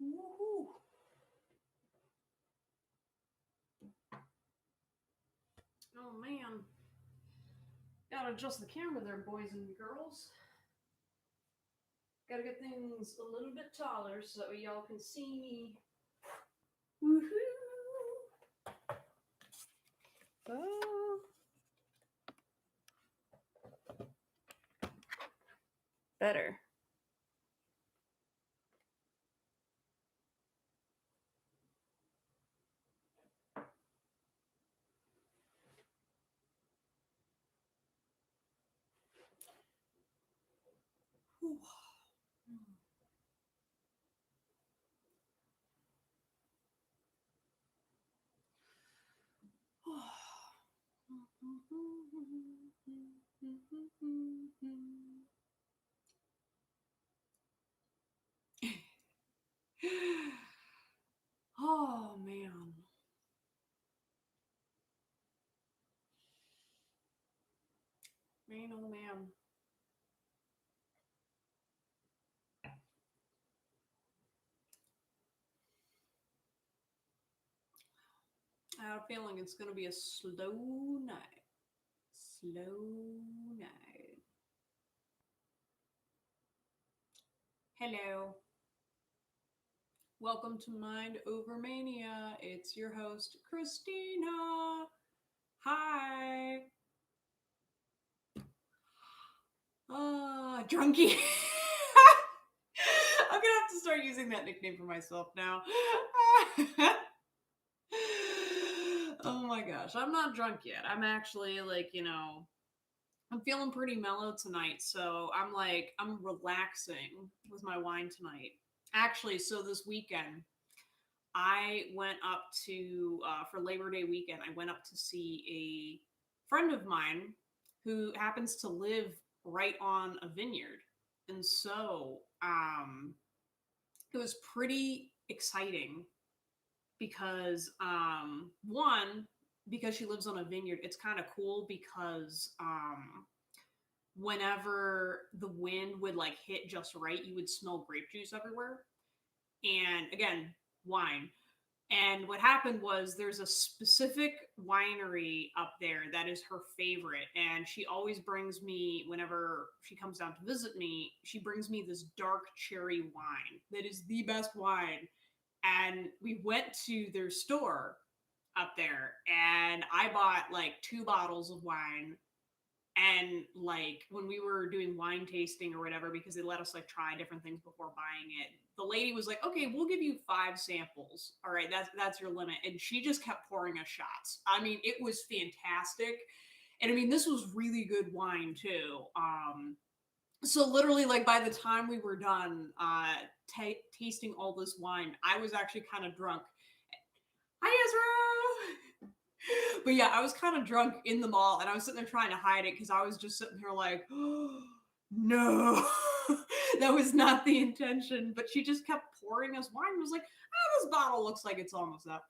Woohoo. Oh man. Gotta adjust the camera there, boys and girls. Gotta get things a little bit taller so that y'all can see me. Woohoo! Oh. Better. Whew. Oh man. Man, oh man. I have a feeling it's gonna be a slow night. Slow night. Hello. Welcome to Mind Over Mania. It's your host, Christina. Hi. Drunkie. I'm gonna have to start using that nickname for myself now. Oh my gosh. I'm not drunk yet. I'm actually I'm feeling pretty mellow tonight, so I'm relaxing with my wine tonight. Actually, so this weekend, I went up to for Labor Day weekend. I went up to see a friend of mine who happens to live right on a vineyard, and so it was pretty exciting because one, because she lives on a vineyard, it's kind of cool because whenever the wind would like hit just right, you would smell grape juice everywhere. And again, wine. And what happened was there's a specific winery up there that is her favorite. And she always brings me, whenever she comes down to visit me, she brings me this dark cherry wine that is the best wine. And we went to their store up there and I bought like 2 bottles of wine. And like when we were doing wine tasting or whatever, because they let us like try different things before buying it, the lady was like, "Okay, we'll give you 5 samples. All right, that's your limit." And she just kept pouring us shots. I mean, it was fantastic, and I mean, this was really good wine too. So literally, like by the time we were done tasting all this wine, I was actually kind of drunk. Hi, Ezra. But yeah, I was kind of drunk in the mall and I was sitting there trying to hide it because I was just sitting here like, oh, no, that was not the intention. But she just kept pouring us wine and was like, this bottle looks like it's almost out.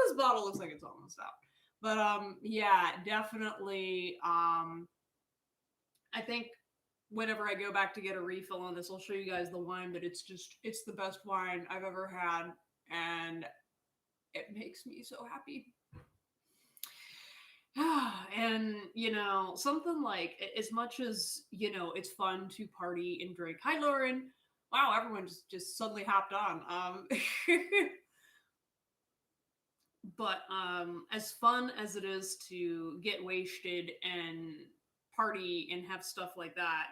This bottle looks like it's almost out. But yeah, definitely. I think whenever I go back to get a refill on this, I'll show you guys the wine, but it's the best wine I've ever had. And it makes me so happy. And something like, as much as it's fun to party and drink. Hi, Lauren. Wow, everyone just suddenly hopped on. But as fun as it is to get wasted and party and have stuff like that,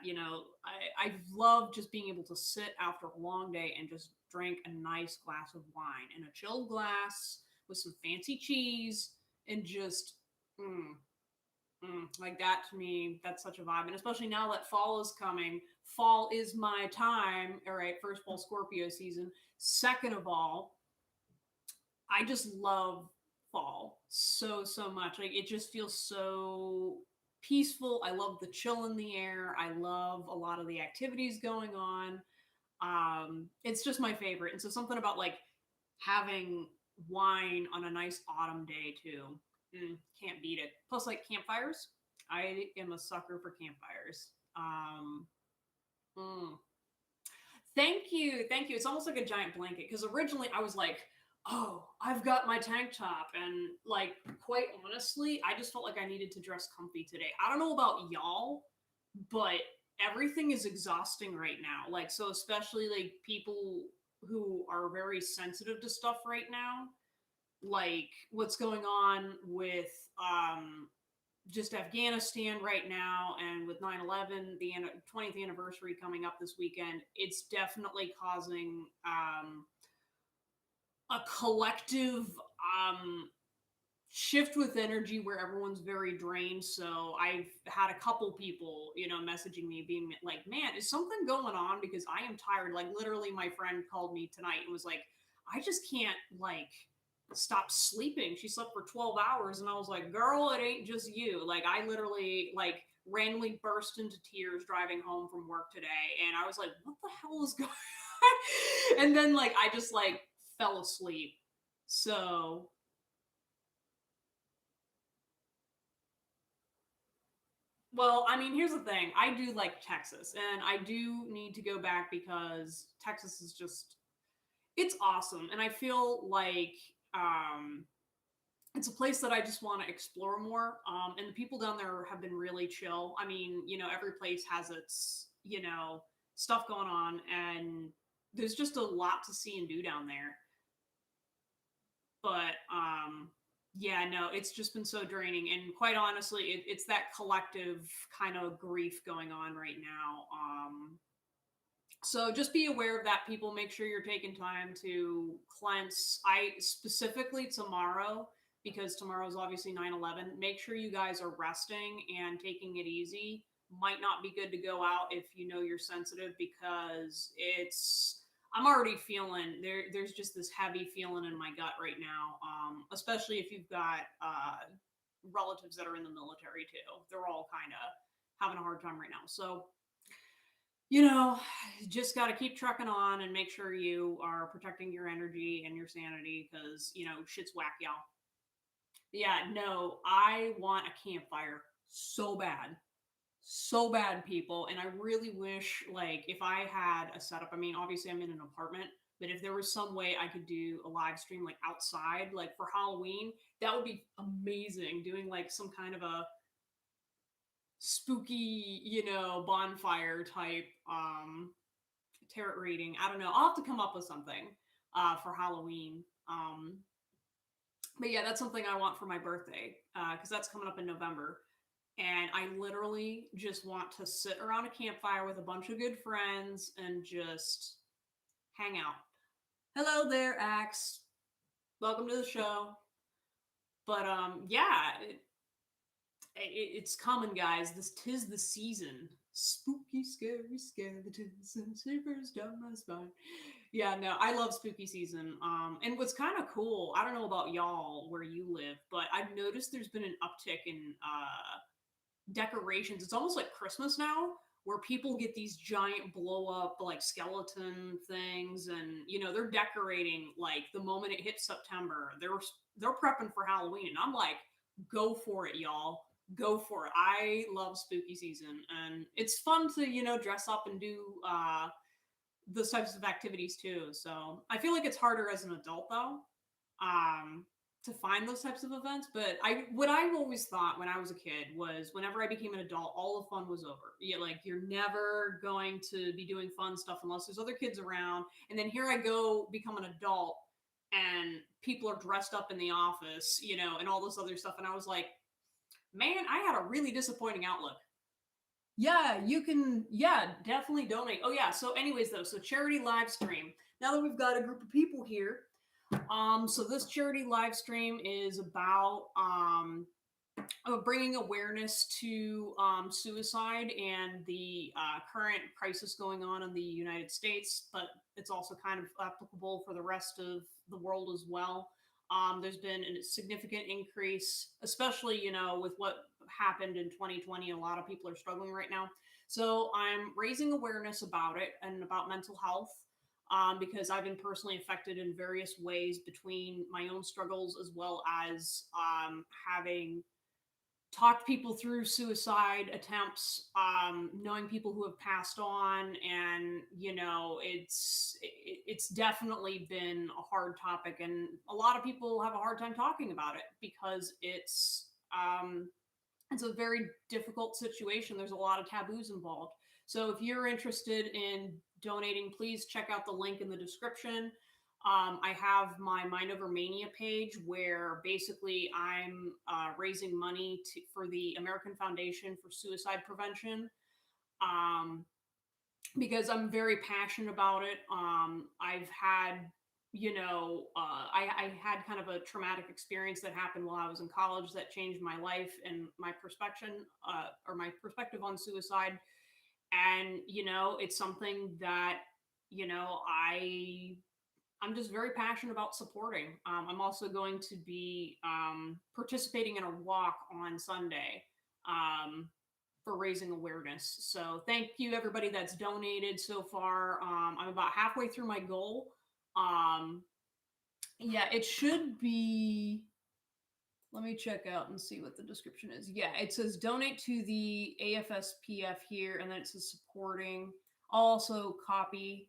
I love just being able to sit after a long day and just drink a nice glass of wine in a chilled glass with some fancy cheese and just mm, like that. To me, that's such a vibe. And especially now that fall is coming, fall is my time. All right, first of all, Scorpio season. Second of all, I just love fall so much. Like it just feels so peaceful. I love the chill in the air. I love a lot of the activities going on. It's just my favorite. And so something about like having wine on a nice autumn day too. Can't beat it. Plus, like campfires, I am a sucker for campfires. Mm. Thank you, thank you. It's almost like a giant blanket because originally I was like, "Oh, I've got my tank top," and like, quite honestly, I just felt like I needed to dress comfy today. I don't know about y'all, but everything is exhausting right now. Like, so especially like people who are very sensitive to stuff right now, like what's going on with just Afghanistan right now, and with 9/11, the 20th anniversary coming up this weekend, it's definitely causing a collective shift with energy where everyone's very drained. So I've had a couple people, messaging me being like, "Man, is something going on? Because I am tired." Like literally, my friend called me tonight and was like, "I just can't like stop sleeping." She slept for 12 hours, and I was like, "Girl, it ain't just you." Like I literally like randomly burst into tears driving home from work today, and I was like, "What the hell is going on?" And then like I just like fell asleep. So well, I mean, here's the thing. I do like Texas, and I do need to go back because Texas is just it's awesome. And I feel like um it's a place that I just want to explore more. And the people down there have been really chill. I mean, every place has its, stuff going on, and there's just a lot to see and do down there. But yeah, no, it's just been so draining, and quite honestly, it's that collective kind of grief going on right now. So just be aware of that, people. Make sure you're taking time to cleanse. I specifically tomorrow, because tomorrow is obviously 9/11. Make sure you guys are resting and taking it easy. Might not be good to go out if you know you're sensitive, because I'm already feeling there's just this heavy feeling in my gut right now. Especially if you've got relatives that are in the military too. They're all kind of having a hard time right now. So you know, just got to keep trucking on and make sure you are protecting your energy and your sanity, because, shit's whack, y'all. Yeah, no, I want a campfire so bad. So bad, people. And I really wish, like, if I had a setup, I mean, obviously I'm in an apartment, but if there was some way I could do a live stream, like, outside, like, for Halloween, that would be amazing. Doing, like, some kind of a spooky, bonfire type tarot reading. I don't know. I'll have to come up with something for Halloween. But yeah, that's something I want for my birthday, because that's coming up in November. And I literally just want to sit around a campfire with a bunch of good friends and just hang out. Hello there, Axe. Welcome to the show. But yeah, it's coming, guys. This 'tis the season. Spooky, scary skeletons and shivers down my spine. Yeah, no, I love spooky season. And what's kind of cool, I don't know about y'all where you live, but I've noticed there's been an uptick in decorations. It's almost like Christmas now, where people get these giant blow up like skeleton things, and they're decorating like the moment it hits September. They're prepping for Halloween, and I'm like, go for it, y'all. Go for it. I love spooky season, and it's fun to dress up and do those types of activities too. So I feel like it's harder as an adult though, um, to find those types of events. But what I always thought when I was a kid was, whenever I became an adult, all the fun was over. Yeah, like you're never going to be doing fun stuff unless there's other kids around. And then here I go, become an adult, and people are dressed up in the office, and all this other stuff. And I was like, man, I had a really disappointing outlook. Yeah, you can, yeah, definitely donate. Oh yeah, so anyways though, so charity live stream. Now that we've got a group of people here, so this charity live stream is about bringing awareness to suicide and the current crisis going on in the United States, but it's also kind of applicable for the rest of the world as well. There's been a significant increase, especially with what happened in 2020. A lot of people are struggling right now, so I'm raising awareness about it and about mental health. Because I've been personally affected in various ways, between my own struggles as well as having talked people through suicide attempts, knowing people who have passed on, and it's definitely been a hard topic, and a lot of people have a hard time talking about it because it's a very difficult situation. There's a lot of taboos involved. So if you're interested in donating, please check out the link in the description. I have my Mind Over Mania page where basically I'm raising money for the American Foundation for Suicide Prevention, um, because I'm very passionate about it. I've had, I had kind of a traumatic experience that happened while I was in college that changed my life and my perspective, or my perspective on suicide. And it's something that you know I I'm just very passionate about supporting. I'm also going to be participating in a walk on Sunday, um, for raising awareness. So thank you everybody that's donated so far. I'm about halfway through my goal. Um, yeah, it should be. Let me check out and see what the description is. Yeah, it says donate to the AFSPF here, and then it says supporting. I'll also copy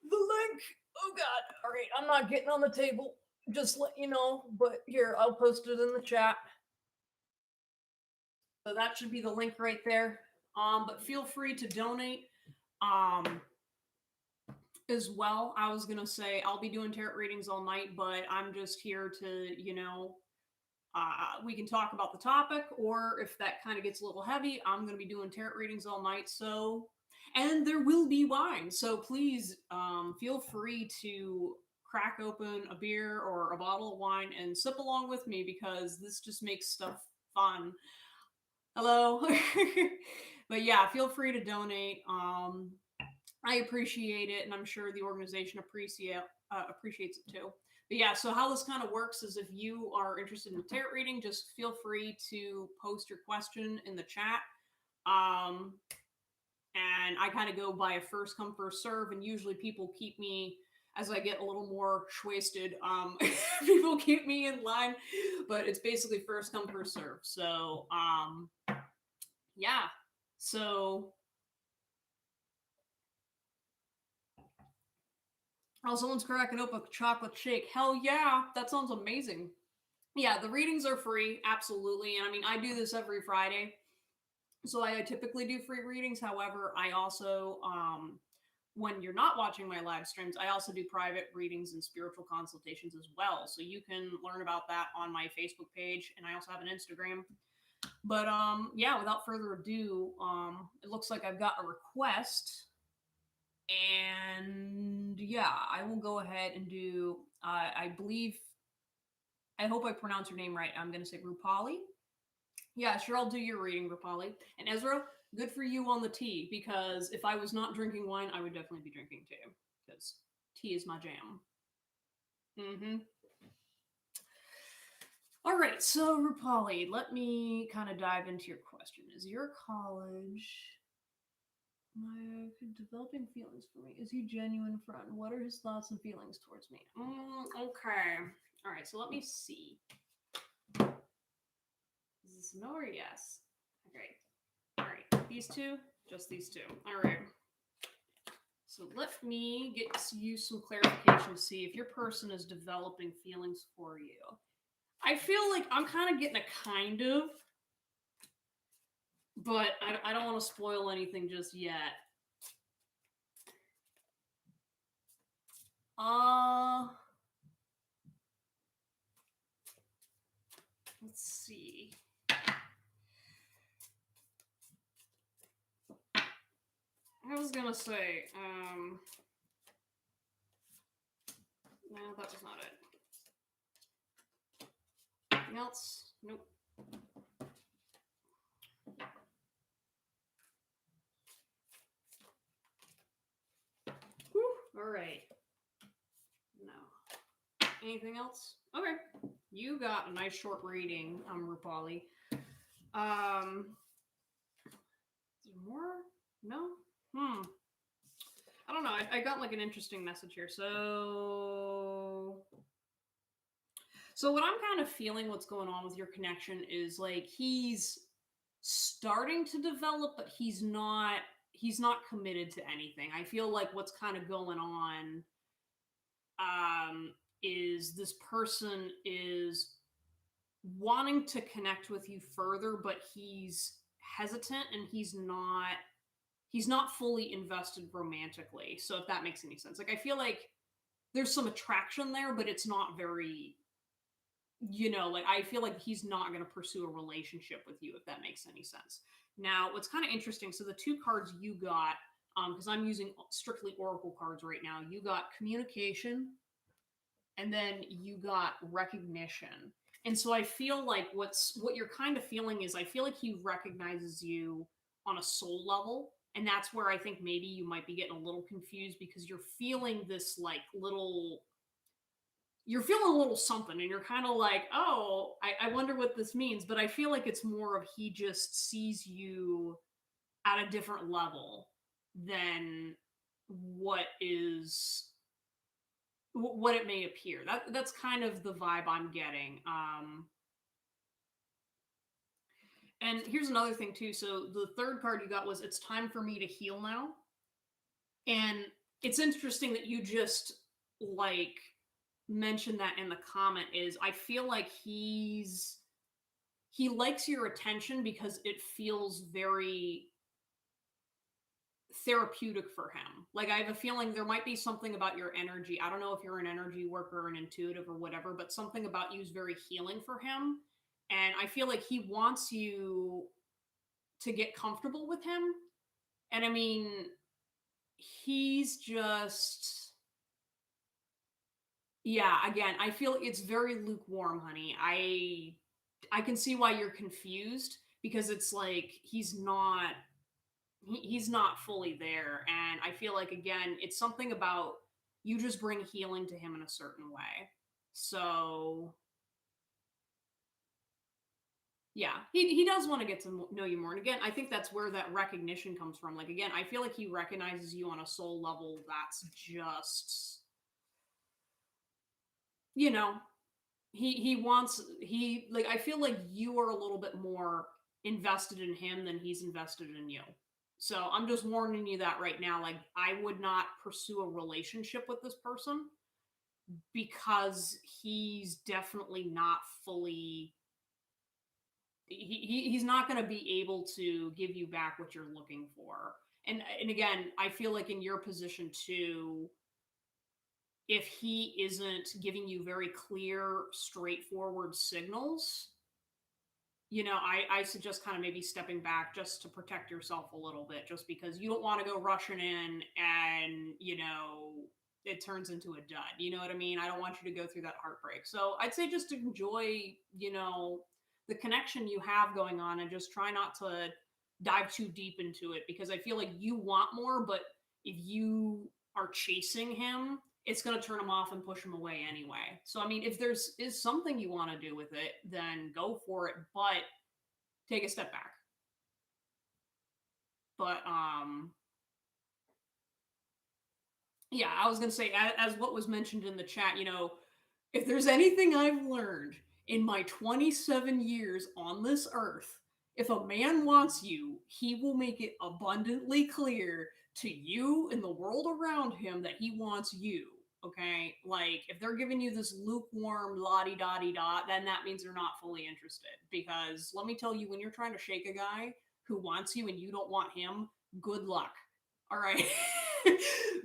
the link. Oh God! All right, I'm not getting on the table. Just let you know. But here, I'll post it in the chat. So that should be the link right there. But feel free to donate. Um, as well. I was gonna say I'll be doing tarot readings all night, but I'm just here to, we can talk about the topic, or if that kind of gets a little heavy, I'm gonna be doing tarot readings all night. So, and there will be wine, so please feel free to crack open a beer or a bottle of wine and sip along with me because this just makes stuff fun. Hello. But yeah, feel free to donate. I appreciate it, and I'm sure the organization appreciates it too. But yeah, so how this kind of works is if you are interested in a tarot reading, just feel free to post your question in the chat. Um, and I kind of go by a first come first serve, and usually people keep me as I get a little more wasted. People keep me in line, but it's basically first come first serve. So yeah, so. Oh, someone's cracking open a chocolate shake. Hell yeah, that sounds amazing. Yeah, the readings are free, absolutely. And I mean, I do this every Friday. So I typically do free readings. However, I also, when you're not watching my live streams, I also do private readings and spiritual consultations as well. So you can learn about that on my Facebook page. And I also have an Instagram. But yeah, without further ado, it looks like I've got a request. And yeah, I will go ahead and do, I believe, I hope I pronounce your name right. I'm going to say Rupali. Yeah, sure, I'll do your reading, Rupali. And Ezra, good for you on the tea, because if I was not drinking wine, I would definitely be drinking tea, because tea is my jam. Mm-hmm. All right, so Rupali, let me kind of dive into your question. Is your college developing feelings for me? Is he genuine friend? What are his thoughts and feelings towards me? Okay. All right, so let me see. Is this no or yes? Okay. All right, these two, just these two. All right. So let me get you some clarification to see if your person is developing feelings for you. I feel like I'm kind of getting a kind of, but I don't want to spoil anything just yet. Let's see. I was gonna say, no, that was not it. Anything else? Nope. Whew. All right. No. Anything else? Okay. You got a nice short reading, Rupali. Is there more? No? I don't know. I got like an interesting message here. So So what I'm kind of feeling what's going on with your connection is like he's starting to develop, but he's not committed to anything. I feel like what's kind of going on is this person is wanting to connect with you further, but he's hesitant and he's not fully invested romantically. So if that makes any sense. Like I feel like there's some attraction there, but it's not very, like I feel like he's not going to pursue a relationship with you if that makes any sense. Now, what's kind of interesting, so the two cards you got, because I'm using strictly oracle cards right now, you got communication and then you got recognition. And so I feel like what you're kind of feeling is I feel like he recognizes you on a soul level, and that's where I think maybe you might be getting a little confused because you're feeling a little something and you're kind of like, oh, I wonder what this means. But I feel like it's more of he just sees you at a different level than what is what it may appear. That's kind of the vibe I'm getting. And here's another thing too. So the third card you got was "It's time for me to heal now," and it's interesting that you just like mentioned that in the comment. Is I feel like he likes your attention because it feels very therapeutic for him. Like I have a feeling there might be something about your energy. I don't know if you're an energy worker or an intuitive or whatever, but something about you is very healing for him. And I feel like he wants you to get comfortable with him. And I mean, he's just yeah, again, I feel it's very lukewarm, honey. I can see why you're confused because it's like he's not fully there. And I feel like again it's something about you just bring healing to him in a certain way. So yeah, he does want to get to know you more. And again, I think that's where that recognition comes from. Like again, I feel like he recognizes you on a soul level that's just, you know he like I feel like you are a little bit more invested in him than he's invested in you. So I'm just warning you that right now. Like I would not pursue a relationship with this person because he's definitely not fully he's not going to be able to give you back what you're looking for. And again, I feel like in your position too, if he isn't giving you very clear, straightforward signals, I suggest kind of maybe stepping back just to protect yourself a little bit, just because you don't want to go rushing in and, it turns into a dud. You know what I mean? I don't want you to go through that heartbreak. So I'd say just enjoy, the connection you have going on and just try not to dive too deep into it because I feel like you want more, but if you are chasing him, it's going to turn him off and push him away anyway. So I mean, if there's is something you want to do with it, then go for it, but take a step back. But yeah, I was going to say as what was mentioned in the chat, if there's anything I've learned in my 27 years on this earth, if a man wants you, he will make it abundantly clear to you and the world around him that he wants you. Okay? Like, if they're giving you this lukewarm la di da di da, then that means they're not fully interested. Because let me tell you, when you're trying to shake a guy who wants you and you don't want him, good luck. All right.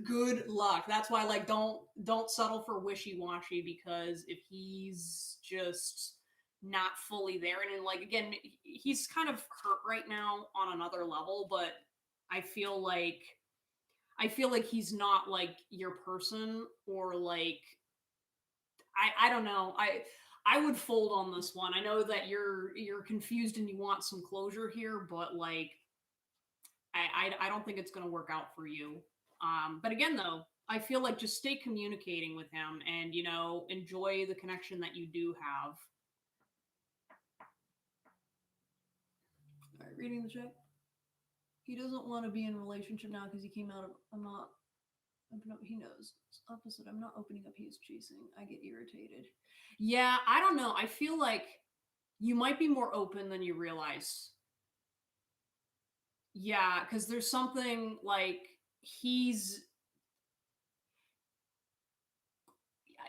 Good luck. That's why like don't settle for wishy-washy because if he's just not fully there and then, like again he's kind of hurt right now on another level, but I feel like I feel like he's not like your person or like I don't know. I would fold on this one. I know that you're confused and you want some closure here, but like I don't think it's going to work out for you. But again, though, I feel like just stay communicating with him and, enjoy the connection that you do have. All right, reading the chat. He doesn't want to be in a relationship now because he came out of, I'm not He knows. It's opposite. I'm not opening up. He is chasing. I get irritated. Yeah, I don't know. I feel like you might be more open than you realize. Yeah, because there's something like he's.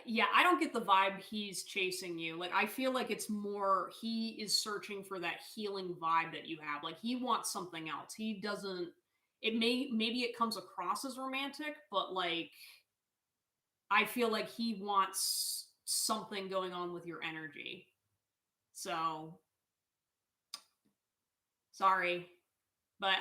Yeah, I don't get the vibe he's chasing you. Like, I feel like it's more he is searching for that healing vibe that you have. Like, he wants something else. He doesn't. Maybe it comes across as romantic, but like I feel like he wants something going on with your energy. So sorry, but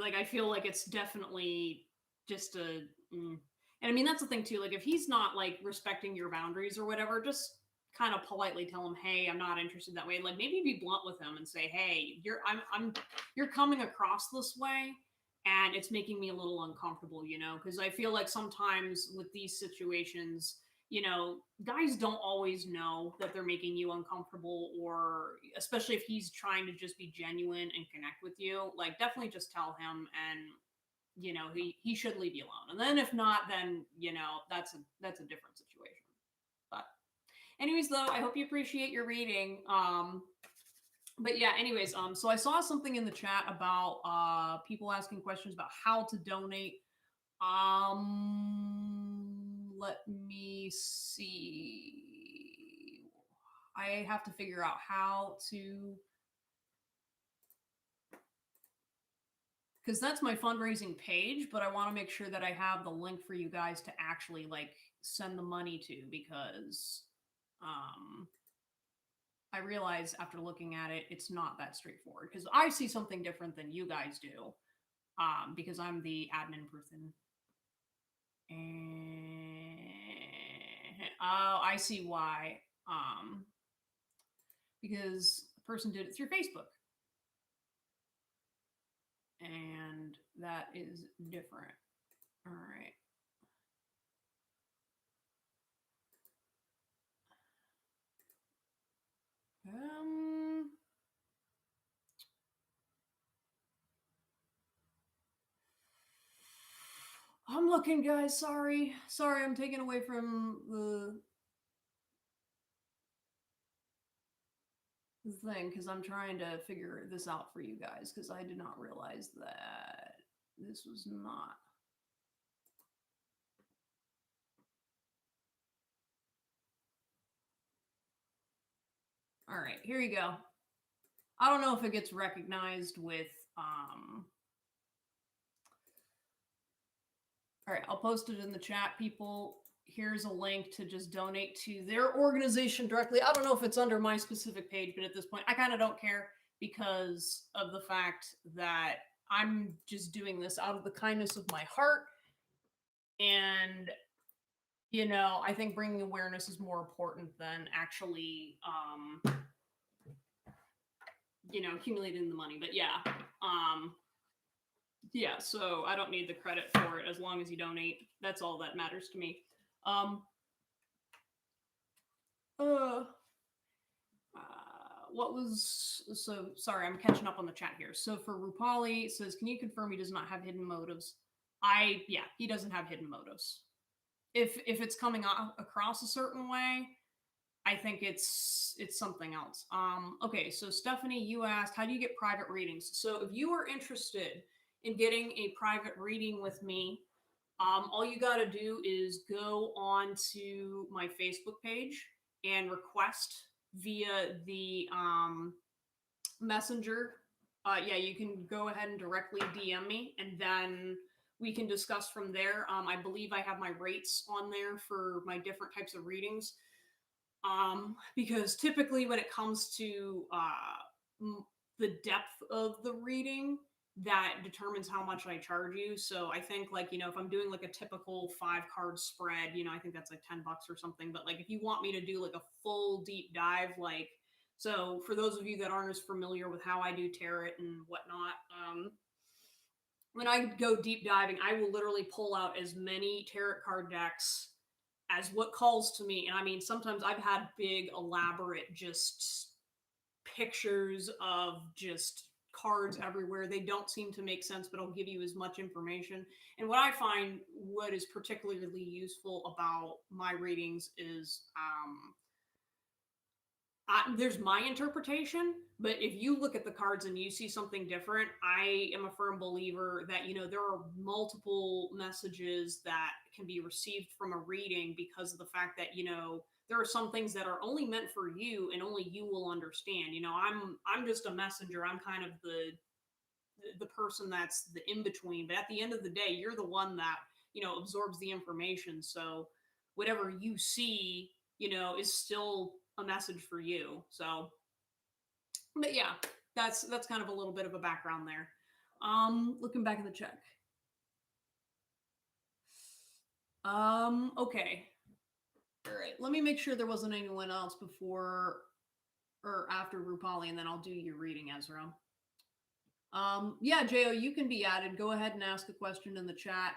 like I feel like it's definitely just a. Mm. And I mean that's the thing too. Like if he's not like respecting your boundaries or whatever, just kind of politely tell him, "Hey, I'm not interested that way." Like maybe be blunt with him and say, "Hey, you're coming across this way." And it's making me a little uncomfortable, because I feel like sometimes with these situations, guys don't always know that they're making you uncomfortable, or especially if he's trying to just be genuine and connect with you, like definitely just tell him and he should leave you alone. And then if not, then that's a different situation. But anyways, though, I hope you appreciate your reading. But yeah, anyways, so I saw something in the chat about people asking questions about how to donate. Let me see. I have to figure out how to, because that's my fundraising page, but I want to make sure that I have the link for you guys to actually like send the money to, because I realize after looking at it, it's not that straightforward, because I see something different than you guys do, because I'm the admin person. And oh, I see why. Because the person did it through Facebook. And that is different. All right. I'm looking, guys. Sorry, I'm taken away from the thing because I'm trying to figure this out for you guys, because I did not realize that this was not. All right, here you go. I don't know if it gets recognized with all right, I'll post it in the chat, people. Here's a link to just donate to their organization directly. I don't know if it's under my specific page, but at this point, I kind of don't care, because of the fact that I'm just doing this out of the kindness of my heart. And, I think bringing awareness is more important than actually, accumulating the money. But yeah, yeah, so I don't need the credit for it as long as you donate. That's all that matters to me. What was, so sorry, I'm catching up on the chat here. So for Rupali, it says, can you confirm he does not have hidden motives? Yeah, he doesn't have hidden motives. If it's coming across a certain way, I think it's something else. Okay, so Stephanie, you asked, how do you get private readings? So if you are interested in getting a private reading with me, all you got to do is go on to my Facebook page and request via the messenger. Yeah, you can go ahead and directly DM me, and then we can discuss from there. I believe I have my rates on there for my different types of readings. Because typically when it comes to the depth of the reading, that determines how much I charge you. So I think like, if I'm doing like a typical 5-card spread, I think that's like $10 or something. But like if you want me to do like a full deep dive, like, so for those of you that aren't as familiar with how I do tarot and whatnot, when I go deep diving, I will literally pull out as many tarot card decks as what calls to me. And I mean, sometimes I've had big, elaborate, just pictures of just cards everywhere. They don't seem to make sense, but I'll give you as much information. And what I find what is particularly useful about my readings is there's my interpretation, but if you look at the cards and you see something different, I am a firm believer that, there are multiple messages that can be received from a reading because of the fact that, there are some things that are only meant for you and only you will understand. I'm just a messenger. I'm kind of the person that's the in between, but at the end of the day, you're the one that, absorbs the information. So whatever you see, is still a message for you. So, but yeah, that's kind of a little bit of a background there. Looking back in the check. Okay. All right. Let me make sure there wasn't anyone else before or after Rupali, and then I'll do your reading, Ezra. Yeah, Jo, you can be added. Go ahead and ask a question in the chat.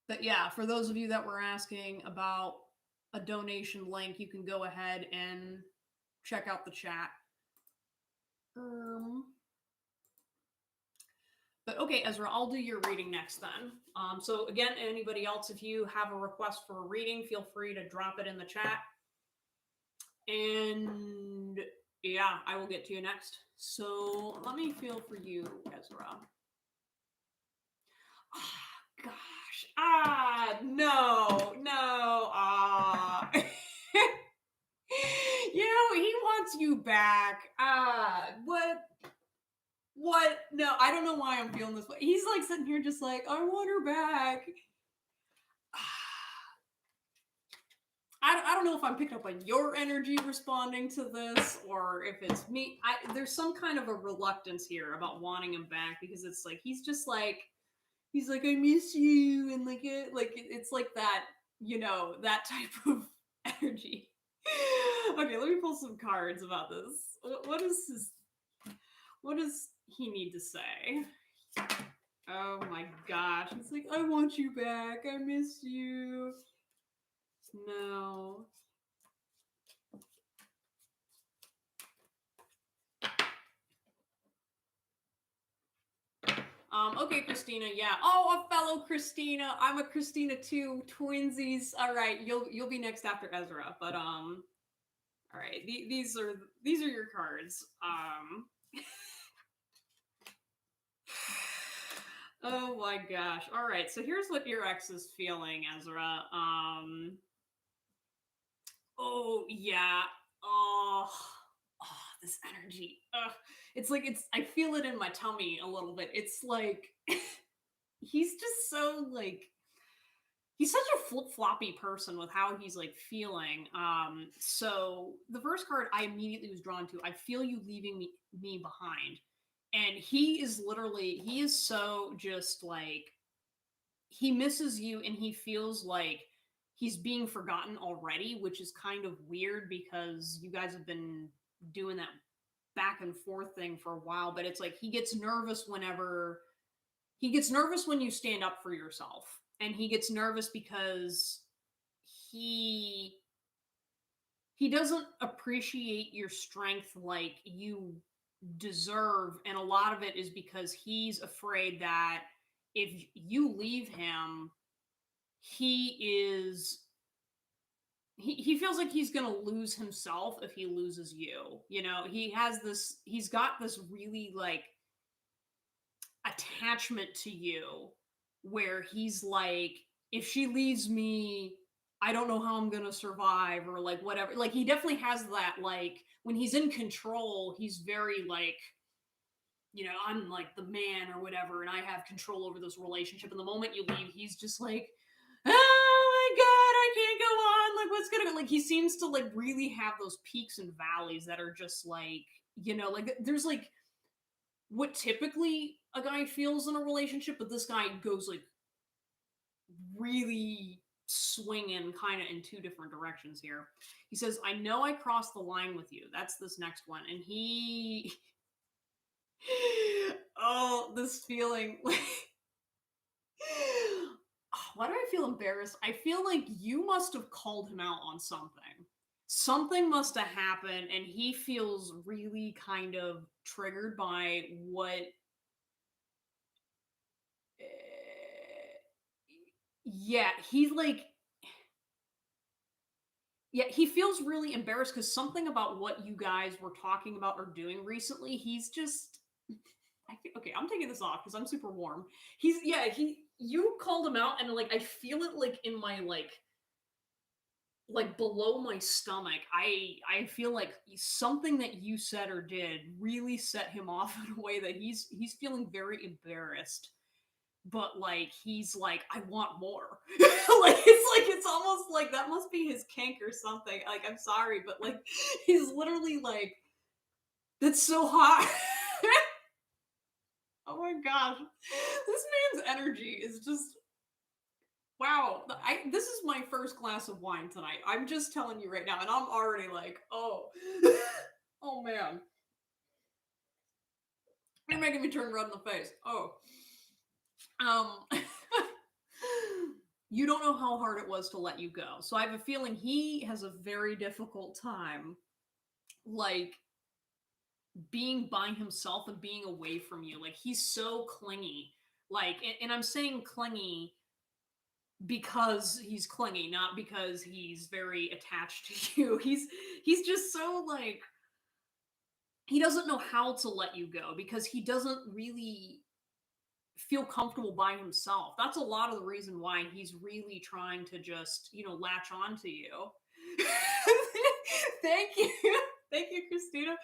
But yeah, for those of you that were asking about a donation link, you can go ahead and check out the chat. But okay, Ezra, I'll do your reading next then. So again, anybody else, if you have a request for a reading, feel free to drop it in the chat. And yeah, I will get to you next. So let me feel for you, Ezra. Gosh. No. He wants you back. What? No, I don't know why I'm feeling this way. He's like sitting here just like, I want her back. I don't know if I'm picking up on your energy responding to this or if it's me. There's some kind of a reluctance here about wanting him back because it's like he's like I miss you and it's like that, that type of energy. Okay, let me pull some cards about this. What does he need to say? Oh my gosh. It's like, I want you back. I miss you. No. Okay, Christina. Yeah. Oh, a fellow Christina. I'm a Christina too. Twinsies. All right. You'll be next after Ezra. But all right. These are your cards. Oh my gosh. All right. So here's what your ex is feeling, Ezra. Oh yeah. Oh, this energy. It's like I feel it in my tummy a little bit. It's like he's just so like he's such a flip-floppy person with how he's like feeling. So the first card I immediately was drawn to, I feel you leaving me behind. And he is so just like he misses you and he feels like he's being forgotten already, which is kind of weird because you guys have been doing that back and forth thing for a while, but it's like he gets nervous when you stand up for yourself, and he gets nervous because he doesn't appreciate your strength like you deserve, and a lot of it is because he's afraid that if you leave him, he feels like he's going to lose himself if he loses you. He's got this really like attachment to you where he's like, if she leaves me, I don't know how I'm going to survive or like whatever. Like he definitely has that, like when he's in control, he's very like, I'm like the man or whatever, and I have control over this relationship. And the moment you leave, he's just like, oh my god, I can't go on. Like, what's gonna like? He seems to like really have those peaks and valleys that are just like, like there's like what typically a guy feels in a relationship, but this guy goes like really swinging kind of in two different directions here. He says, I know I crossed the line with you. That's this next one. And he oh, this feeling like why do I feel embarrassed? I feel like you must have called him out on something. something must have happened and he feels really kind of triggered by what yeah, he's like yeah, he feels really embarrassed because something about what you guys were talking about or doing recently, he's just okay, I'm taking this off because I'm super warm. He's yeah, he you called him out and like I feel it like in my like below my stomach. I feel like something that you said or did really set him off in a way that he's feeling very embarrassed. But like he's like, I want more. Like it's almost like that must be his kink or something. Like I'm sorry, but like he's literally like, that's so hot. Oh my gosh. This man's energy is just wow. This is my first glass of wine tonight. I'm just telling you right now, and I'm already like, oh. Oh man. You're making me turn red in the face. Oh. Um you don't know how hard it was to let you go. So I have a feeling he has a very difficult time like being by himself and being away from you. Like he's so clingy. Like and I'm saying clingy because he's clingy, not because he's very attached to you. He's just so like he doesn't know how to let you go because he doesn't really feel comfortable by himself. That's a lot of the reason why he's really trying to just, latch on to you. Thank you. Thank you, Christina.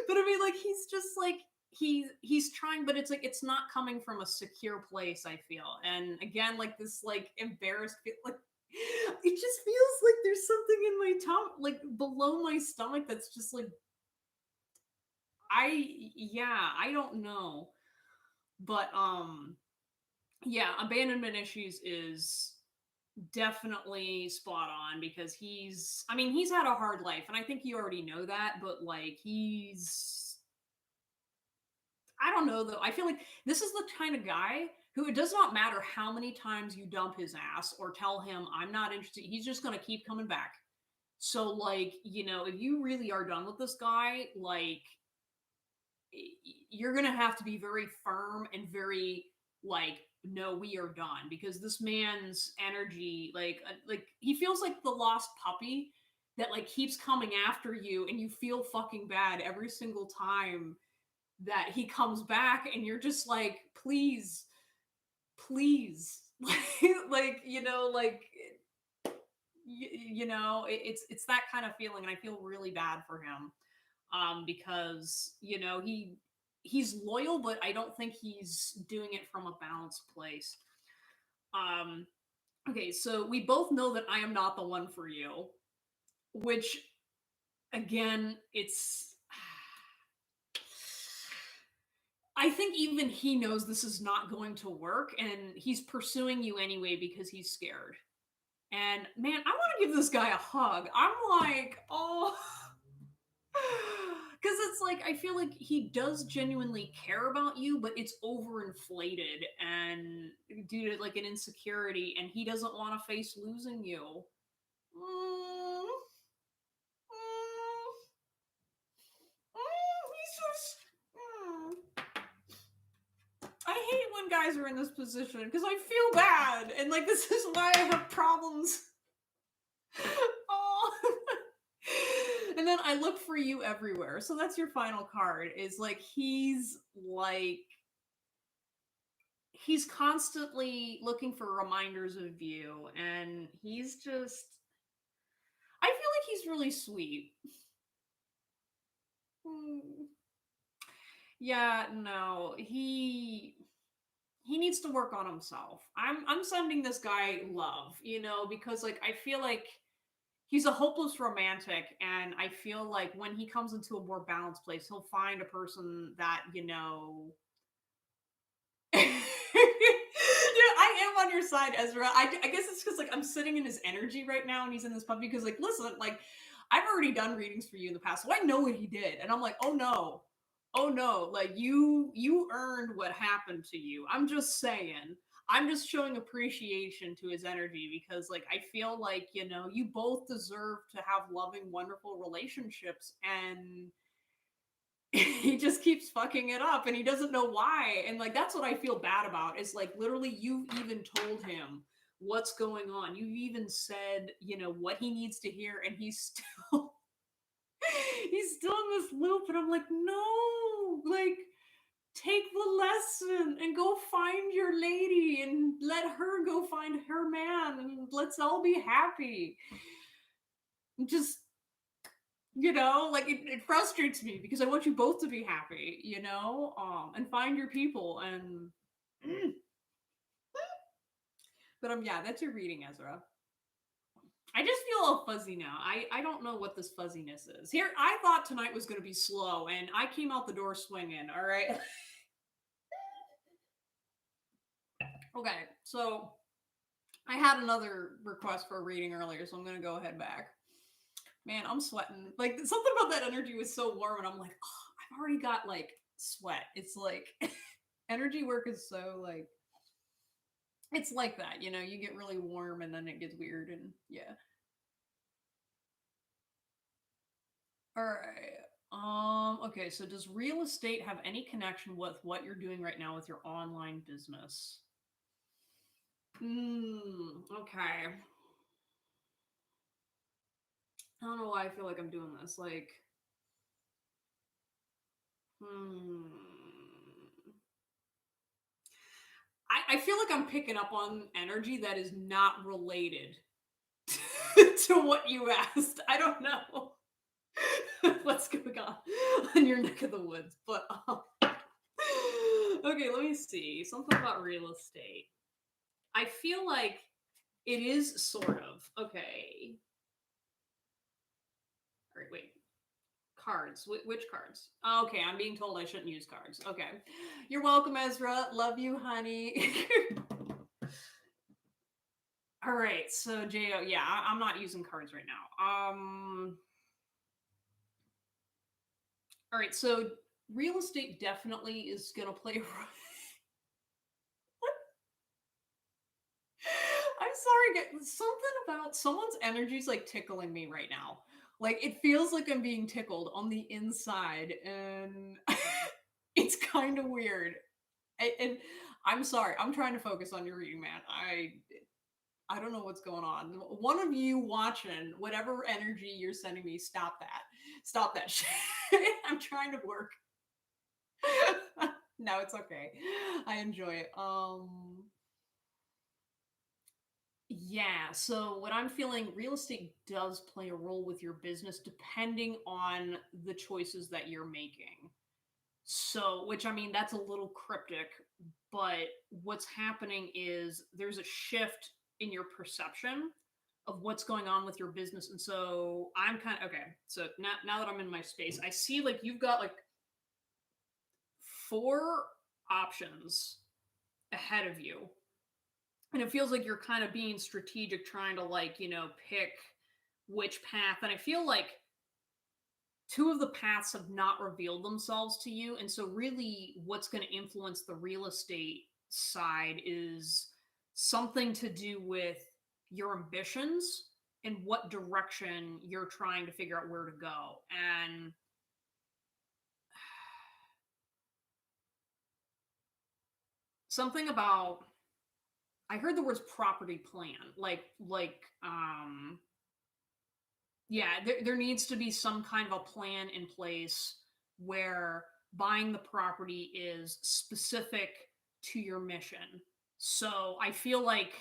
But I mean, like, he's just like, he's trying, but it's like, it's not coming from a secure place, I feel. And again, like, this, like, embarrassed, like, it just feels like there's something in my tongue, like, below my stomach that's just like, I don't know. But, yeah, abandonment issues is definitely spot on because he's had a hard life and I think you already know that, but like I don't know though. I feel like this is the kind of guy who it does not matter how many times you dump his ass or tell him I'm not interested, he's just going to keep coming back. So like, if you really are done with this guy, like you're going to have to be very firm and very like no we are done because this man's energy like he feels like the lost puppy that like keeps coming after you and you feel fucking bad every single time that he comes back and you're just like please like it's that kind of feeling and I feel really bad for him because he's loyal, but I don't think he's doing it from a balanced place. Um, okay, so we both know that I am not the one for you, which again, it's. I think even he knows this is not going to work, and he's pursuing you anyway because he's scared. And man, I want to give this guy a hug. I'm like, oh, because it's like I feel like he does genuinely care about you, but it's overinflated and due to like an insecurity, and he doesn't want to face losing you. Mm, mm, he's just. I hate when guys are in this position because I feel bad, and like this is why I have problems. Oh. And then I look for you everywhere. So that's your final card. Is he's constantly looking for reminders of you, and he's just. I feel like he's really sweet. Hmm. Yeah, no, he needs to work on himself. I'm sending this guy love, because like I feel like he's a hopeless romantic and I feel like when he comes into a more balanced place he'll find a person that yeah, I am on your side, Ezra. I guess it's because like I'm sitting in his energy right now and he's in this puppy because like listen, like I've already done readings for you in the past so I know what he did and I'm like oh no, like you earned what happened to you. I'm just saying I'm just showing appreciation to his energy because, like, I feel like, you both deserve to have loving, wonderful relationships, and he just keeps fucking it up and he doesn't know why. And, like, that's what I feel bad about is, like, literally, you've even told him what's going on. You've even said, what he needs to hear, and he's still. He's still in this loop, and I'm like, no, like, take the lesson and go find your lady and let her go find her man and let's all be happy. Just, like, it frustrates me because I want you both to be happy, and find your people. And but yeah, that's your reading, Ezra. I just feel all fuzzy now. I don't know what this fuzziness is. Here, I thought tonight was going to be slow, and I came out the door swinging. All right. Okay, so I had another request for a reading earlier, so I'm gonna go ahead back. Man, I'm sweating. Like, something about that energy was so warm, and I'm like, oh, I've already got like sweat. It's like energy work is so like it's like that, you get really warm and then it gets weird, and yeah. All right. Okay, so does real estate have any connection with what you're doing right now with your online business? Okay. I don't know why I feel like I'm doing this. Like, hmm. I feel like I'm picking up on energy that is not related to what you asked. I don't know what's going on in your neck of the woods, but okay, let me see. Something about real estate. I feel like it is sort of okay. All right, wait. Cards. Which cards? Okay, I'm being told I shouldn't use cards. Okay. You're welcome, Ezra. Love you, honey. All right, so Jo, yeah, I'm not using cards right now. All right, so real estate definitely is gonna play a role. I'm sorry, something about someone's energy is like tickling me right now. Like, it feels like I'm being tickled on the inside, and it's kind of weird. And I'm sorry, I'm trying to focus on your reading, man. I don't know what's going on. One of you watching, whatever energy you're sending me, stop that. Stop that shit. I'm trying to work. No, it's okay. I enjoy it. Yeah, so what I'm feeling, real estate does play a role with your business depending on the choices that you're making. So, which, I mean, that's a little cryptic, but what's happening is there's a shift in your perception of what's going on with your business. And so I'm kind of okay. So now that I'm in my space, I see like you've got like four options ahead of you. And it feels like you're kind of being strategic, trying to like, pick which path. And I feel like two of the paths have not revealed themselves to you. And so, really, what's going to influence the real estate side is something to do with your ambitions and what direction you're trying to figure out where to go. And something about, I heard the words property plan, yeah, there needs to be some kind of a plan in place where buying the property is specific to your mission. So I feel like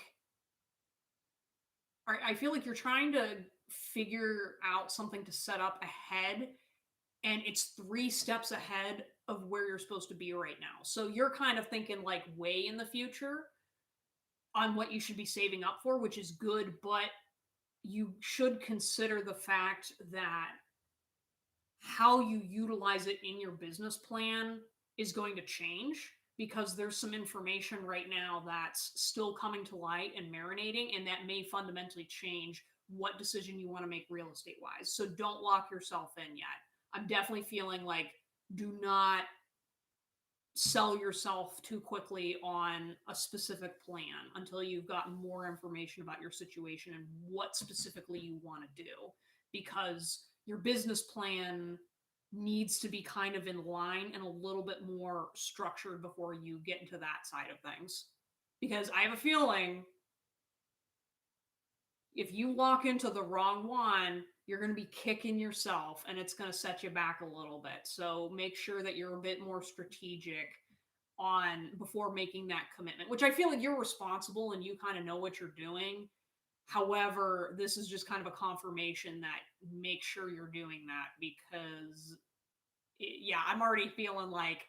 you're trying to figure out something to set up ahead, and it's 3 steps ahead of where you're supposed to be right now. So you're kind of thinking like way in the future on what you should be saving up for, which is good, but you should consider the fact that how you utilize it in your business plan is going to change because there's some information right now that's still coming to light and marinating, and that may fundamentally change what decision you want to make real estate wise. So don't lock yourself in yet. I'm definitely feeling like do not sell yourself too quickly on a specific plan until you've gotten more information about your situation and what specifically you want to do, because your business plan needs to be kind of in line and a little bit more structured before you get into that side of things. Because I have a feeling if you walk into the wrong one, you're going to be kicking yourself and it's going to set you back a little bit. So make sure that you're a bit more strategic on before making that commitment, which I feel like you're responsible and you kind of know what you're doing. However, this is just kind of a confirmation that make sure you're doing that, because yeah, I'm already feeling like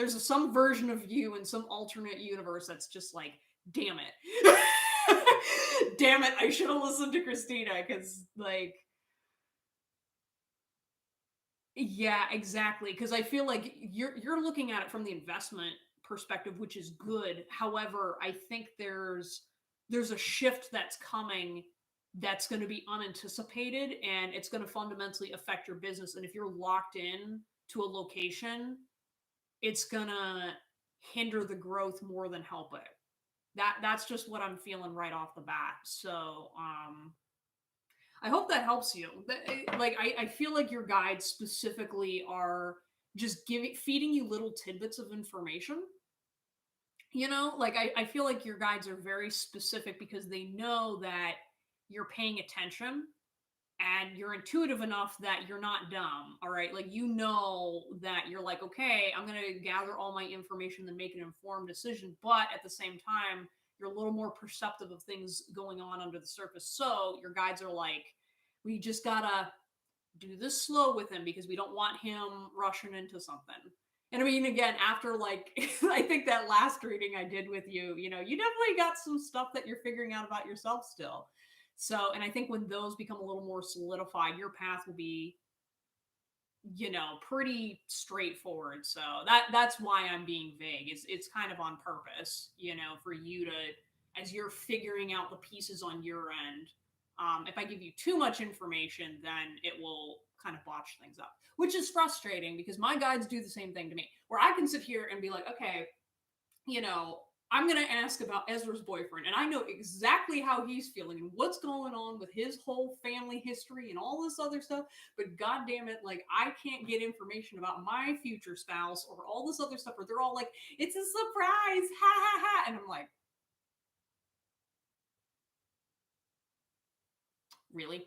some version of you in some alternate universe that's just like, damn it. Damn it, I should have listened to Christina, because like, yeah, exactly. Because I feel like you're looking at it from the investment perspective, which is good. However, I think there's a shift that's coming that's going to be unanticipated, and it's going to fundamentally affect your business. And if you're locked in to a location, it's going to hinder the growth more than help it. That's just what I'm feeling right off the bat. So, I hope that helps you. Like, I feel like your guides specifically are just feeding you little tidbits of information. You know, like I feel like your guides are very specific because they know that you're paying attention and you're intuitive enough that you're not dumb. All right. Like, you know that you're like, okay, I'm going to gather all my information and make an informed decision. But at the same time, you're a little more perceptive of things going on under the surface. So your guides are like, we just got to do this slow with him because we don't want him rushing into something. And I mean, again, after like, I think that last reading I did with you, you know, you definitely got some stuff that you're figuring out about yourself still. So, and I think when those become a little more solidified, your path will be, you know, pretty straightforward. So that's why I'm being vague. It's kind of on purpose, you know, for you to, as you're figuring out the pieces on your end. If I give you too much information, then it will kind of botch things up, which is frustrating because my guides do the same thing to me, where I can sit here and be like, okay, you know, I'm going to ask about Ezra's boyfriend, and I know exactly how he's feeling and what's going on with his whole family history and all this other stuff. But God damn it, like, I can't get information about my future spouse or all this other stuff where they're all like, it's a surprise, ha ha ha. And I'm like, really?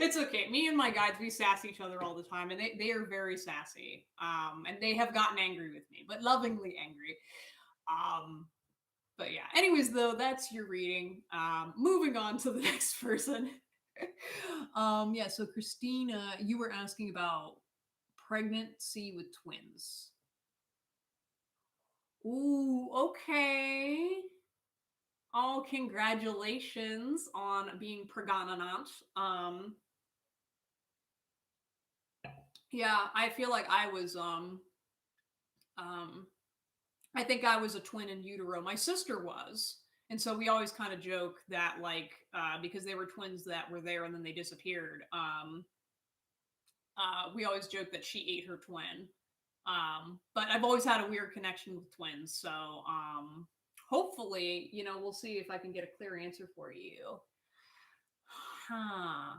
It's okay. Me and my guides, we sass each other all the time, and they are very sassy. And they have gotten angry with me, but lovingly angry. Um, but yeah. Anyways, though, that's your reading. Moving on to the next person. Yeah. So Christina, you were asking about pregnancy with twins. Ooh, okay. Oh, congratulations on being pregnant. Yeah, I feel like um I think I was a twin in utero. My sister was. And so we always kind of joke that, like, because they were twins that were there and then they disappeared, we always joke that she ate her twin. But I've always had a weird connection with twins. So hopefully, you know, we'll see if I can get a clear answer for you. Huh.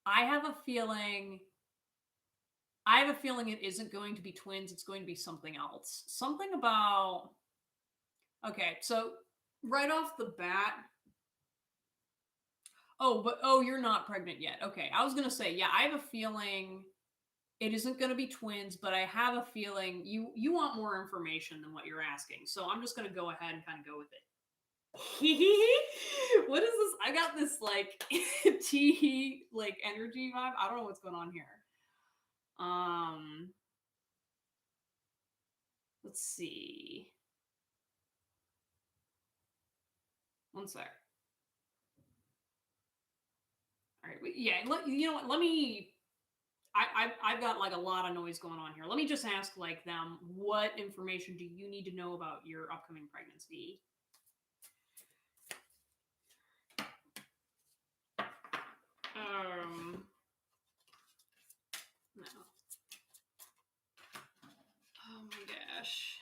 I have a feeling I have a feeling it isn't going to be twins. It's going to be something else. Something about. Okay, so right off the bat. Oh, you're not pregnant yet. Okay, I was gonna say, yeah, I have a feeling it isn't gonna be twins, but I have a feeling you want more information than what you're asking. So I'm just gonna go ahead and kind of go with it. What is this? I got this like tea like energy vibe. I don't know what's going on here. Um, let's see. One sec. All right, yeah. You know what? Let me. I've got like a lot of noise going on here. Let me just ask like them. What information do you need to know about your upcoming pregnancy? Um. dash.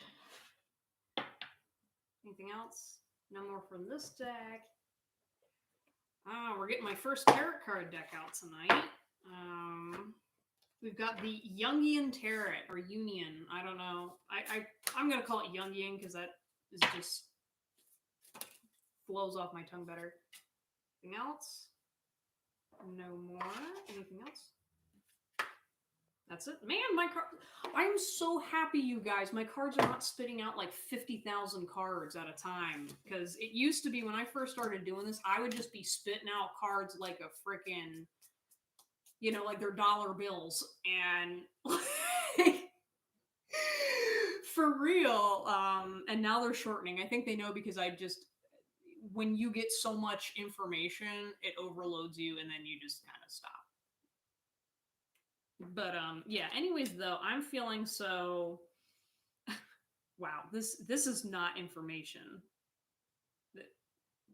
Anything else? No more from this deck. We're getting my first tarot card deck out tonight. We've got the Jungian Tarot, or Union. I don't know. I'm going to call it Jungian because that is just flows off my tongue better. Anything else? No more. Anything else? That's it. Man, my card. I'm so happy, you guys. My cards are not spitting out like 50,000 cards at a time. Because it used to be when I first started doing this, I would just be spitting out cards like a freaking, you know, like they're dollar bills. And for real. And now they're shortening. I think they know because when you get so much information, it overloads you and then you just kind of stop. But yeah, anyways though, I'm feeling so wow, this is not information.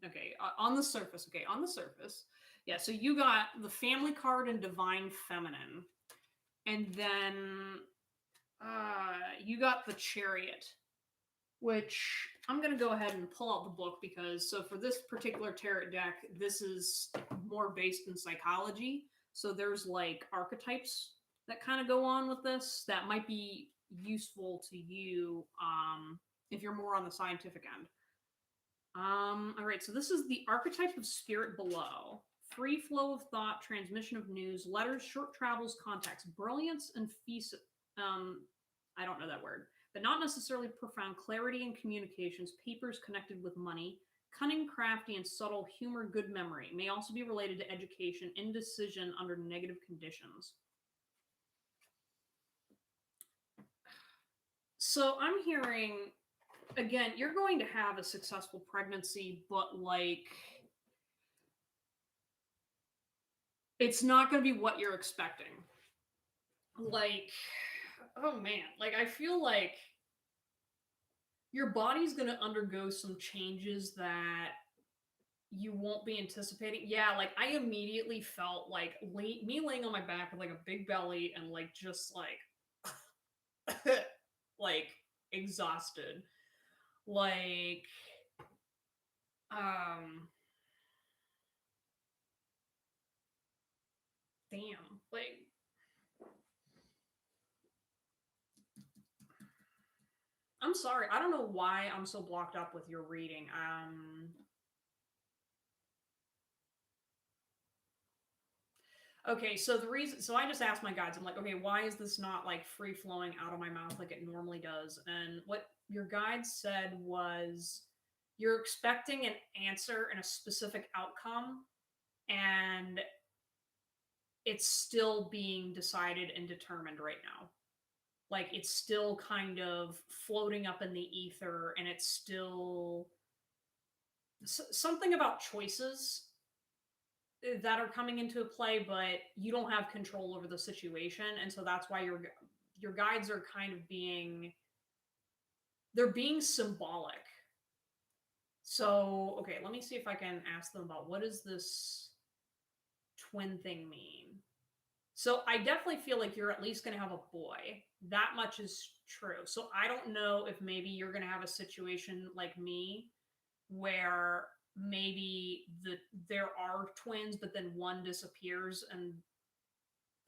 Okay, on the surface. Okay, on the surface. Yeah, so you got the Family card and Divine Feminine. And then you got the Chariot, which I'm going to go ahead and pull out the book because, so for this particular tarot deck, this is more based in psychology. So there's like archetypes that kind of go on with this that might be useful to you if you're more on the scientific end. All right, so this is the archetype of spirit below. Free flow of thought, transmission of news, letters, short travels, contacts, brilliance, and I don't know that word, but not necessarily profound clarity in communications, papers connected with money, cunning, crafty, and subtle humor, good memory. May also be related to education, indecision under negative conditions. So I'm hearing, again, you're going to have a successful pregnancy, but like, it's not going to be what you're expecting. Like, oh man, like I feel like your body's going to undergo some changes that you won't be anticipating. Yeah, like I immediately felt like me laying on my back with like a big belly and like just like like exhausted. Like damn, like I'm sorry. I don't know why I'm so blocked up with your reading. Okay, so the reason, so I just asked my guides, I'm like, okay, why is this not like free flowing out of my mouth like it normally does? And what your guide said was you're expecting an answer and a specific outcome, and it's still being decided and determined right now. Like it's still kind of floating up in the ether, and it's still something about choices that are coming into play, but you don't have control over the situation, and so that's why your guides are kind of they're being symbolic. So okay, let me see if I can ask them about what does this twin thing mean. So I definitely feel like you're at least going to have a boy. That much is true. So I don't know if maybe you're going to have a situation like me where maybe there are twins, but then one disappears and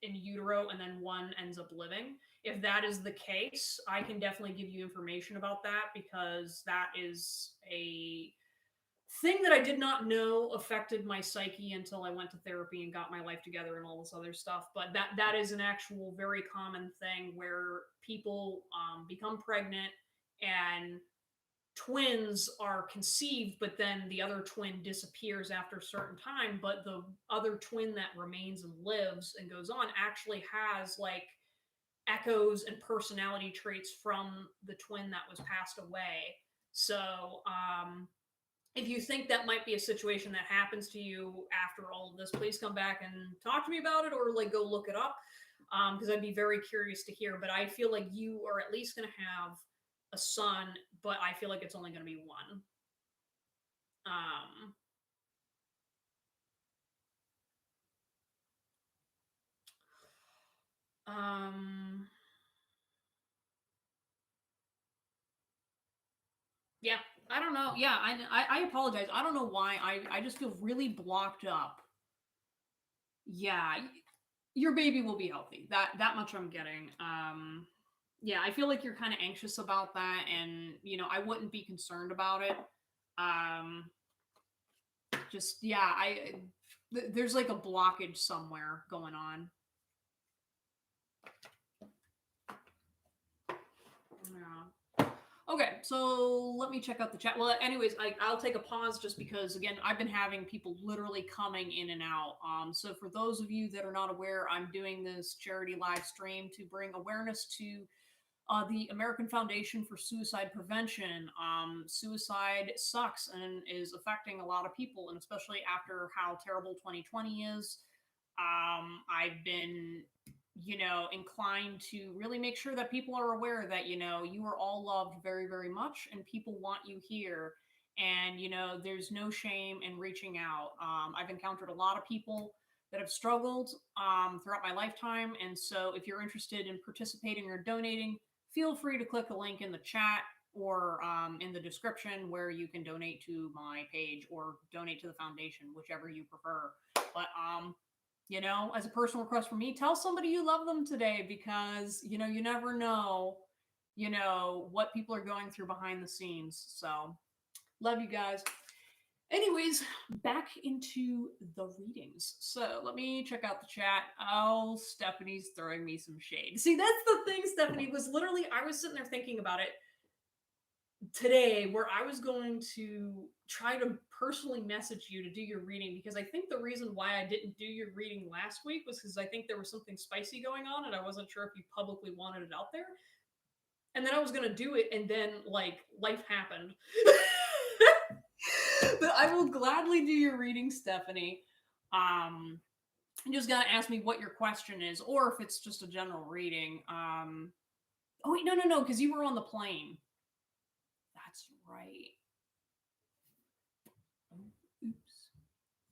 in utero and then one ends up living. If that is the case, I can definitely give you information about that because that is a thing that I did not know affected my psyche until I went to therapy and got my life together and all this other stuff. But that is an actual very common thing where people become pregnant and twins are conceived, but then the other twin disappears after a certain time, but the other twin that remains and lives and goes on actually has like echoes and personality traits from the twin that was passed away. So if you think that might be a situation that happens to you after all of this, please come back and talk to me about it, or like go look it up, because I'd be very curious to hear. But I feel like you are at least going to have a son, but I feel like it's only going to be one. I don't know. Yeah, I apologize. I don't know why. I just feel really blocked up. Yeah, your baby will be healthy. That much I'm getting. Yeah, I feel like you're kind of anxious about that, and I wouldn't be concerned about it. Um, just yeah, there's like a blockage somewhere going on. Yeah. Okay, so let me check out the chat. Well, anyways, I'll take a pause just because, again, I've been having people literally coming in and out. So for those of you that are not aware, I'm doing this charity live stream to bring awareness to the American Foundation for Suicide Prevention. Suicide sucks and is affecting a lot of people, and especially after how terrible 2020 is. I've been, inclined to really make sure that people are aware that, you are all loved very, very much and people want you here. And, there's no shame in reaching out. I've encountered a lot of people that have struggled throughout my lifetime. And so if you're interested in participating or donating, feel free to click a link in the chat or in the description where you can donate to my page or donate to the foundation, whichever you prefer. But as a personal request from me, tell somebody you love them today because, you never know, what people are going through behind the scenes. So, love you guys. Anyways, back into the readings. So, let me check out the chat. Oh, Stephanie's throwing me some shade. See, that's the thing, Stephanie, was literally, I was sitting there thinking about it today where I was going to try to personally message you to do your reading because I think the reason why I didn't do your reading last week was because I think there was something spicy going on and I wasn't sure if you publicly wanted it out there. And then I was going to do it and then like life happened. But I will gladly do your reading, Stephanie. You just gotta ask me what your question is or if it's just a general reading. Oh wait, no, because you were on the plane. That's right. Oh, oops.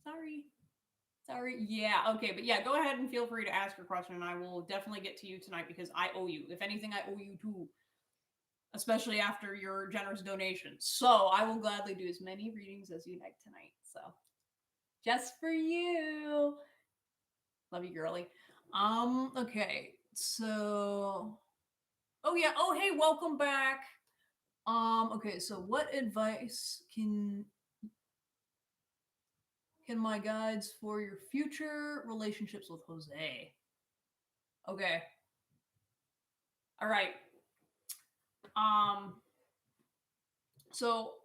Sorry. Yeah, okay. But yeah, go ahead and feel free to ask your question and I will definitely get to you tonight because I owe you. If anything, I owe you too. Especially after your generous donation. So I will gladly do as many readings as you like tonight. So just for you. Love you, girly. Okay. So oh yeah. Oh hey, welcome back. Okay, so what advice can my guides for your future relationships with Jose? Okay. All right. Um so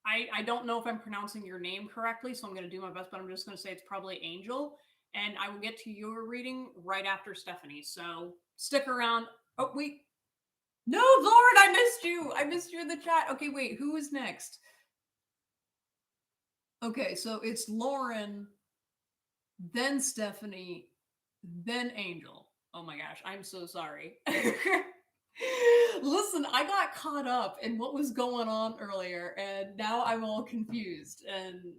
I don't know if I'm pronouncing your name correctly, so I'm going to do my best, but I'm just going to say it's probably Angel and I will get to your reading right after Stephanie. So stick around. Oh, wait. No, Lauren, I missed you. I missed you in the chat. Okay, wait. Who is next? Okay, so it's Lauren, then Stephanie, then Angel. Oh my gosh, I'm so sorry. Listen, I got caught up in what was going on earlier, and now I'm all confused. And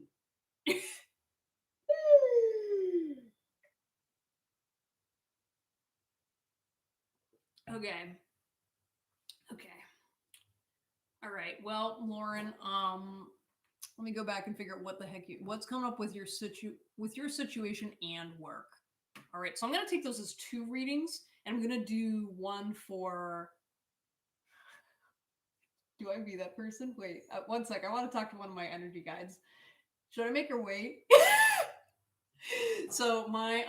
okay, all right. Well, Lauren, let me go back and figure out what the heck what's coming up with your situation and work. All right, so I'm gonna take those as two readings, and I'm gonna do one for. Do I be that person? Wait, one sec. I want to talk to one of my energy guides. Should I make her wait? So my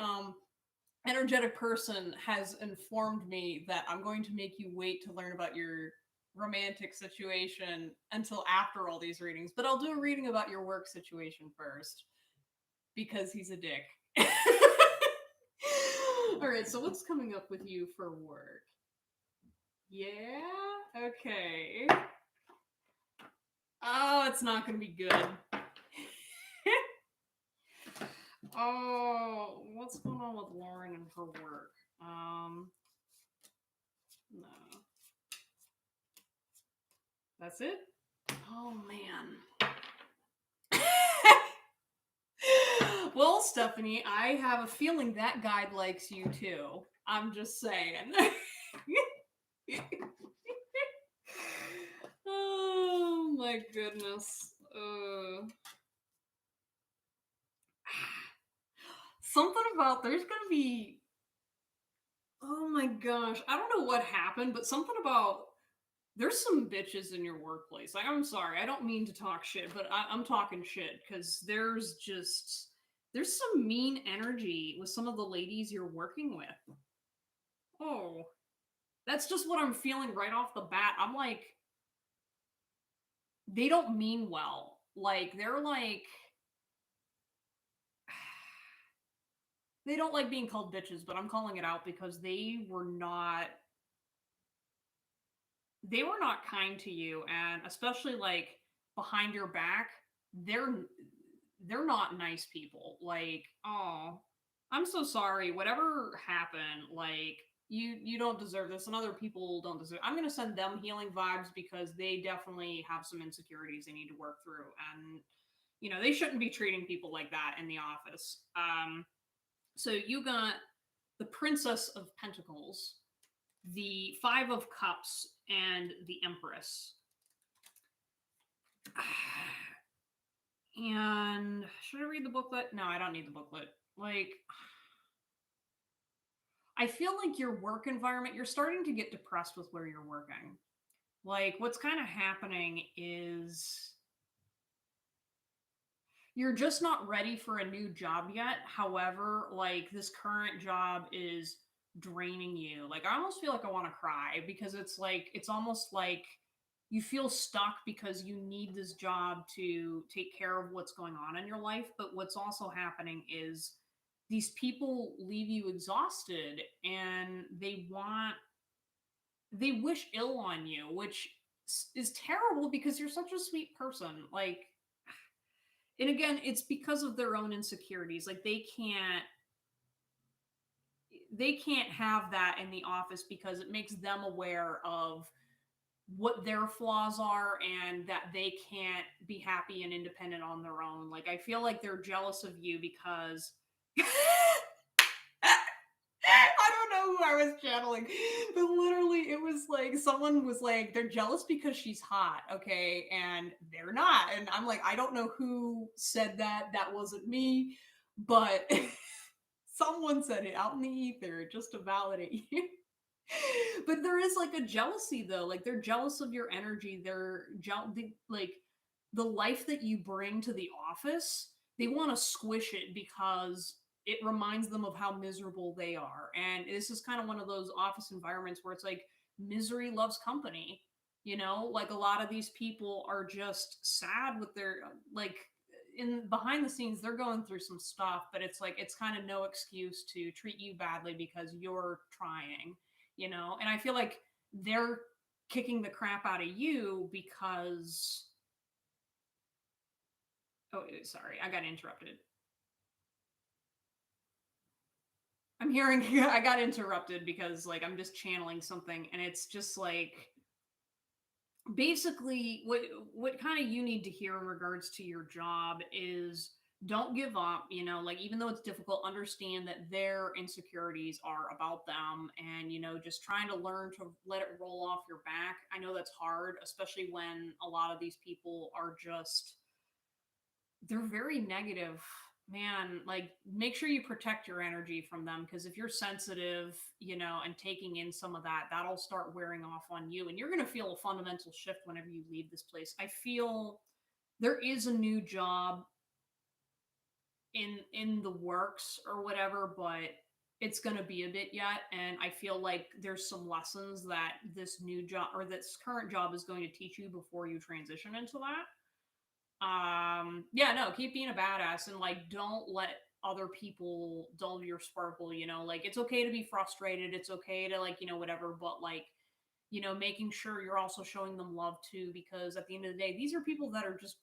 energetic person has informed me that I'm going to make you wait to learn about your romantic situation until after all these readings. But I'll do a reading about your work situation first because he's a dick. All right, so what's coming up with you for work? Yeah? Okay. Oh, it's not going to be good. Oh, what's going on with Lauren and her work? No. That's it? Oh, man. Well, Stephanie, I have a feeling that guide likes you too. I'm just saying. Oh my my goodness. Something about there's gonna be. Oh my gosh, I don't know what happened, but something about there's some bitches in your workplace. Like, I'm sorry, I don't mean to talk shit, but I'm talking shit because there's some mean energy with some of the ladies you're working with. Oh, that's just what I'm feeling right off the bat. I'm like, they don't mean well. Like, they're like, they don't like being called bitches, but I'm calling it out because they were not kind to you, and especially like behind your back, they're they're not nice people. Like, oh, I'm so sorry. Whatever happened, like you don't deserve this, and other people don't deserve. I'm gonna send them healing vibes because they definitely have some insecurities they need to work through, and they shouldn't be treating people like that in the office. So you got the Princess of Pentacles, the Five of Cups, and the Empress. And should I read the booklet? No, I don't need the booklet. Like, I feel like your work environment, you're starting to get depressed with where you're working. Like, what's kind of happening is you're just not ready for a new job yet. However, like, this current job is draining you. Like, I almost feel like I want to cry because it's almost like you feel stuck because you need this job to take care of what's going on in your life. But what's also happening is these people leave you exhausted and they wish ill on you, which is terrible because you're such a sweet person. Like, and again, it's because of their own insecurities. Like, they can't have that in the office because it makes them aware of what their flaws are and that they can't be happy and independent on their own. Like, I feel like they're jealous of you because I don't know who I was channeling, but literally it was like someone was like, they're jealous because she's hot, okay? And they're not. And I'm like, I don't know who said that. That wasn't me, but someone said it out in the ether just to validate you. But there is like a jealousy though. Like, they're jealous of your energy. Like the life that you bring to the office. They want to squish it because it reminds them of how miserable they are. And this is kind of one of those office environments where it's like misery loves company. Like, a lot of these people are just sad with their like in behind the scenes they're going through some stuff, but it's like it's kind of no excuse to treat you badly because you're trying. And I feel like they're kicking the crap out of you because oh, sorry, I got interrupted. I'm hearing I got interrupted because like I'm just channeling something and it's just like basically what kind of you need to hear in regards to your job is don't give up. Like, even though it's difficult, understand that their insecurities are about them, and just trying to learn to let it roll off your back. I know that's hard, especially when a lot of these people are just they're very negative. Man, like, make sure you protect your energy from them, because if you're sensitive, and taking in some of that, that'll start wearing off on you, and you're going to feel a fundamental shift whenever you leave this place. I feel there is a new job in the works or whatever, but it's going to be a bit yet, and I feel like there's some lessons that this new job or this current job is going to teach you before you transition into that. Yeah, no, keep being a badass, and like don't let other people dull your sparkle. Like, it's okay to be frustrated, it's okay to, like, whatever, but like, making sure you're also showing them love too, because at the end of the day, these are people that are just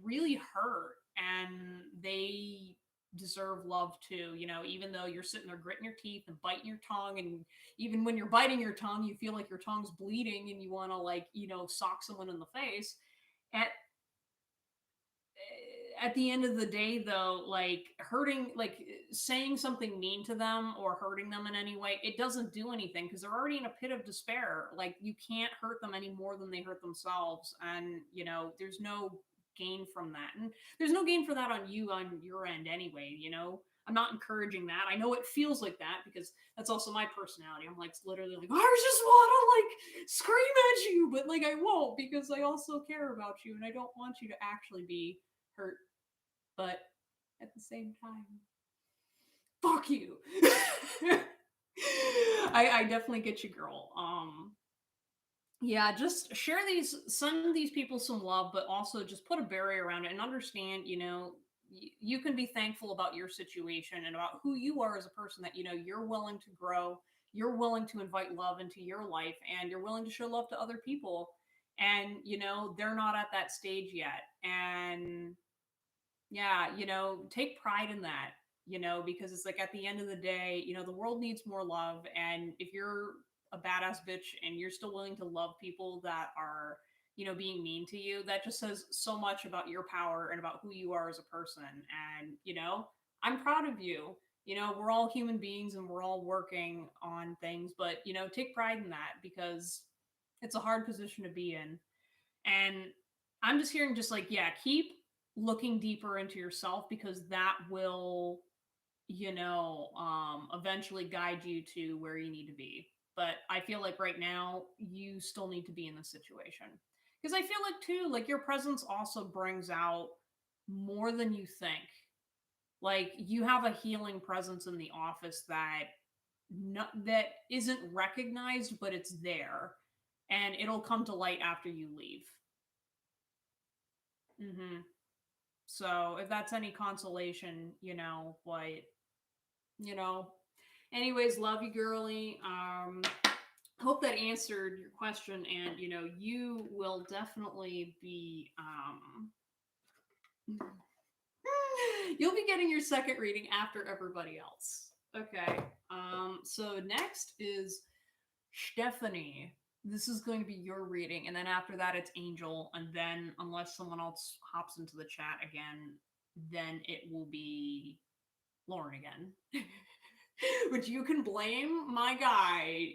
really hurt and they deserve love too. Even though you're sitting there gritting your teeth and biting your tongue, and even when you're biting your tongue you feel like your tongue's bleeding and you want to, like, sock someone in the face. At at the end of the day, though, like hurting, like saying something mean to them or hurting them in any way, it doesn't do anything because they're already in a pit of despair. Like you can't hurt them any more than they hurt themselves, and there's no gain from that, and there's no gain for that on your end anyway. I'm not encouraging that. I know it feels like that because that's also my personality. I'm like literally like, I just want to like scream at you, but like I won't because I also care about you and I don't want you to actually be hurt. But at the same time, fuck you. I definitely get you, girl. Yeah, just send these people some love, but also just put a barrier around it and understand, you can be thankful about your situation and about who you are as a person, that, you're willing to grow, you're willing to invite love into your life, and you're willing to show love to other people. And, they're not at that stage yet. And yeah, take pride in that, because it's like at the end of the day, the world needs more love. And if you're a badass bitch and you're still willing to love people that are, being mean to you, that just says so much about your power and about who you are as a person. And, I'm proud of you. We're all human beings and we're all working on things, but, take pride in that because it's a hard position to be in. And I'm just hearing just like, yeah, keep looking deeper into yourself because that will, eventually guide you to where you need to be. But I feel like right now you still need to be in this situation. Because I feel like too, like your presence also brings out more than you think. Like you have a healing presence in the office that isn't recognized, but it's there. And it'll come to light after you leave. Mm-hmm. So if that's any consolation, you know. Anyways, love you, girly. Hope that answered your question, and you will definitely be you'll be getting your second reading after everybody else. Okay. So next is Stephanie. This is going to be your reading, and then after that it's Angel, and then unless someone else hops into the chat again, then it will be Lauren again. Which you can blame my guy,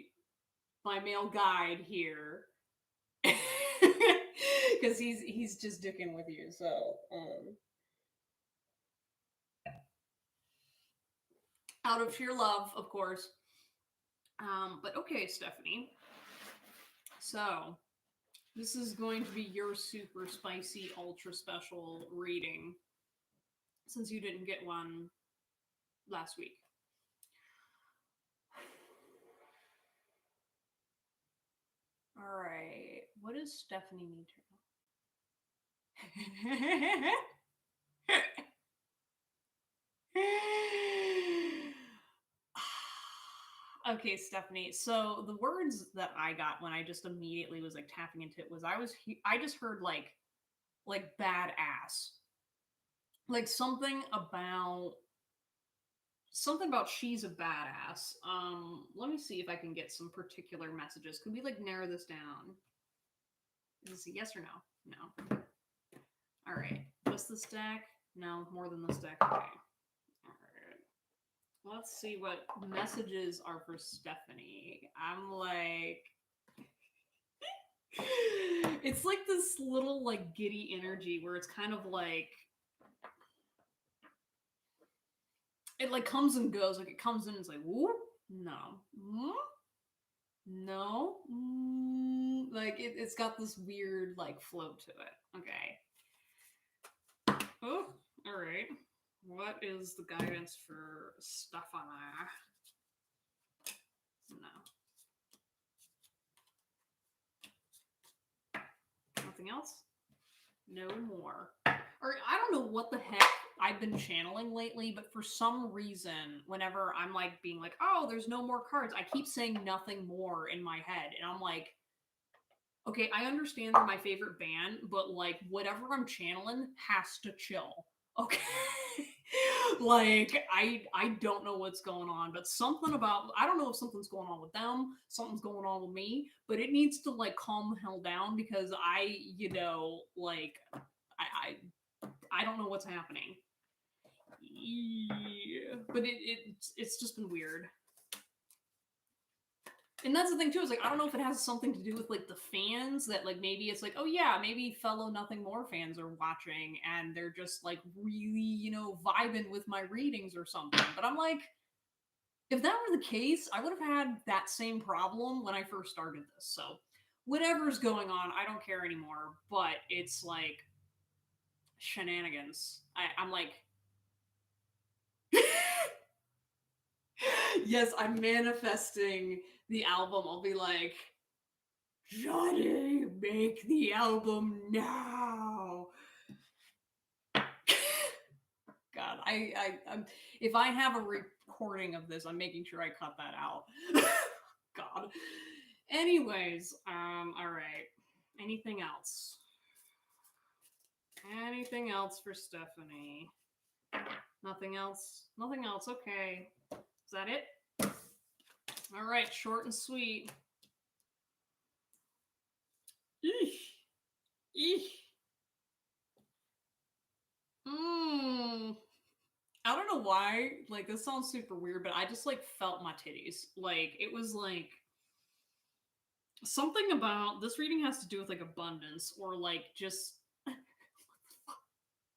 my male guide here. Because he's just dicking with you, so out of sheer love, of course. But okay, Stephanie. So this is going to be your super spicy, ultra special reading, since you didn't get one last week. All right. What does Stephanie need to know? Okay, Stephanie. So the words that I got when I just immediately was like tapping into it was I just heard like badass. Like something about she's a badass. Let me see if I can get some particular messages. Could we like narrow this down? Is this a yes or no? No. All right. Just the stack? No, more than the stack. Okay. All right. Let's see what messages are for Stephanie. I'm like, it's like this little like giddy energy where it's kind of like it like comes and goes. Like it comes in and it's like, whoop, no, whoop, no, like it's got this weird like flow to it. Okay. Oh, all right. What is the guidance for Stephanie? No. Nothing else? No more. Or I don't know what the heck I've been channeling lately, but for some reason, whenever I'm like being like, oh, there's no more cards, I keep saying nothing more in my head. And I'm like, okay, I understand they're my favorite band, but like whatever I'm channeling has to chill. Okay. Like I don't know what's going on, but something about I don't know if something's going on with them, something's going on with me, but it needs to like calm the hell down because like I I don't know what's happening. Yeah. But it's just been weird. And that's the thing too, is like I don't know if it has something to do with like the fans, that like maybe it's like, oh yeah, maybe fellow Nothing More fans are watching and they're just like really, vibing with my readings or something. But I'm like, if that were the case, I would have had that same problem when I first started this. So whatever's going on, I don't care anymore. But it's like shenanigans. I'm like, yes, I'm manifesting the album. I'll be like, Johnny, make the album now. God, I'm, if I have a recording of this, I'm making sure I cut that out. God. Anyways, all right. Anything else? Anything else for Stephanie? Nothing else? Nothing else. Okay. Is that it? All right, short and sweet. Eesh. Eesh. I don't know why. Like, this sounds super weird, but I just like felt my titties. Like, it was like something about this reading has to do with like abundance or like just.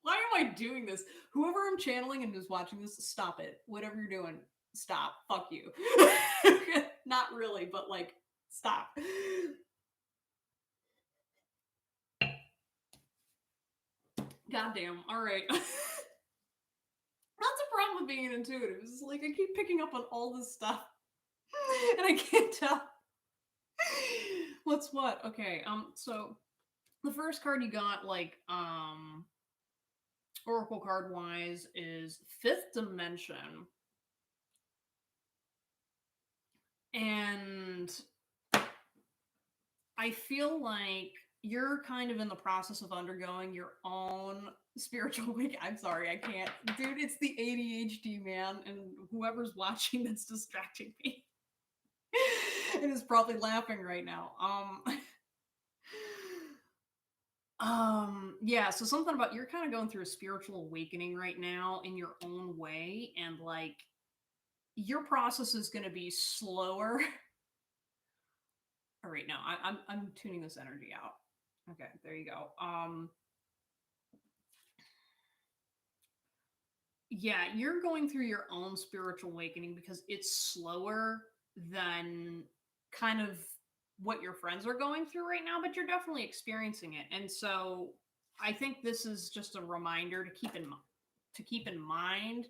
Why am I doing this? Whoever I'm channeling and is watching this, stop it. Whatever you're doing, stop. Fuck you. Not really, but like, stop. Goddamn. All right. That's a problem with being an intuitive. It's like I keep picking up on all this stuff, and I can't tell what's what. Okay. So the first card you got, like, oracle card wise, is Fifth Dimension, and I feel like you're kind of in the process of undergoing your own spiritual awakening. I'm sorry, I can't. Dude, it's the ADHD, man, and whoever's watching that's distracting me. It is probably laughing right now. Yeah, so something about you're kind of going through a spiritual awakening right now in your own way, and like your process is going to be slower. All right, no, I'm tuning this energy out. Okay, there you go. Yeah, you're going through your own spiritual awakening because it's slower than kind of what your friends are going through right now, but you're definitely experiencing it. And so I think this is just a reminder to keep in mind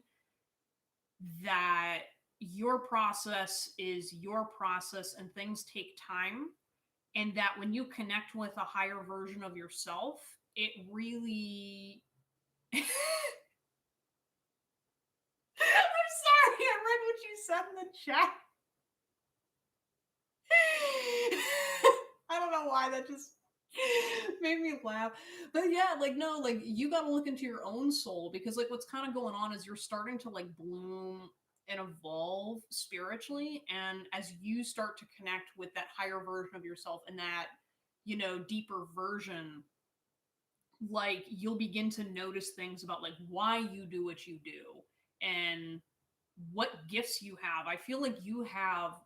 that your process is your process and things take time, and that when you connect with a higher version of yourself, it really I'm sorry, I read what you said in the chat. I don't know why that just made me laugh. But yeah, like, no, like, you got to look into your own soul, because like what's kind of going on is you're starting to like bloom and evolve spiritually, and as you start to connect with that higher version of yourself and that, deeper version, like, you'll begin to notice things about like why you do what you do and what gifts you have. I feel like you have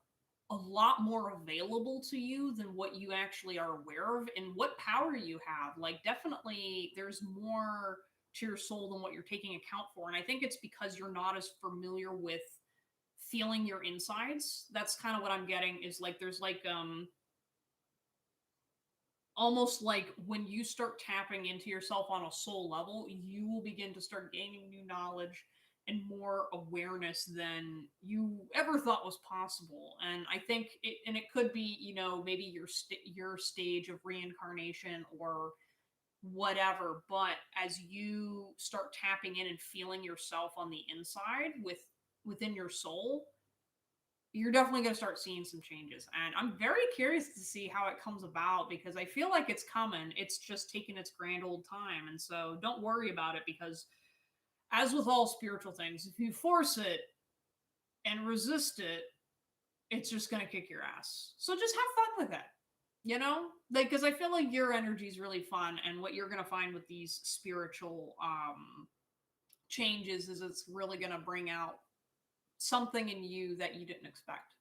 a lot more available to you than what you actually are aware of, and what power you have. Like, definitely there's more to your soul than what you're taking account for. And I think it's because you're not as familiar with feeling your insides. That's kind of what I'm getting, is like there's like almost like when you start tapping into yourself on a soul level, you will begin to start gaining new knowledge and more awareness than you ever thought was possible. And I think it could be, maybe your stage of reincarnation or whatever. But as you start tapping in and feeling yourself on the inside within your soul, you're definitely going to start seeing some changes. And I'm very curious to see how it comes about, because I feel like it's coming. It's just taking its grand old time. And so don't worry about it, because as with all spiritual things, if you force it and resist it, it's just going to kick your ass. So just have fun with it. You know, like, because I feel like your energy is really fun, and what you're gonna find with these spiritual changes is it's really gonna bring out something in you that you didn't expect.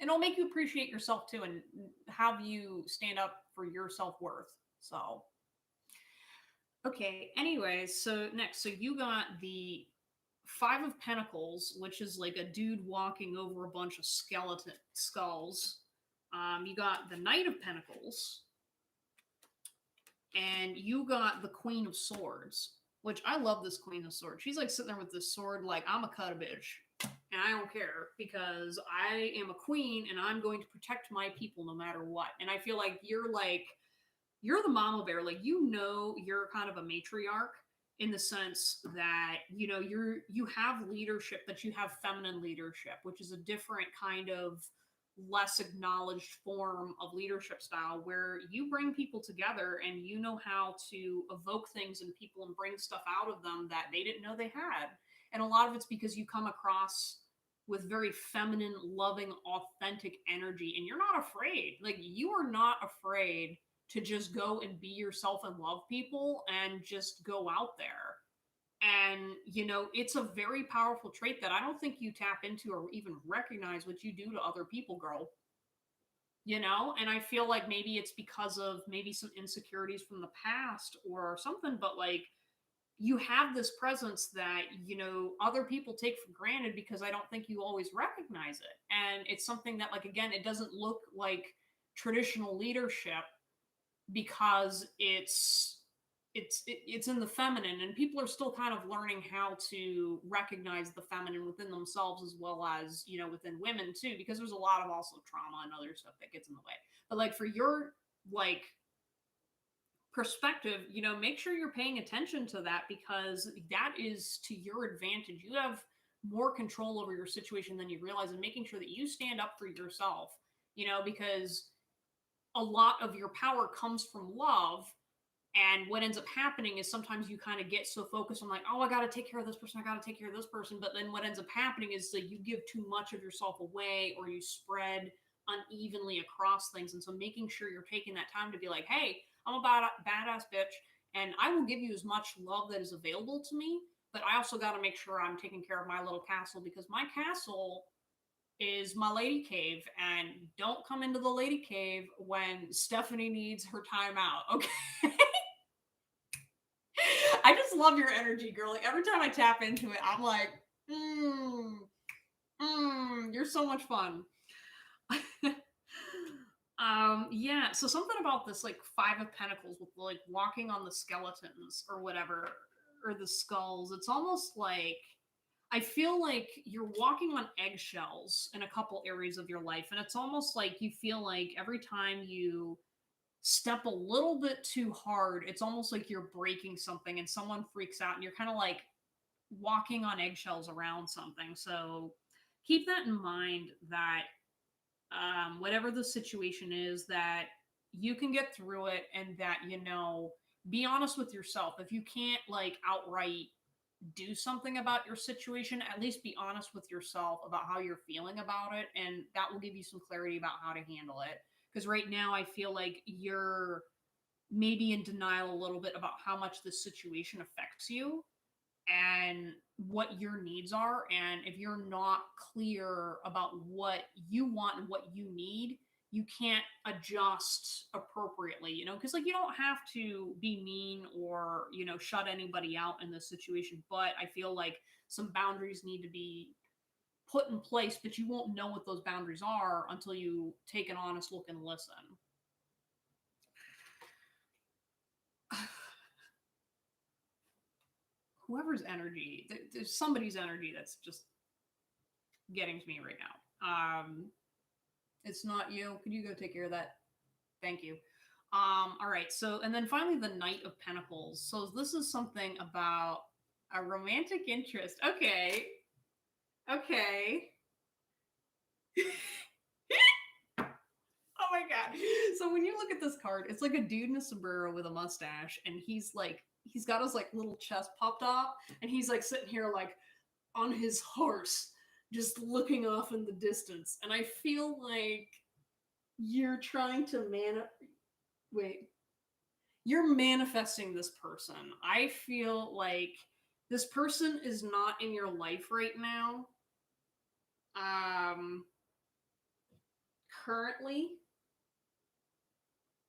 And it'll make you appreciate yourself too and have you stand up for your self worth. So, okay, anyways, so next, so you got the Five of Pentacles, which is like a dude walking over a bunch of skeleton skulls. You got the Knight of Pentacles, and you got the Queen of Swords, which I love this Queen of Swords. She's like sitting there with this sword, like, I'm a cut a bitch. And I don't care because I am a queen and I'm going to protect my people no matter what. And I feel like you're the mama bear. Like, you know, you're kind of a matriarch in the sense that, you know, you have leadership, but you have feminine leadership, which is a different kind of less acknowledged form of leadership style where you bring people together and you know how to evoke things in people and bring stuff out of them that they didn't know they had. And a lot of it's because you come across with very feminine, loving, authentic energy and you're not afraid. Like, you are not afraid to just go and be yourself and love people and just go out there. And, you know, it's a very powerful trait that I don't think you tap into or even recognize what you do to other people, girl. You know, and I feel like maybe it's because of maybe some insecurities from the past or something, but like, you have this presence that, you know, other people take for granted because I don't think you always recognize it. And it's something that, like, again, it doesn't look like traditional leadership because it's in the feminine, and people are still kind of learning how to recognize the feminine within themselves as well as, you know, within women too, because there's a lot of also trauma and other stuff that gets in the way. But like, for your like perspective, you know, make sure you're paying attention to that because that is to your advantage. You have more control over your situation than you realize, and making sure that you stand up for yourself, you know, because a lot of your power comes from love. And what ends up happening is sometimes you kind of get so focused on, like, oh, I got to take care of this person, I got to take care of this person. But then what ends up happening is that you give too much of yourself away, or you spread unevenly across things. And so making sure you're taking that time to be like, hey, I'm a badass bitch, and I will give you as much love that is available to me. But I also got to make sure I'm taking care of my little castle, because my castle is my lady cave, and don't come into the lady cave when Stephanie needs her time out, okay? I just love your energy, girl. Like, every time I tap into it, I'm like, you're so much fun. Yeah, so something about this, like, Five of Pentacles with like walking on the skeletons or whatever, or the skulls, it's almost like I feel like you're walking on eggshells in a couple areas of your life, and it's almost like you feel like every time you step a little bit too hard, it's almost like you're breaking something and someone freaks out and you're kind of like walking on eggshells around something. So keep that in mind, that whatever the situation is, that you can get through it, and that, you know, be honest with yourself. If you can't like outright do something about your situation, at least be honest with yourself about how you're feeling about it, and that will give you some clarity about how to handle it. Because right now I feel like you're maybe in denial a little bit about how much this situation affects you and what your needs are. And if you're not clear about what you want and what you need, you can't adjust appropriately, you know, because like, you don't have to be mean or, you know, shut anybody out in this situation. But I feel like some boundaries need to be put in place, but you won't know what those boundaries are until you take an honest look and listen. Whoever's energy, there's somebody's energy that's just getting to me right now. It's not you. Could you go take care of that? Thank you. All right. So, and then finally, the Knight of Pentacles. So this is something about a romantic interest. Okay. Okay. Oh my god. So when you look at this card, it's like a dude in a sombrero with a mustache, and he's got his like little chest popped off, and he's like sitting here like on his horse, just looking off in the distance. And I feel like you're trying to Wait. You're manifesting this person. I feel like this person is not in your life right now. Um, Currently,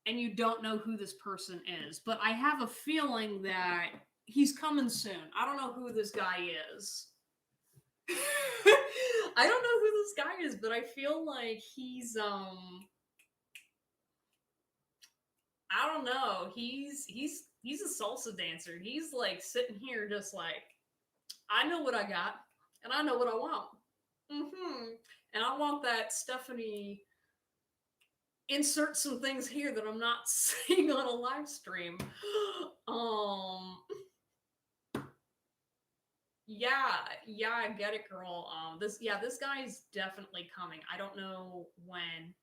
and you don't know who this person is, but I have a feeling that he's coming soon. I don't know who this guy is. I don't know who this guy is, but I feel like I don't know. He's a salsa dancer. He's like sitting here just like, I know what I got and I know what I want. And I want that Stephanie insert some things here that I'm not saying on a live stream. Um yeah, I get it, girl. This guy is definitely coming. I don't know when.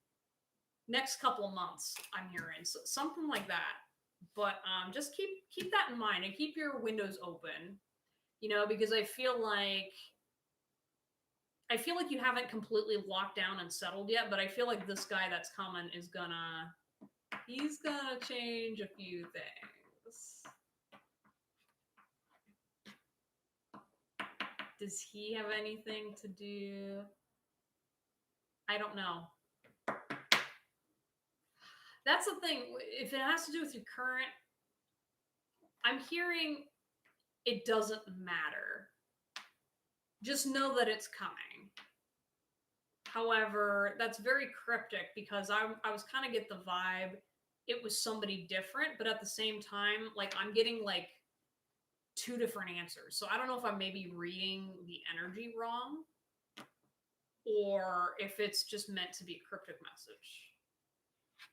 Next couple of months, I'm hearing so, something like that. But just keep that in mind and keep your windows open. Because I feel like you haven't completely locked down and settled yet, but I feel like this guy that's coming he's gonna change a few things. Does he have anything to do? I don't know. That's the thing. If it has to do with your current, I'm hearing it doesn't matter. Just know that it's coming. However, that's very cryptic because I was kind of get the vibe it was somebody different, but at the same time, like I'm getting like two different answers. So I don't know if I'm maybe reading the energy wrong or if it's just meant to be a cryptic message.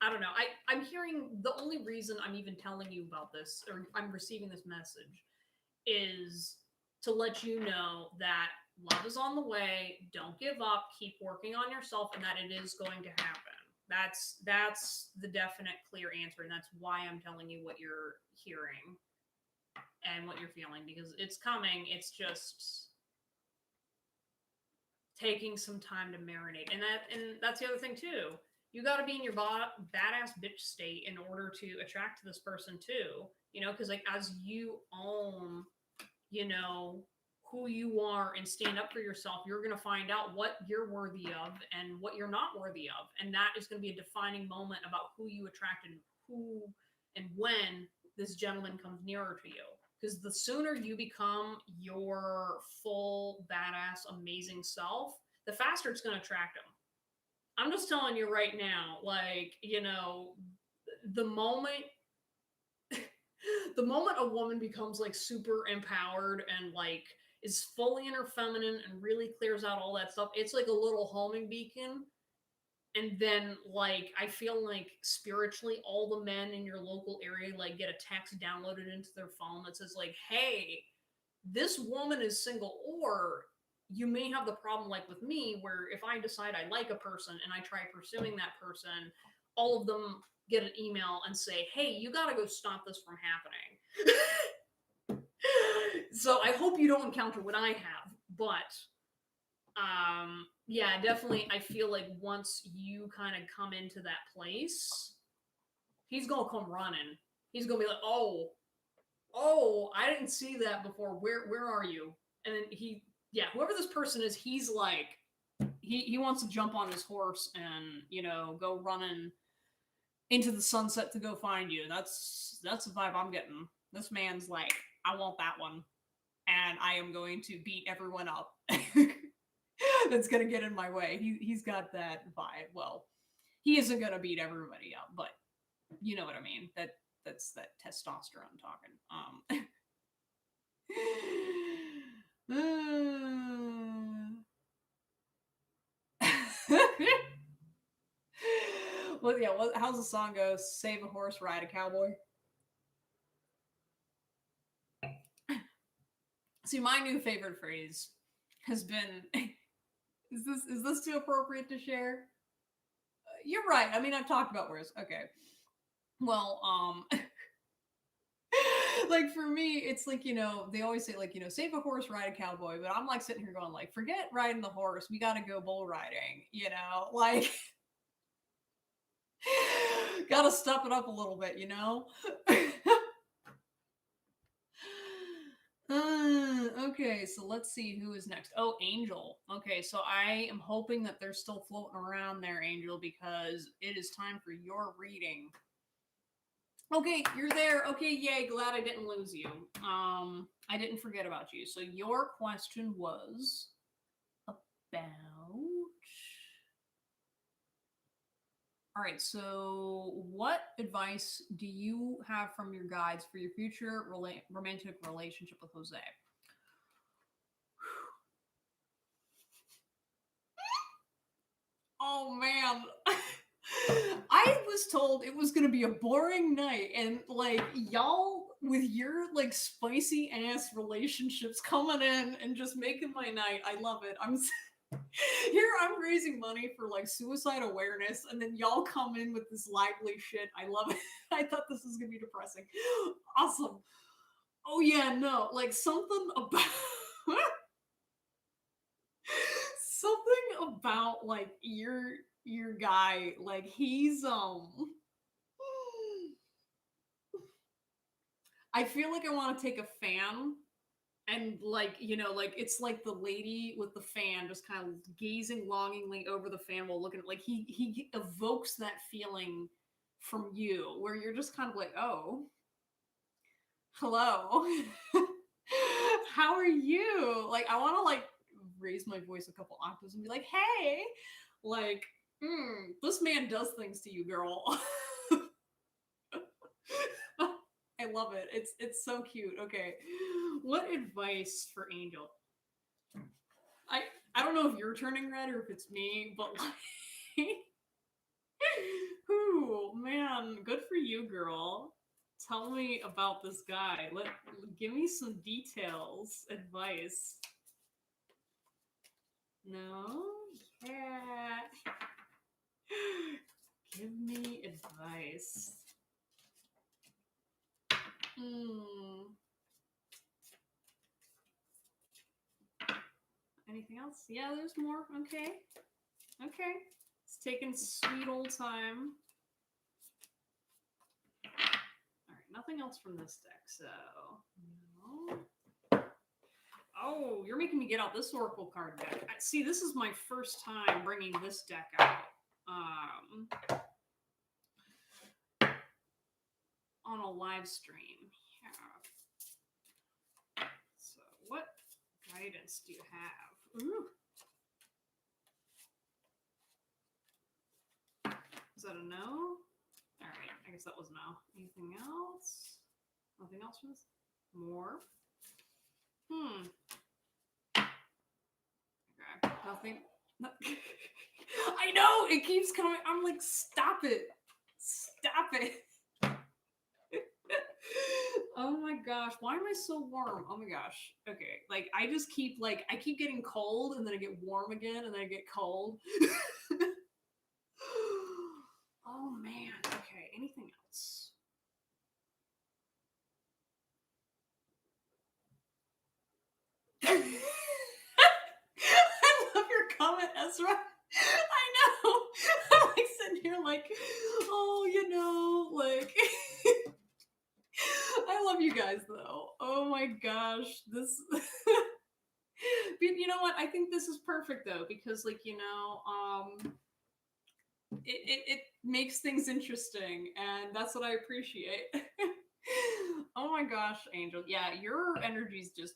I don't know. I'm hearing the only reason I'm even telling you about this or I'm receiving this message is to let you know that love is on the way. Don't give up. Keep working on yourself, and that it is going to happen. That's the definite, clear answer, and that's why I'm telling you what you're hearing and what you're feeling because it's coming. It's just taking some time to marinate, and that's the other thing too. You got to be in your badass bitch state in order to attract to this person too. Because like as you own who you are and stand up for yourself, you're going to find out what you're worthy of and what you're not worthy of. And that is going to be a defining moment about who you attract and who and when this gentleman comes nearer to you. Because the sooner you become your full, badass, amazing self, the faster it's going to attract them. I'm just telling you right now, like, the moment the moment a woman becomes like super empowered and like is fully in her feminine and really clears out all that stuff, it's like a little homing beacon. And then like I feel like spiritually all the men in your local area like get a text downloaded into their phone that says like, hey, this woman is single, or you may have the problem like with me where if I decide I like a person and I try pursuing that person, all of them get an email and say, hey, you got to go stop this from happening. So I hope you don't encounter what I have, but yeah, definitely I feel like once you kind of come into that place, he's gonna come running. He's gonna be like, oh, I didn't see that before. Where are you? And then whoever this person is, he's like he wants to jump on his horse and go running into the sunset to go find you. That's the vibe I'm getting. This man's like, I want that one, and I am going to beat everyone up. That's gonna get in my way. He's got that vibe. Well, he isn't gonna beat everybody up, but you know what I mean. That's that testosterone talking. Well, yeah. How's the song go? Save a horse, ride a cowboy. See, my new favorite phrase has been. Is this too appropriate to share? You're right. I mean, I've talked about words. Okay. Well, like for me, it's like, they always say like, save a horse, ride a cowboy, but I'm like sitting here going like, forget riding the horse. We got to go bull riding, like Gotta step it up a little bit, you know? Okay, so let's see who is next. Oh, Angel. Okay, so I am hoping that they're still floating around there, Angel, because it is time for your reading. Okay, you're there. Okay, yay, glad I didn't lose you. I didn't forget about you. So your question was about. All right, so what advice do you have from your guides for your future romantic relationship with Jose? Oh man. I was told it was gonna be a boring night, and like y'all with your like spicy ass relationships coming in and just making my night. I love it. Here I'm raising money for like suicide awareness, and then y'all come in with this lively shit. I love it. I thought this was gonna be depressing. Awesome. Oh yeah, no, like something about something about like your guy, like he's. I feel like I want to take a fan and like like it's like the lady with the fan just kind of gazing longingly over the fan while looking at like he evokes that feeling from you where you're just kind of like, oh, hello. How are you? Like I want to like raise my voice a couple octaves and be like, hey, like this man does things to you, girl. I love it. It's so cute. Okay. What advice for Angel? I I don't know if you're turning red or if it's me, but like whoo, man, good for you, girl. Tell me about this guy. Give me some details, advice. No? Yeah. Give me advice. Hmm. Anything else? Yeah, there's more. Okay. Okay. It's taking sweet old time. Alright, nothing else from this deck, so. No. Oh, you're making me get out this Oracle card deck. See, this is my first time bringing this deck out. On a live stream. Yeah. So, what guidance do you have? Ooh. Is that a no? Alright, I guess that was no. Anything else? Nothing else from this? More? Okay, nothing. I know! It keeps coming. I'm like, stop it. Stop it. Oh my gosh, why am I so warm? Oh my gosh. Okay, like I just keep like I keep getting cold and then I get warm again and then I get cold. Oh man. Okay, anything else? I love your comment, Ezra. I know. I'm like sitting here like, oh, like I love you guys though. Oh my gosh, this. But you know what? I think this is perfect though because, like, it makes things interesting, and that's what I appreciate. Oh my gosh, Angel. Yeah, your energy's just.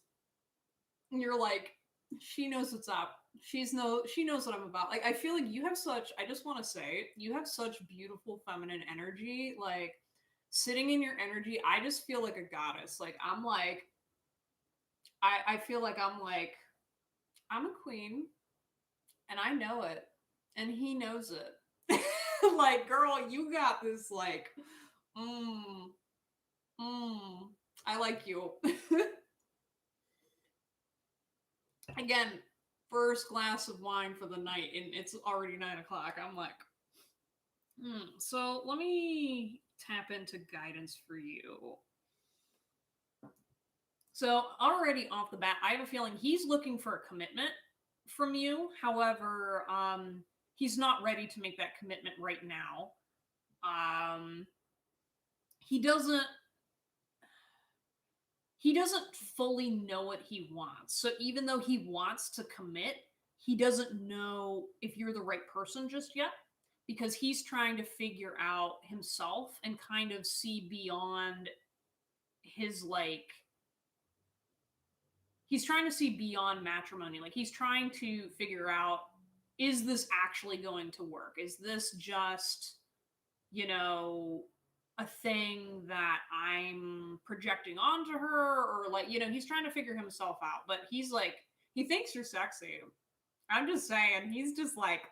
You're like, she knows what's up. She knows what I'm about. Like, I feel like you have such. I just want to say, you have such beautiful feminine energy. Like, sitting in your energy, I just feel like a goddess. Like, I'm like, I feel like I'm a queen, and I know it, and he knows it. Like, girl, you got this. Like, mm, I like you. Again, first glass of wine for the night, and it's already 9 o'clock. I'm like, so let me tap into guidance for you. So already off the bat, I have a feeling he's looking for a commitment from you. However, he's not ready to make that commitment right now. Um, he doesn't he doesn't fully know what he wants. So even though he wants to commit, he doesn't know if you're the right person just yet because he's trying to figure out himself and kind of see beyond his like he's trying to see beyond matrimony. Like he's trying to figure out, is this actually going to work? Is this just, you know, a thing that I'm projecting onto her? Or like, he's trying to figure himself out. But he's like, he thinks you're sexy. I'm just saying, he's just like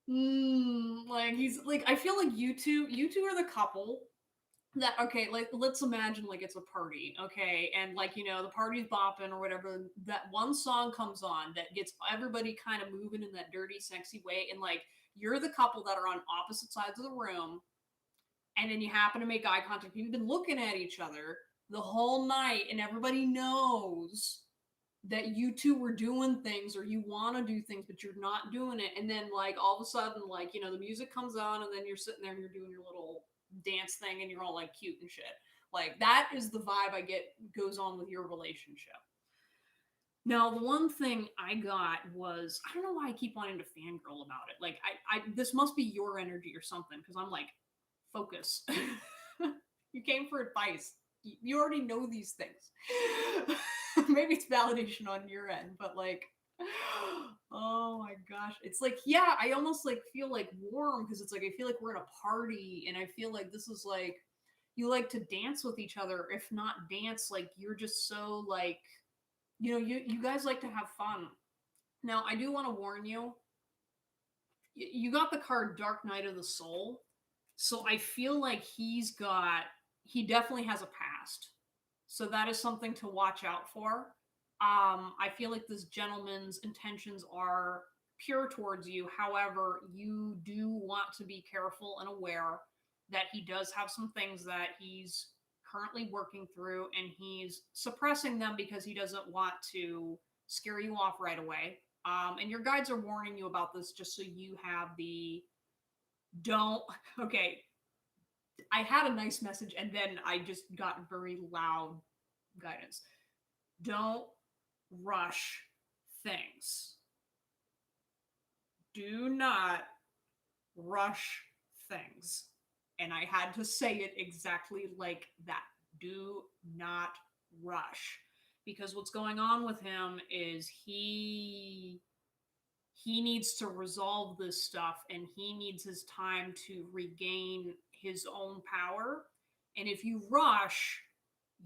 he's like, I feel like you two are the couple that, okay, like let's imagine like it's a party, okay, and like the party's bopping or whatever, that one song comes on that gets everybody kind of moving in that dirty sexy way, and like you're the couple that are on opposite sides of the room, and then you happen to make eye contact, you've been looking at each other the whole night and everybody knows that you two were doing things or you want to do things but you're not doing it, and then like all of a sudden like the music comes on and then you're sitting there and you're doing your little dance thing and you're all like cute and shit. Like that is the vibe I get goes on with your relationship. Now the one thing I got was, I don't know why I keep wanting to fangirl about it, like I this must be your energy or something, because I'm like, focus. You came for advice, you already know these things. Maybe it's validation on your end, but like, oh my gosh, it's like, yeah, I almost like feel like warm because it's like I feel like we're in a party and I feel like this is like, you like to dance with each other, if not dance, like you're just so like, you guys like to have fun. Now I do want to warn you, you got the card Dark Night of the Soul, so I feel like he definitely has a past. So that is something to watch out for. I feel like this gentleman's intentions are pure towards you. However, you do want to be careful and aware that he does have some things that he's currently working through and he's suppressing them because he doesn't want to scare you off right away. And your guides are warning you about this just so you have the don't. Okay, I had a nice message and then I just got very loud guidance. Don't rush things. Do not rush things. And I had to say it exactly like that. Do not rush. Because what's going on with him is he needs to resolve this stuff and he needs his time to regain his own power. And if you rush,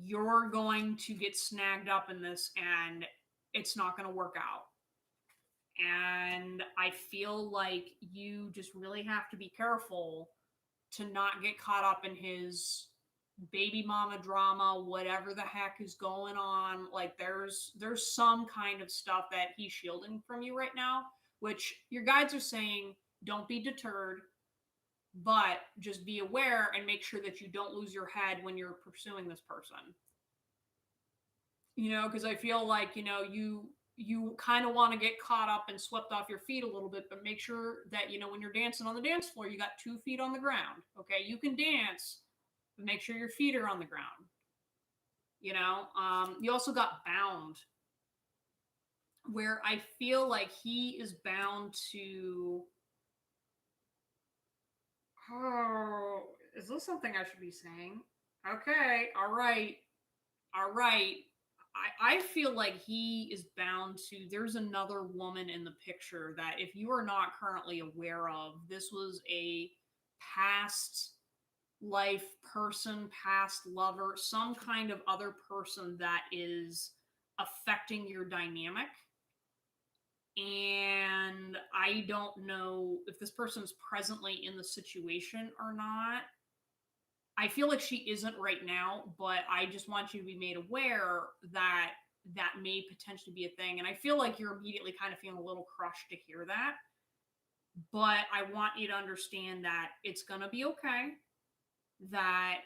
you're going to get snagged up in this and it's not going to work out. And I feel like you just really have to be careful to not get caught up in his baby mama drama, whatever the heck is going on. Like there's some kind of stuff that he's shielding from you right now, which your guides are saying don't be deterred, but just be aware and make sure that you don't lose your head when you're pursuing this person. Because I feel like, you kind of want to get caught up and swept off your feet a little bit, but make sure that, when you're dancing on the dance floor, you got 2 feet on the ground. Okay. You can dance, but make sure your feet are on the ground. You also got bound, where I feel like he is bound to. Oh, is this something I should be saying? Okay. All right. All right. I feel like he is bound to. There's another woman in the picture that, if you are not currently aware of, this was a past life person, past lover, some kind of other person that is affecting your dynamic. And I don't know if this person is presently in the situation or not. I feel like she isn't right now, but I just want you to be made aware that that may potentially be a thing. And I feel like you're immediately kind of feeling a little crushed to hear that. But I want you to understand that it's going to be okay. That,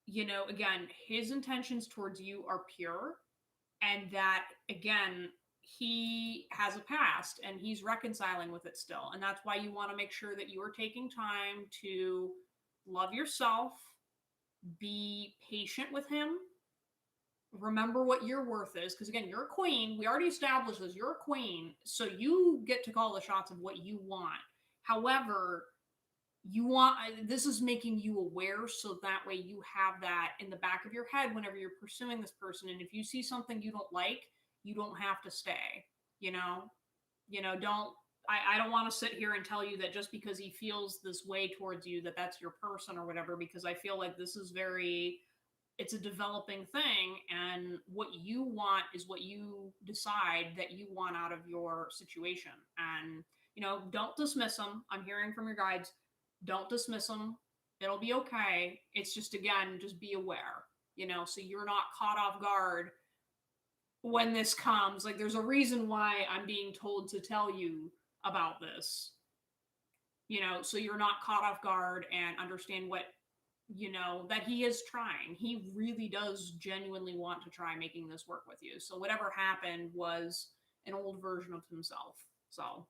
again, his intentions towards you are pure. And that, again, he has a past and he's reconciling with it still. And that's why you want to make sure that you are taking time to love yourself, be patient with him, remember what your worth is. Because again, you're a queen. We already established this. You're a queen. So you get to call the shots of what you want. However, you want this is making you aware so that way you have that in the back of your head whenever you're pursuing this person. And if you see something you don't like, you don't have to stay, you know don't I don't want to sit here and tell you that just because he feels this way towards you that that's your person or whatever, because I feel like this is very it's a developing thing, and what you want is what you decide that you want out of your situation. And don't dismiss them. I'm hearing from your guides, don't dismiss them. It'll be okay. It's just, again, just be aware, so you're not caught off guard when this comes. Like, there's a reason why I'm being told to tell you about this, so you're not caught off guard, and understand what that he is trying. He really does genuinely want to try making this work with you. So whatever happened was an old version of himself. So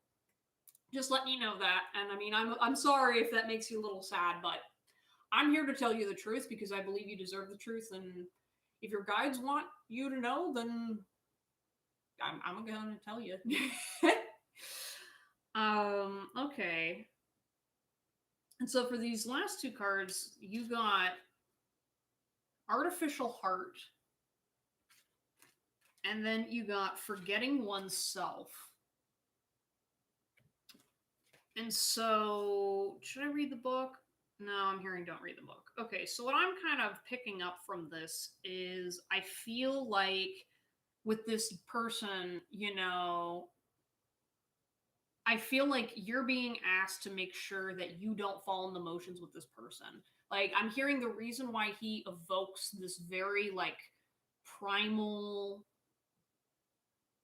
just letting you know that. And I mean, I'm sorry if that makes you a little sad, but I'm here to tell you the truth because I believe you deserve the truth. And if your guides want you to know, then I'm going to tell you. Okay. And so for these last two cards, you got Artificial Heart, and then you got Forgetting Oneself. And so, should I read the book? No, I'm hearing don't read the book. Okay, so what I'm kind of picking up from this is I feel like with this person, I feel like you're being asked to make sure that you don't fall in the motions with this person. Like, I'm hearing the reason why he evokes this very, like, primal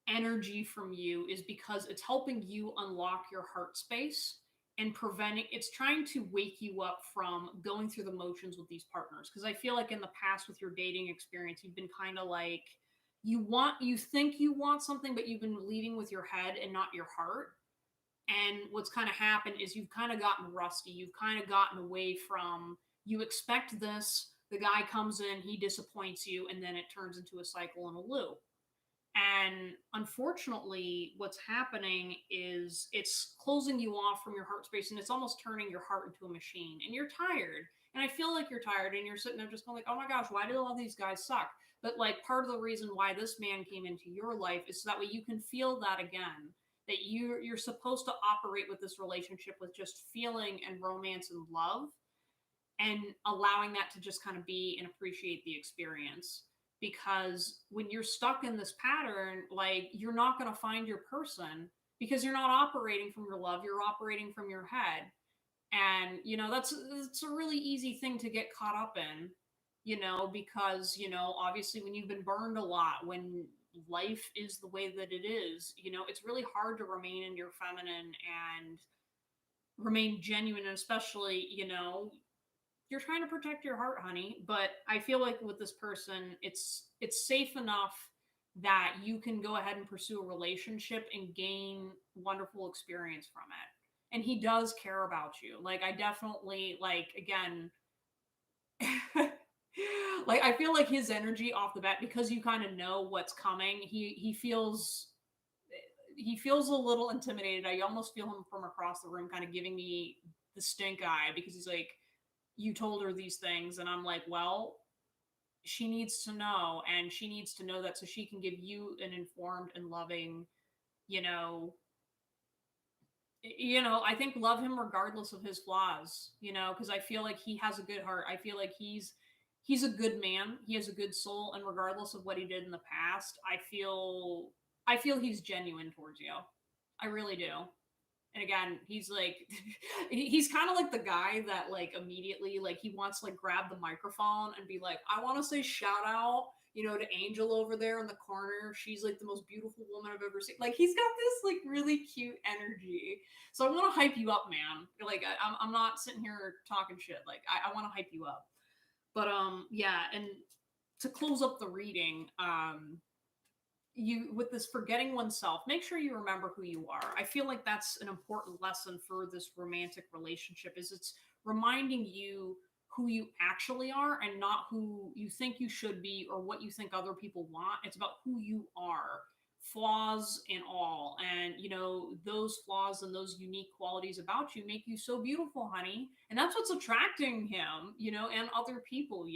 energy from you is because it's helping you unlock your heart space and preventing it's trying to wake you up from going through the motions with these partners. Because I feel like in the past with your dating experience, you've been kind of like you think you want something, but you've been leading with your head and not your heart. And what's kind of happened is you've kind of gotten rusty. You've kind of gotten away from, you expect this, the guy comes in, he disappoints you, and then it turns into a cycle and a loop. And unfortunately, what's happening is it's closing you off from your heart space, and it's almost turning your heart into a machine. And you're tired. And I feel like you're tired, and you're sitting there just going like, oh my gosh, why do all these guys suck? But like, part of the reason why this man came into your life is so that way you can feel that again. That you're supposed to operate with this relationship with just feeling and romance and love, and allowing that to just kind of be and appreciate the experience. Because when you're stuck in this pattern, like, you're not going to find your person because you're not operating from your love, you're operating from your head. And that's it's a really easy thing to get caught up in, because obviously when you've been burned a lot, when life is the way that it is, it's really hard to remain in your feminine and remain genuine. And especially, you're trying to protect your heart, honey. But I feel like with this person, it's safe enough that you can go ahead and pursue a relationship and gain wonderful experience from it. And he does care about you. Like, I definitely, like, again, like, I feel like his energy off the bat, because you kind of know what's coming, he feels a little intimidated. I almost feel him from across the room kind of giving me the stink eye, because he's like, you told her these things. And I'm like, well, she needs to know, and she needs to know that so she can give you an informed and loving, I think love him regardless of his flaws, because I feel like he has a good heart. I feel like he's a good man. He has a good soul, and regardless of what he did in the past, I feel he's genuine towards you. I really do. And again, he's like, he's kind of like the guy that like immediately, like, he wants to like grab the microphone and be like, I want to say shout out, to Angel over there in the corner. She's like the most beautiful woman I've ever seen. Like, he's got this like really cute energy. So I want to hype you up, man. Like, I'm not sitting here talking shit. Like, I want to hype you up. But yeah. And to close up the reading, you with this forgetting oneself, make sure you remember who you are. I feel like that's an important lesson for this romantic relationship, is it's reminding you who you actually are and not who you think you should be or what you think other people want. It's about who you are, flaws and all. And those flaws and those unique qualities about you make you so beautiful, honey. And that's what's attracting him, and other people.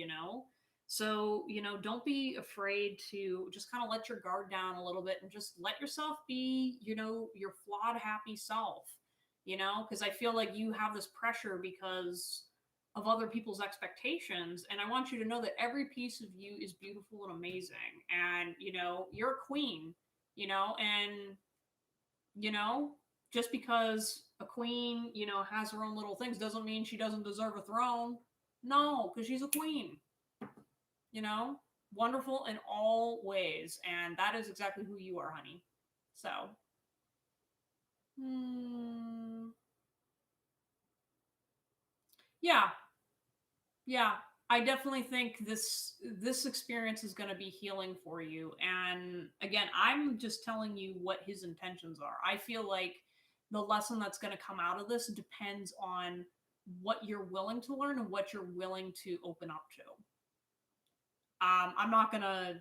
So, don't be afraid to just kind of let your guard down a little bit and just let yourself be, your flawed, happy self, because I feel like you have this pressure because of other people's expectations. And I want you to know that every piece of you is beautiful and amazing. And, you're a queen, and, you know, just because a queen, has her own little things doesn't mean she doesn't deserve a throne. No, because she's a queen you know, wonderful in all ways. And that is exactly who you are, honey. So, mm, yeah, yeah. I definitely think this experience is going to be healing for you. And again, I'm just telling you what his intentions are. I feel like the lesson that's going to come out of this depends on what you're willing to learn and what you're willing to open up to. I'm not going to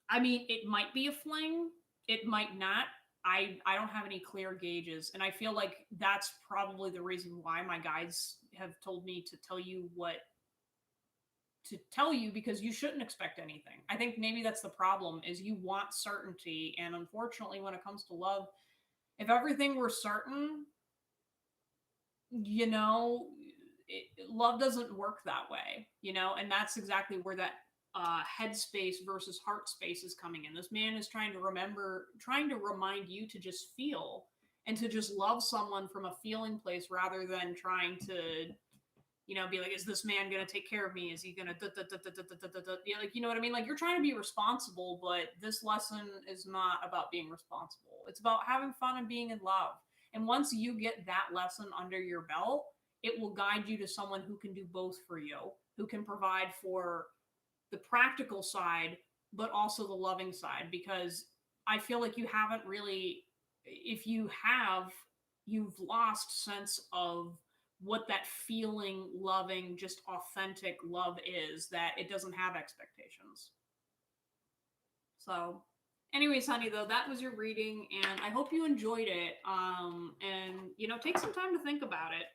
I mean, it might be a fling, it might not. I don't have any clear gauges, and I feel like that's probably the reason why my guides have told me to tell you what to tell you, because you shouldn't expect anything. I think maybe that's the problem, is you want certainty, and unfortunately when it comes to love, if everything were certain, you know, love doesn't work that way, and that's exactly where that head space versus heart space is coming in. This man is trying to remind you to just feel and to just love someone from a feeling place rather than trying to, be like, is this man going to take care of me? Is he going to, yeah, like, you know what I mean? Like, you're trying to be responsible, but this lesson is not about being responsible. It's about having fun and being in love. And once you get that lesson under your belt, it will guide you to someone who can do both for you, who can provide for the practical side, but also the loving side. Because I feel like you haven't really, if you have, you've lost sense of what that feeling, loving, just authentic love is, that it doesn't have expectations. So, anyways, honey, though, that was your reading, and I hope you enjoyed it. And take some time to think about it.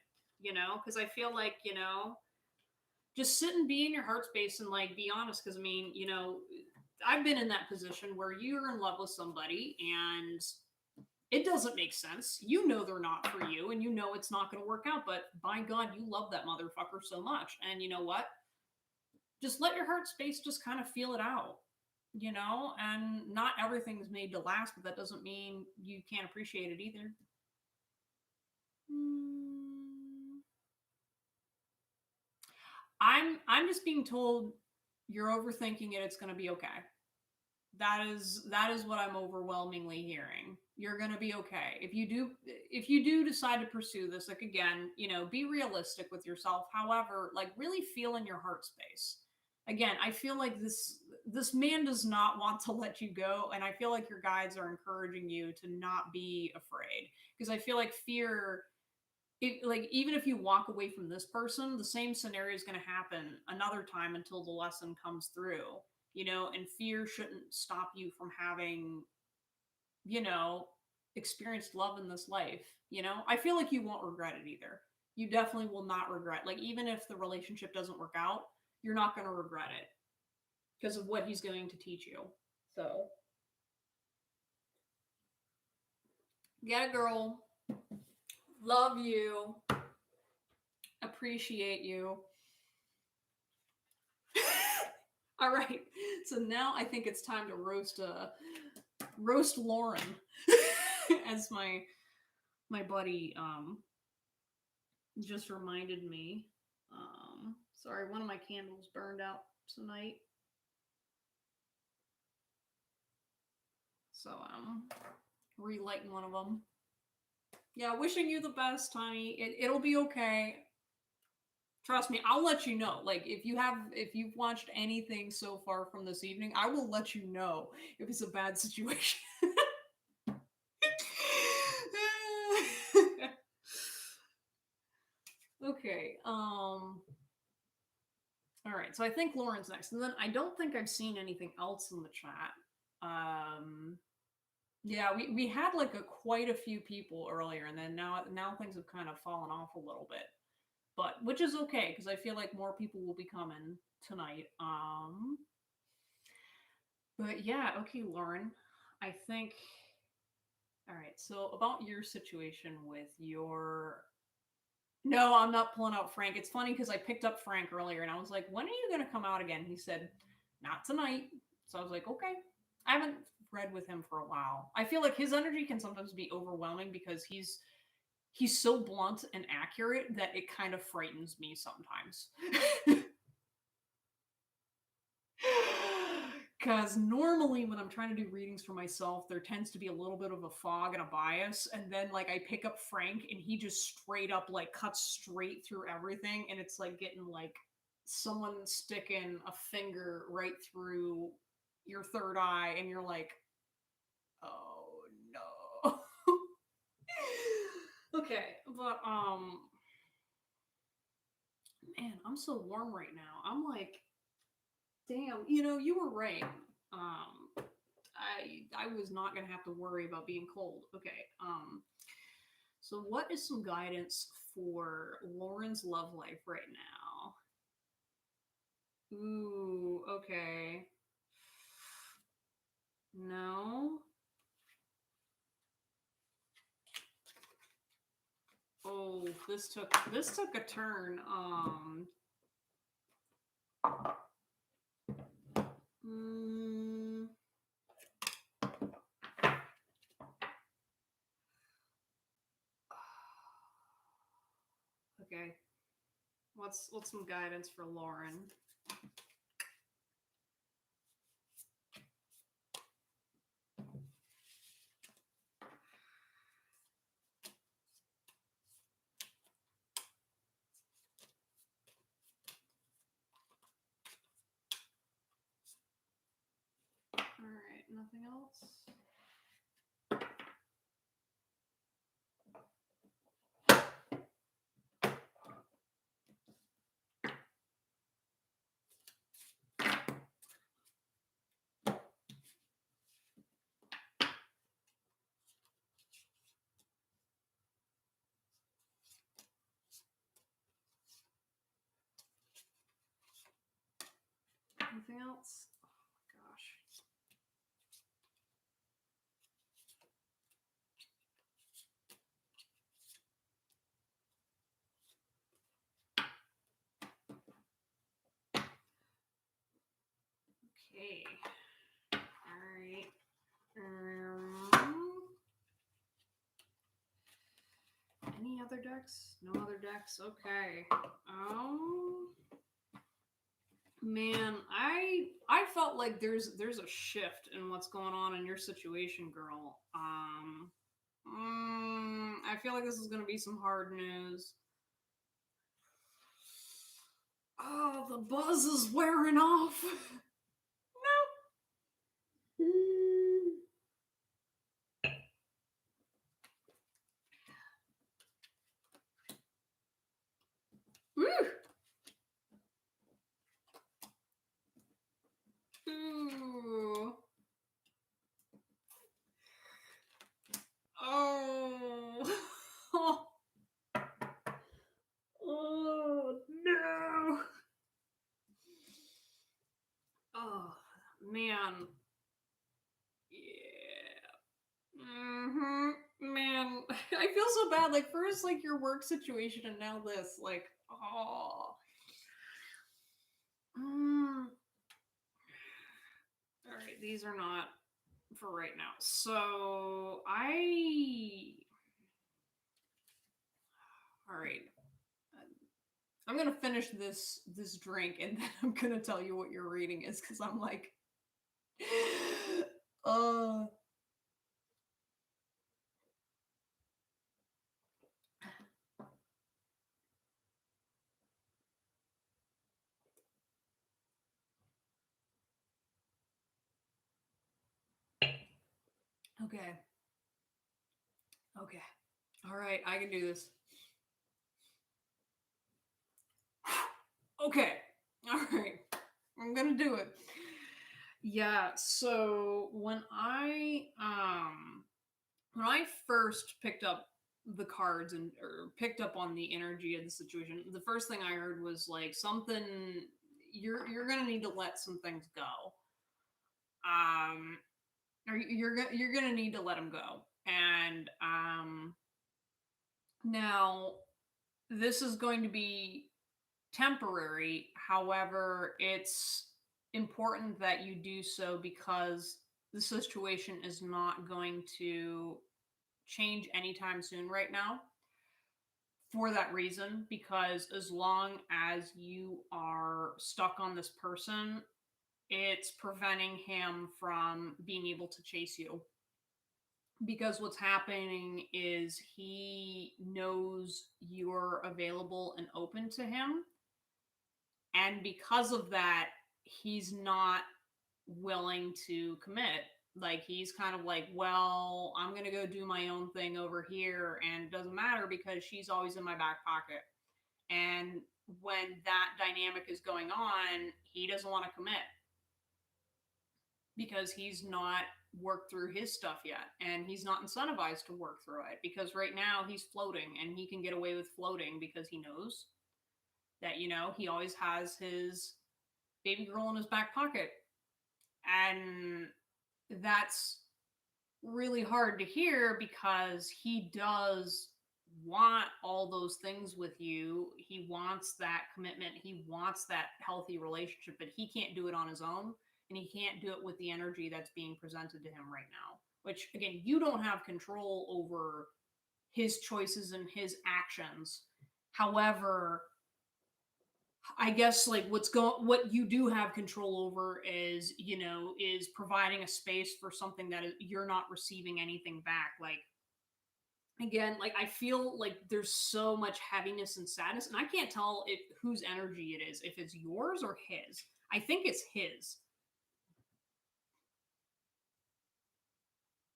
Because I feel like just sit and be in your heart space and like be honest. Because I mean, I've been in that position where you're in love with somebody and it doesn't make sense. They're not for you, and it's not going to work out. But by God, you love that motherfucker so much, and you know what? Just let your heart space just kind of feel it out. And not everything's made to last, but that doesn't mean you can't appreciate it either. Hmm. I'm just being told you're overthinking it. It's going to be okay. That is what I'm overwhelmingly hearing. You're going to be okay. If you do decide to pursue this, like, again, be realistic with yourself. However, like, really feel in your heart space. Again, I feel like this man does not want to let you go, and I feel like your guides are encouraging you to not be afraid, because I feel like fear, like, even if you walk away from this person, the same scenario is going to happen another time until the lesson comes through. And fear shouldn't stop you from having, you know experienced love in this life. I feel like you won't regret it either. You definitely will not regret, like, even if the relationship doesn't work out, you're not going to regret it because of what he's going to teach you. So, get a girl, love you, appreciate you. All right. So now I think it's time to roast Lauren, as my buddy just reminded me. Sorry, one of my candles burned out tonight, so I'm relighting one of them. Yeah, wishing you the best, honey. It'll be okay. Trust me, I'll let you know. Like if you've watched anything so far from this evening, I will let you know if it's a bad situation. Okay. All right. So I think Lauren's next, and then I don't think I've seen anything else in the chat. Um, yeah, we had like quite a few people earlier, and then now things have kind of fallen off a little bit, but which is okay because I feel like more people will be coming tonight. But yeah, okay, Lauren. I think all right. So about your situation with your no, I'm not pulling out Frank. It's funny because I picked up Frank earlier and I was like, when are you going to come out again? He said, not tonight. So I was like, okay. I haven't read with him for a while. I feel like his energy can sometimes be overwhelming because he's so blunt and accurate that it kind of frightens me sometimes. Because normally when I'm trying to do readings for myself, there tends to be a little bit of a fog and a bias. And then like I pick up Frank and he just straight up like cuts straight through everything. And it's like getting like someone sticking a finger right through your third eye. And you're like, oh no. Okay. But, man, I'm so warm right now. I'm like, damn, you were right. I was not gonna have to worry about being cold. Okay. So what is some guidance for Lauren's love life right now? Ooh, okay. No. Oh, this took a turn. Mm, okay. What's some guidance for Lauren? All right, nothing else. Anything else? Oh my gosh. Okay. All right. Any other decks? No other decks. Okay. Man, I felt like there's a shift in what's going on in your situation, girl. I feel like this is gonna be some hard news. Oh, the buzz is wearing off. No. Woo. Ooh. Oh. Oh no. Oh man. Yeah. Man, I feel so bad. Like first, like your work situation, and now this. Like, oh. All right, these are not for right now. So all right. I'm gonna finish this drink, and then I'm gonna tell you what your reading is because I'm like, uh. Okay. Okay. All right, I can do this. Okay. All right. I'm going to do it. Yeah, so when I first picked up the cards and or picked up on the energy of the situation, the first thing I heard was like something you're going to need to let some things go. Um or you're going to need to let them go. And now this is going to be temporary. However, it's important that you do so because the situation is not going to change anytime soon right now. For that reason, because as long as you are stuck on this person, it's preventing him from being able to chase you. Because what's happening is he knows you're available and open to him, and because of that he's not willing to commit. Like he's kind of like, well, I'm gonna go do my own thing over here and it doesn't matter because she's always in my back pocket. And when that dynamic is going on, he doesn't want to commit because he's not worked through his stuff yet, and he's not incentivized to work through it because right now he's floating and he can get away with floating because he knows that, he always has his baby girl in his back pocket. And that's really hard to hear because he does want all those things with you. He wants that commitment, he wants that healthy relationship, but he can't do it on his own, and he can't do it with the energy that's being presented to him right now, which again, you don't have control over his choices and his actions. However, I guess like what you do have control over is, is providing a space for something that you're not receiving anything back. Like again, like I feel like there's so much heaviness and sadness, and I can't tell if whose energy it is, if it's yours or his. I think it's his.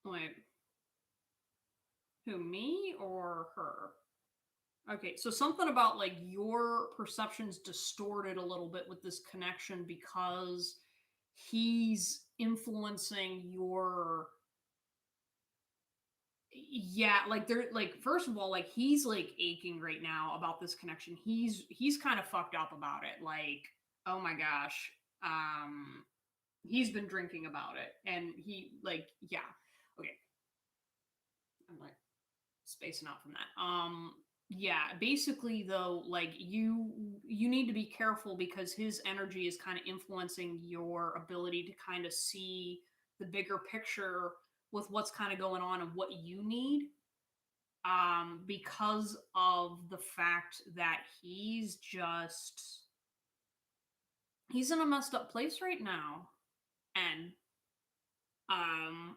Wait, who, me or her? Okay, so something about like your perception's distorted a little bit with this connection because he's influencing your, yeah, like they're like, first of all, like he's like aching right now about this connection. He's kind of fucked up about it. Like, oh my gosh. He's been drinking about it and he like, yeah. Okay. I'm like spacing out from that. Yeah, basically though, like you need to be careful because his energy is kind of influencing your ability to kind of see the bigger picture with what's kind of going on and what you need, because of the fact that he's in a messed up place right now. And um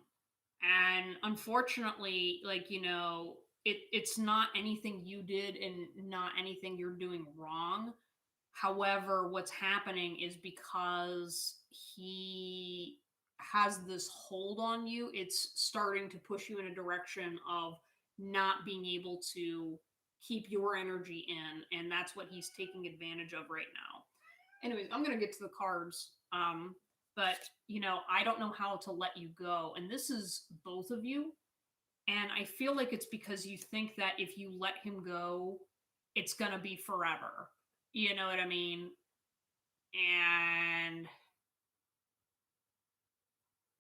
and unfortunately, like, it's not anything you did and not anything you're doing wrong. However, what's happening is because he has this hold on you, it's starting to push you in a direction of not being able to keep your energy in, and that's what he's taking advantage of right now. Anyways, I'm gonna get to the cards. But I don't know how to let you go, and this is both of you. And I feel like it's because you think that if you let him go, it's gonna be forever. You know what I mean? And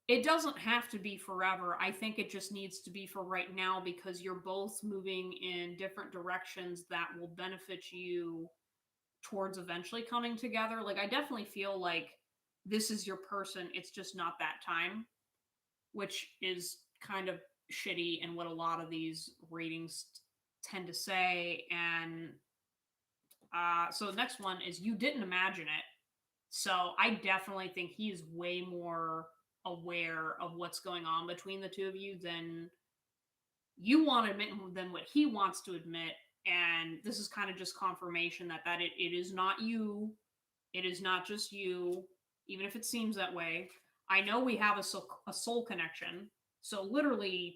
it doesn't have to be forever. I think it just needs to be for right now because you're both moving in different directions that will benefit you towards eventually coming together. Like, I definitely feel like this is your person. It's just not that time, which is kind of shitty and what a lot of these ratings tend to say. And so the next one is you didn't imagine it. So I definitely think he is way more aware of what's going on between the two of you than you want to admit, than what he wants to admit. And this is kind of just confirmation that it is not you. It is not just you, even if it seems that way. I know we have a soul connection. So literally,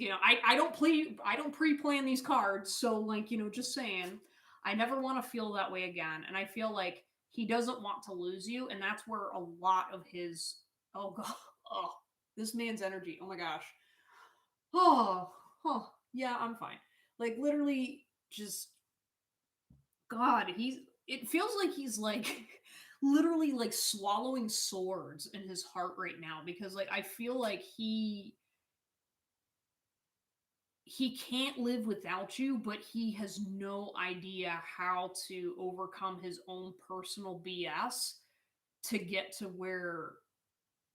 I don't pre-plan these cards, so like, just saying, I never want to feel that way again. And I feel like he doesn't want to lose you, and that's where a lot of his oh god, oh, this man's energy. Oh my gosh. Oh, oh, yeah, I'm fine. Like literally just God, it feels like he's like literally like swallowing swords in his heart right now because like I feel like he can't live without you, but he has no idea how to overcome his own personal BS to get to where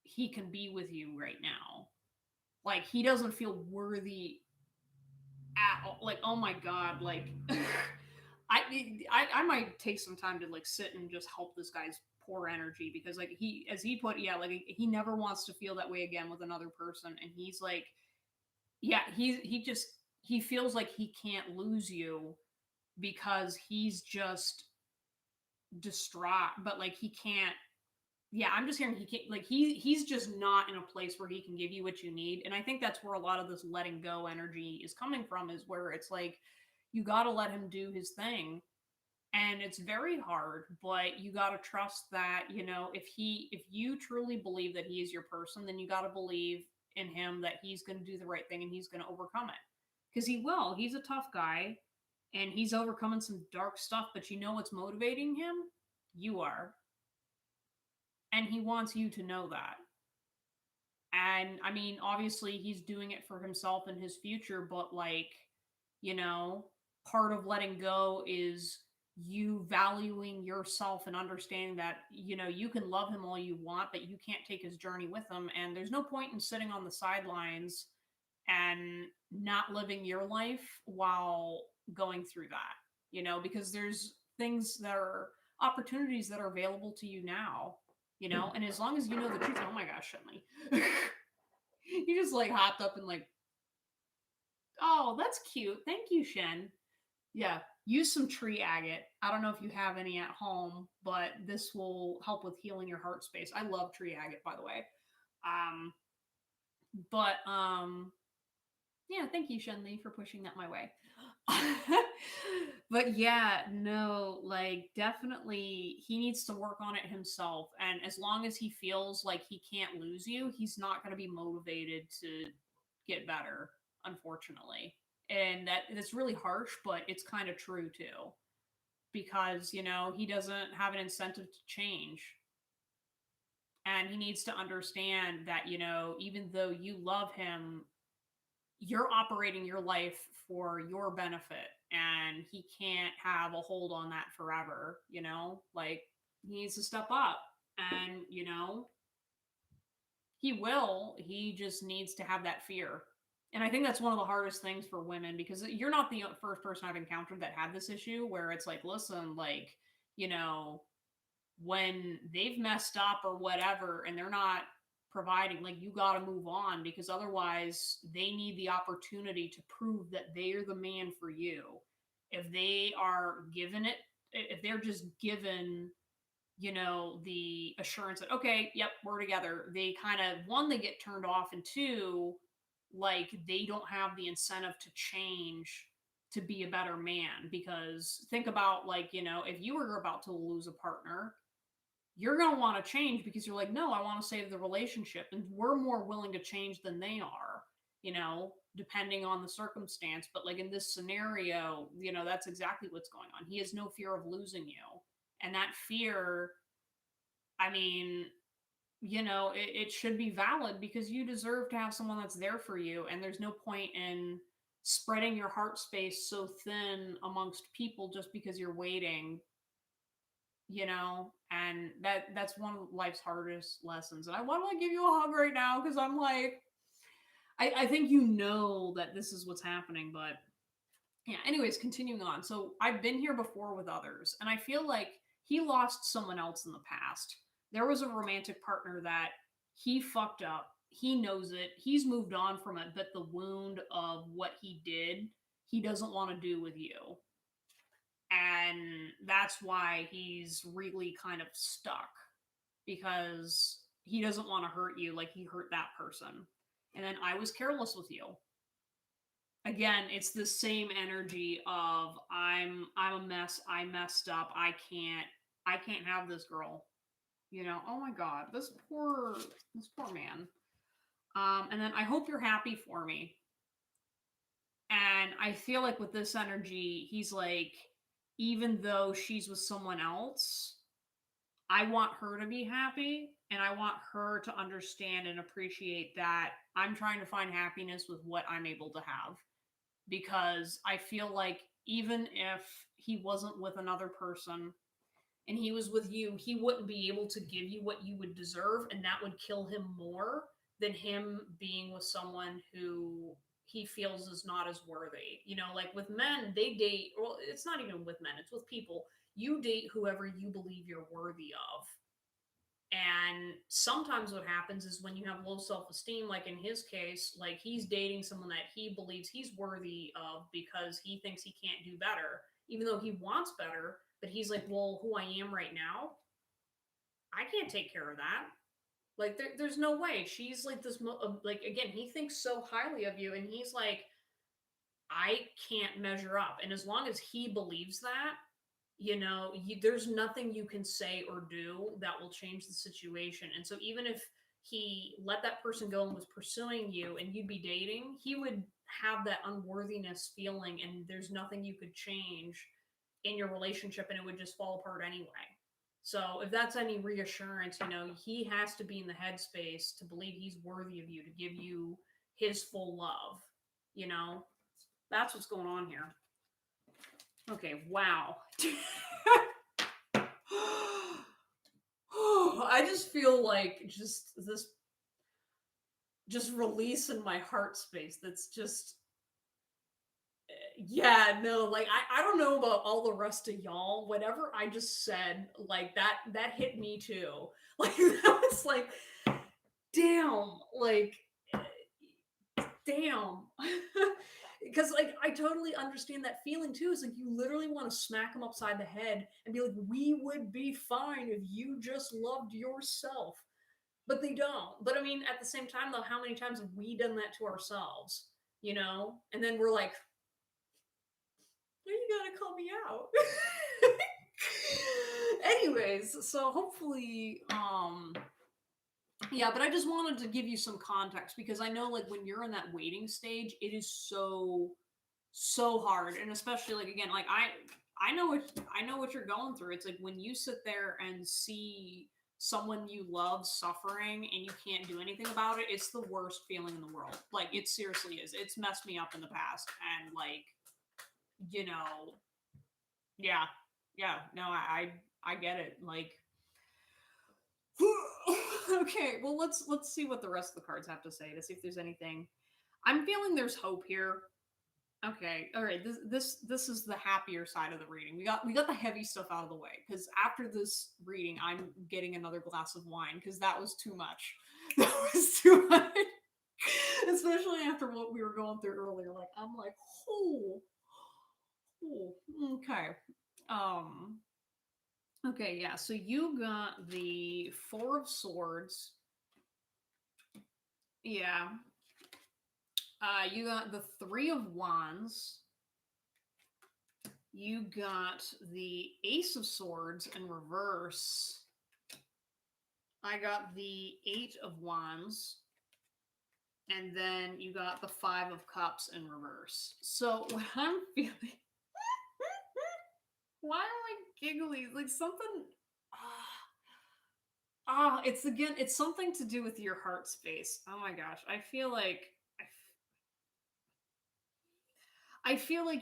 he can be with you right now. Like he doesn't feel worthy at all. Like, oh my god, like I might take some time to like sit and just help this guy's poor energy because like he as he put yeah like he never wants to feel that way again with another person and he's like yeah he feels like he can't lose you because he's just distraught but like he can't yeah I'm just hearing he can't like he's just not in a place where he can give you what you need and I think that's where a lot of this letting go energy is coming from is where it's like you got to let him do his thing and it's very hard but you got to trust that if you truly believe that he is your person then you got to believe in him that he's going to do the right thing and he's going to overcome it because he's a tough guy and he's overcoming some dark stuff but what's motivating him you are and he wants you to know that and I mean obviously he's doing it for himself and his future but like you know part of letting go is you valuing yourself and understanding that you can love him all you want but you can't take his journey with him and there's no point in sitting on the sidelines and not living your life while going through that because there's things that are opportunities that are available to you now and as long as you know the truth oh my gosh Shenley you just like hopped up and like oh that's cute thank you Shen. Yeah, use some tree agate. I don't know if you have any at home, but this will help with healing your heart space. I love tree agate, by the way. Um, but yeah, thank you, Shenli, for pushing that my way. But yeah, no, like definitely he needs to work on it himself. And as long as he feels like he can't lose you, he's not going to be motivated to get better, unfortunately. And that's really harsh, but it's kind of true too because he doesn't have an incentive to change and he needs to understand that even though you love him you're operating your life for your benefit and he can't have a hold on that forever like he needs to step up and he just needs to have that fear and I think that's one of the hardest things for women because you're not the first person I've encountered that had this issue where it's like listen like you know when they've messed up or whatever and they're not providing like you got to move on because otherwise they need the opportunity to prove that they're the man for you if they are given it if they're just given the assurance that okay yep we're together they kind of one they get turned off and two like they don't have the incentive to change to be a better man because think about like if you were about to lose a partner you're going to want to change because you're like, no, I want to save the relationship. And we're more willing to change than they are, depending on the circumstance. But like in this scenario, that's exactly what's going on. He has no fear of losing you. And that fear, I mean, it should be valid because you deserve to have someone that's there for you. And there's no point in spreading your heart space so thin amongst people just because you're waiting and that's one of life's hardest lessons and I want to like, give you a hug right now because I'm like I think that this is what's happening but yeah anyways continuing on so I've been here before with others and I feel like he lost someone else in the past there was a romantic partner that he fucked up he knows it he's moved on from it but the wound of what he did he doesn't want to do with you and that's why he's really kind of stuck because he doesn't want to hurt you like he hurt that person. And then I was careless with you. Again, it's the same energy of I'm a mess, I messed up, I can't have this girl. You know, oh my god, this poor man. And then I hope you're happy for me. And I feel like with this energy, he's like, even though she's with someone else, I want her to be happy and I want her to understand and appreciate that I'm trying to find happiness with what I'm able to have. Because I feel like even if he wasn't with another person and he was with you, he wouldn't be able to give you what you would deserve, and that would kill him more than him being with someone who he feels is not as worthy. You know, like with men, they date, well, it's not even with men, it's with people. You date whoever you believe you're worthy of. And sometimes what happens is when you have low self esteem, like in his case, like he's dating someone that he believes he's worthy of because he thinks he can't do better, even though he wants better. But he's like, well, who I am right now, I can't take care of that. Like, there's no way. She's like this, like, again, he thinks so highly of you, and he's like, I can't measure up. And as long as he believes that, there's nothing you can say or do that will change the situation. And so even if he let that person go and was pursuing you and you'd be dating, he would have that unworthiness feeling, and there's nothing you could change in your relationship, and it would just fall apart anyway. So if that's any reassurance, he has to be in the headspace to believe he's worthy of you, to give you his full love. You know, that's what's going on here. Okay, wow. I just feel like just release in my heart space. That's just, yeah, no, like I don't know about all the rest of y'all. Whatever I just said, like that hit me too. Like that was like, damn, like damn. Because like I totally understand that feeling too. It's like you literally want to smack them upside the head and be like, we would be fine if you just loved yourself. But they don't. But I mean, at the same time though, how many times have we done that to ourselves? And then we're like, you gotta call me out. Anyways, so hopefully, yeah, but I just wanted to give you some context because I know, like, when you're in that waiting stage, it is so hard, and especially like again, like I know what you're going through. It's like when you sit there and see someone you love suffering and you can't do anything about it, it's the worst feeling in the world. Like it seriously is. It's messed me up in the past, and like you know, yeah, yeah. No, I get it. Like okay, well let's see what the rest of the cards have to say to see if there's anything. I'm feeling there's hope here. Okay, all right. This is the happier side of the reading. We got the heavy stuff out of the way because after this reading, I'm getting another glass of wine because that was too much. That was too much, especially after what we were going through earlier. Like I'm like, oh, oh okay, um, okay, yeah. So you got the Four of Swords. Yeah. You got the Three of Wands. You got the Ace of Swords in reverse. I got the Eight of Wands. And then you got the Five of Cups in reverse. So what I'm feeling. Why am I giggly? Like something. It's something to do with your heart space. Oh my gosh. I feel like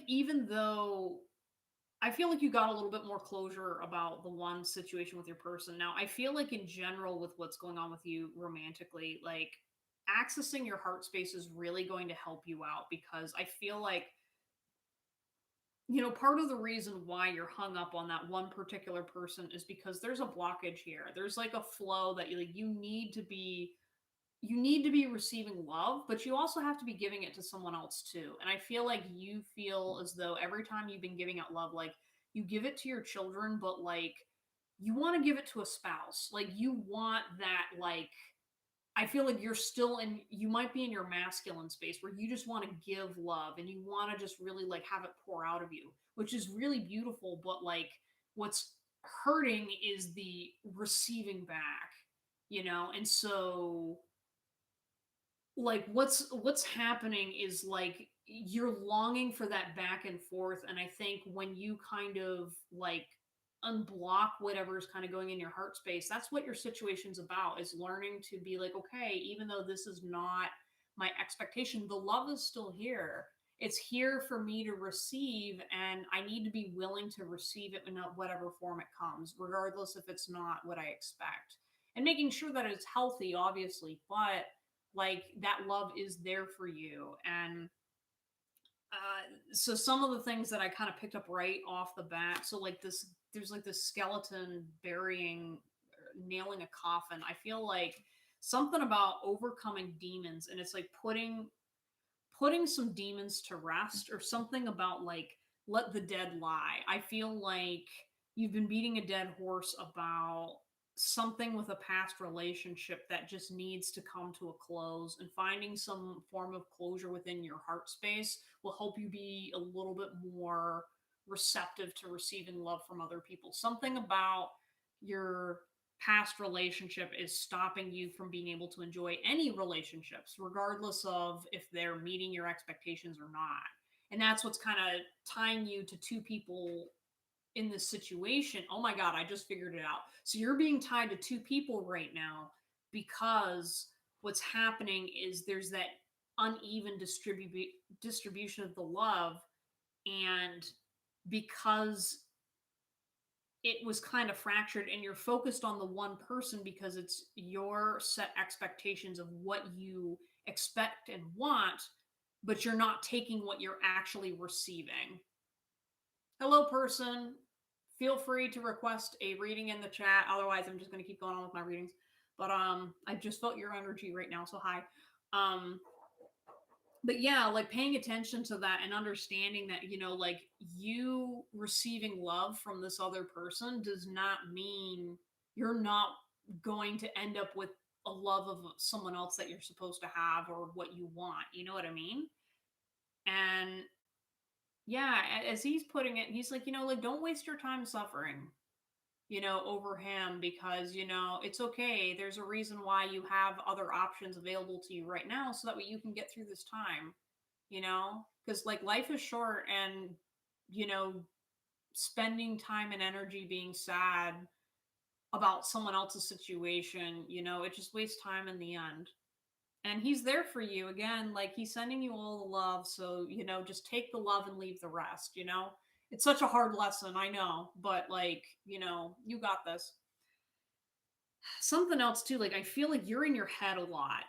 even though I feel like you got a little bit more closure about the one situation with your person. Now, I feel like in general, with what's going on with you romantically, like accessing your heart space is really going to help you out because I feel like, part of the reason why you're hung up on that one particular person is because there's a blockage here. There's like a flow that you need to be receiving love, but you also have to be giving it to someone else too. And I feel like you feel as though every time you've been giving out love, like you give it to your children, but like you want to give it to a spouse. Like you want that, like, I feel like you're still in, you might be in your masculine space where you just want to give love and you want to just really like have it pour out of you, which is really beautiful. But like what's hurting is the receiving back, you know? And so like what's happening is like you're longing for that back and forth, and I think when you kind of like unblock whatever's kind of going in your heart space, that's what your situation's about, is learning to be like, okay, even though this is not my expectation, the love is still here. It's here for me to receive, and I need to be willing to receive it in whatever form it comes, regardless if it's not what I expect, and making sure that it's healthy, obviously, but like that love is there for you. And so some of the things that I kind of picked up right off the bat, so like this, there's like this skeleton burying, nailing a coffin. I feel like something about overcoming demons, and it's like putting some demons to rest, or something about like let the dead lie. I feel like you've been beating a dead horse about something with a past relationship that just needs to come to a close, and finding some form of closure within your heart space will help you be a little bit more receptive to receiving love from other people. Something about your past relationship is stopping you from being able to enjoy any relationships, regardless of if they're meeting your expectations or not. And that's what's kind of tying you to two people in this situation. Oh my God, I just figured it out. So you're being tied to two people right now because what's happening is there's that uneven distribution of the love. And because it was kind of fractured, and you're focused on the one person because it's your set expectations of what you expect and want, but you're not taking what you're actually receiving. Hello, person. Feel free to request a reading in the chat. Otherwise, I'm just going to keep going on with my readings. But I just felt your energy right now, so hi. Um, but yeah, like paying attention to that and understanding that, you know, like you receiving love from this other person does not mean you're not going to end up with a love of someone else that you're supposed to have or what you want. You know what I mean? And yeah, as he's putting it, he's like, you know, like don't waste your time suffering, you know, over him, because, you know, it's okay. There's a reason why you have other options available to you right now, so that way you can get through this time, you know, because like life is short, and, you know, spending time and energy being sad about someone else's situation, you know, it just wastes time in the end. And he's there for you again, like he's sending you all the love, so, you know, just take the love and leave the rest, you know. It's such a hard lesson, I know, but like, you know, you got this. Something else too, like I feel like you're in your head a lot,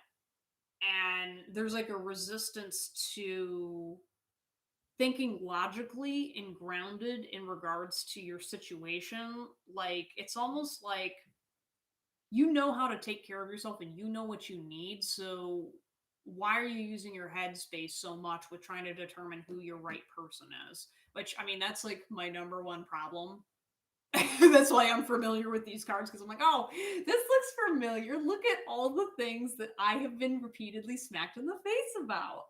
and there's like a resistance to thinking logically and grounded in regards to your situation. Like it's almost like you know how to take care of yourself and you know what you need. So why are you using your head space so much with trying to determine who your right person is? Which, I mean, that's like my number one problem. That's why I'm familiar with these cards, because I'm like, oh, this looks familiar. Look at all the things that I have been repeatedly smacked in the face about.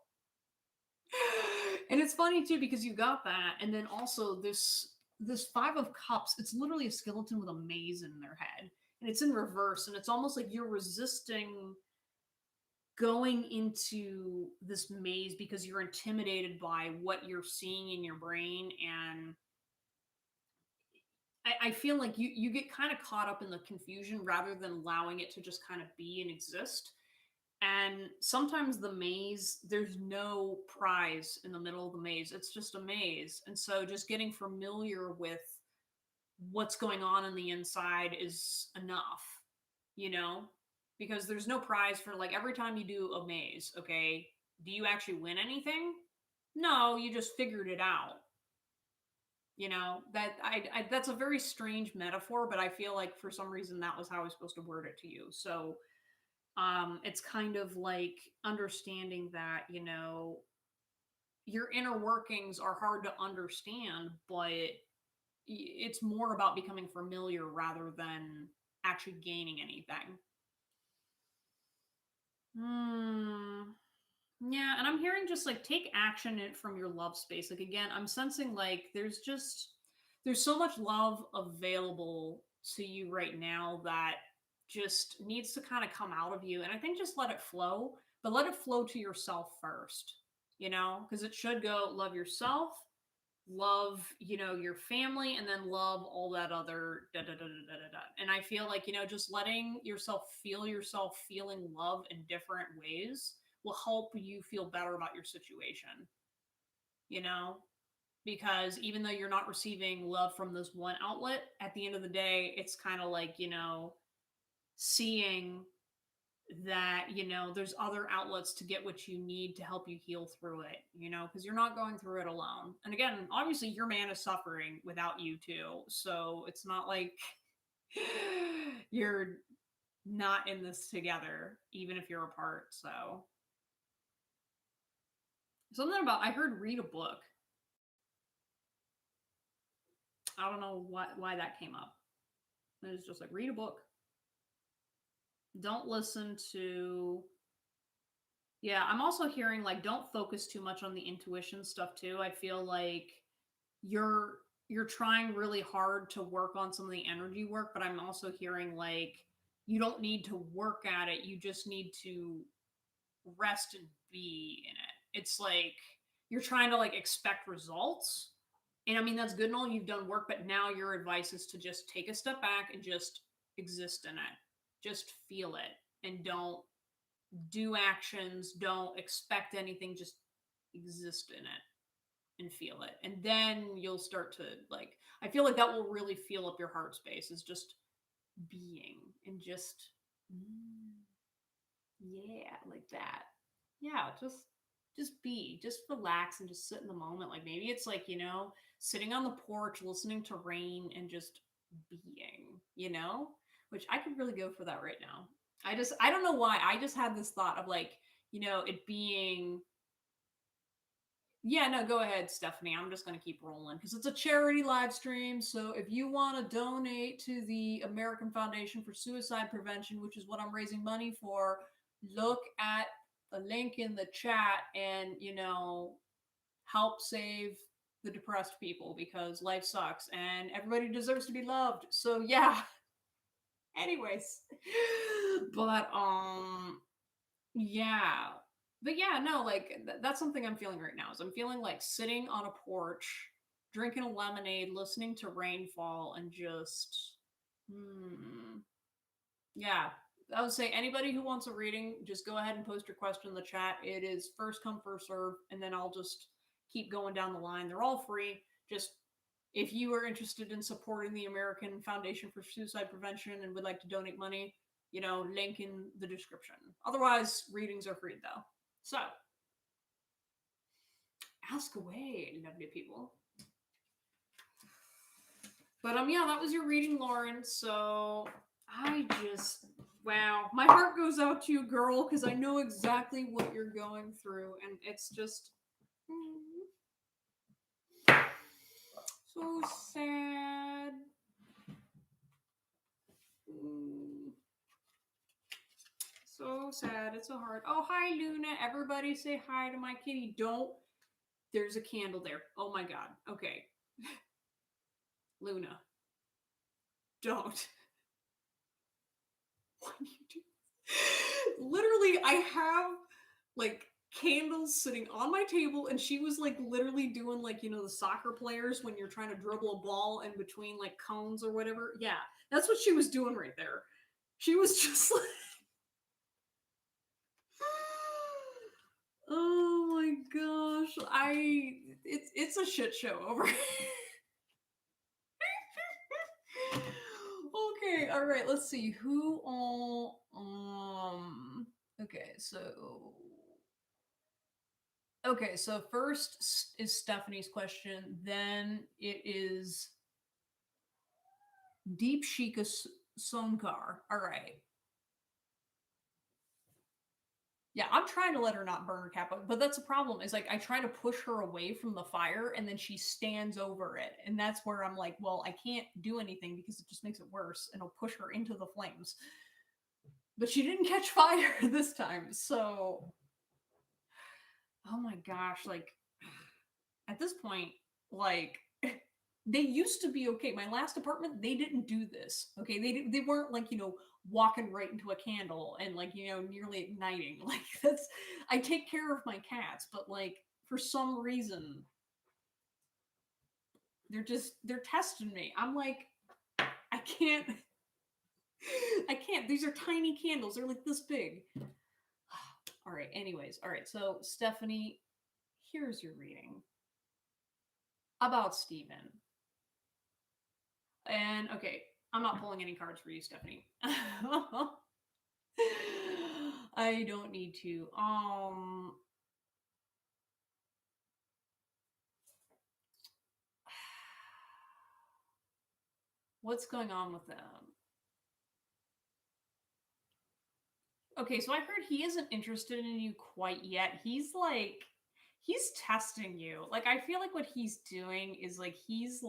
And it's funny too, because you got that, and then also this Five of Cups. It's literally a skeleton with a maze in their head, and it's in reverse, and it's almost like you're resisting going into this maze because you're intimidated by what you're seeing in your brain. And I feel like you get kind of caught up in the confusion rather than allowing it to just kind of be and exist. And sometimes the maze, there's no prize in the middle of the maze. It's just a maze. And so just getting familiar with what's going on the inside is enough, you know? Because there's no prize for like every time you do a maze, okay? Do you actually win anything? No, you just figured it out. You know, that I that's a very strange metaphor, but I feel like for some reason that was how I was supposed to word it to you. So it's kind of like understanding that, you know, your inner workings are hard to understand, but it's more about becoming familiar rather than actually gaining anything. Hmm. Yeah, and I'm hearing just like take action from your love space. Like again, I'm sensing like there's so much love available to you right now that just needs to kind of come out of you. And I think just let it flow, but let it flow to yourself first, because it should go love yourself, love, your family, and then love all that other da da da da da da. And I feel like, just letting yourself feeling love in different ways will help you feel better about your situation, you know? Because even though you're not receiving love from this one outlet, at the end of the day, it's kind of like, seeing that, there's other outlets to get what you need to help you heal through it, because you're not going through it alone. And again, obviously, your man is suffering without you too. So it's not like you're not in this together, even if you're apart. So something about I heard read a book. I don't know why that came up. It's just like read a book. Don't listen to. Yeah, I'm also hearing like don't focus too much on the intuition stuff too. I feel like you're you're trying really hard to work on some of the energy work, but I'm also hearing like you don't need to work at it. You just need to rest and be in it. It's like you're trying to like expect results. And I mean that's good and all, you've done work, but now your advice is to just take a step back and just exist in it. Just feel it and don't do actions, don't expect anything, just exist in it and feel it. And then you'll start to like I feel like that will really feel up your heart space is just being and just yeah, like that. Yeah, just be, just relax and just sit in the moment. Like maybe it's like, sitting on the porch, listening to rain and just being, which I could really go for that right now. I don't know why. I just had this thought of like, it being yeah, no, go ahead, Stephanie. I'm just going to keep rolling because it's a charity live stream. So if you want to donate to the American Foundation for Suicide Prevention, which is what I'm raising money for, look at the link in the chat and, help save the depressed people because life sucks and everybody deserves to be loved. So yeah. Anyways. But yeah. But yeah, no, like that's something I'm feeling right now. Is I'm feeling like sitting on a porch, drinking a lemonade, listening to rainfall, and just, yeah. I would say anybody who wants a reading, just go ahead and post your question in the chat. It is first come, first serve, and then I'll just keep going down the line. They're all free. Just if you are interested in supporting the American Foundation for Suicide Prevention and would like to donate money, link in the description. Otherwise, readings are free though. So, ask away, lovely people. But yeah, that was your reading, Lauren. So wow, my heart goes out to you, girl, because I know exactly what you're going through, and it's just so sad. So sad. It's so hard. Oh, hi, Luna. Everybody say hi to my kitty. Don't. There's a candle there. Oh my god. Okay. Luna. Don't. What do you do? Literally, I have like candles sitting on my table, and she was like literally doing like, the soccer players when you're trying to dribble a ball in between like cones or whatever. Yeah, that's what she was doing right there. She was just like, oh my gosh, it's a shit show over here. Okay, all right, let's see who all okay, so first is Stephanie's question, then it is Deep Shika Sonkar. All right. Yeah, I'm trying to let her not burn her cat, but that's a problem. Is like I try to push her away from the fire, and then she stands over it, and that's where I'm like, well, I can't do anything because it just makes it worse, and it'll push her into the flames. But she didn't catch fire this time, so oh my gosh, like at this point, like they used to be okay. My last apartment, they didn't do this. Okay, they weren't like walking right into a candle and like nearly igniting. Like that's I take care of my cats, but like for some reason they're testing me. I'm like I can't I can't. These are tiny candles. They're like this big. All right. Anyways, all right. So Stephanie, here's your reading about Steven. And okay, I'm not pulling any cards for you, Stephanie. I don't need to. What's going on with them? Okay, so I heard he isn't interested in you quite yet. He's testing you. Like I feel like what he's doing is like he's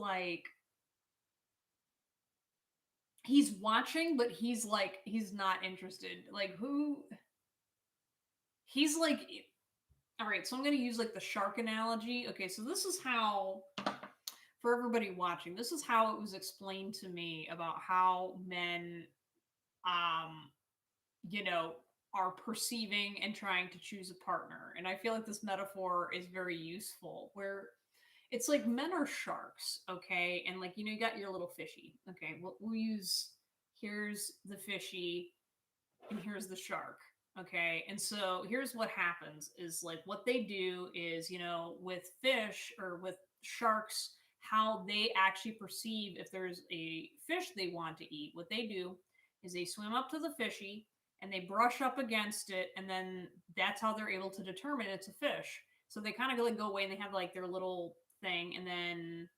watching, but he's not interested. Like who he's like all right, so I'm going to use like the shark analogy. Okay, so this is how for everybody watching, this is how it was explained to me about how men um you know are perceiving and trying to choose a partner. And I feel like this metaphor is very useful where it's like men are sharks, okay? And like you got your little fishy. Okay, we'll use here's the fishy and here's the shark. Okay, and so here's what happens is like what they do is with fish or with sharks, how they actually perceive if there's a fish they want to eat. What they do is they swim up to the fishy and they brush up against it, and then that's how they're able to determine it's a fish. So they kind of like go away and they have like their little thing, and then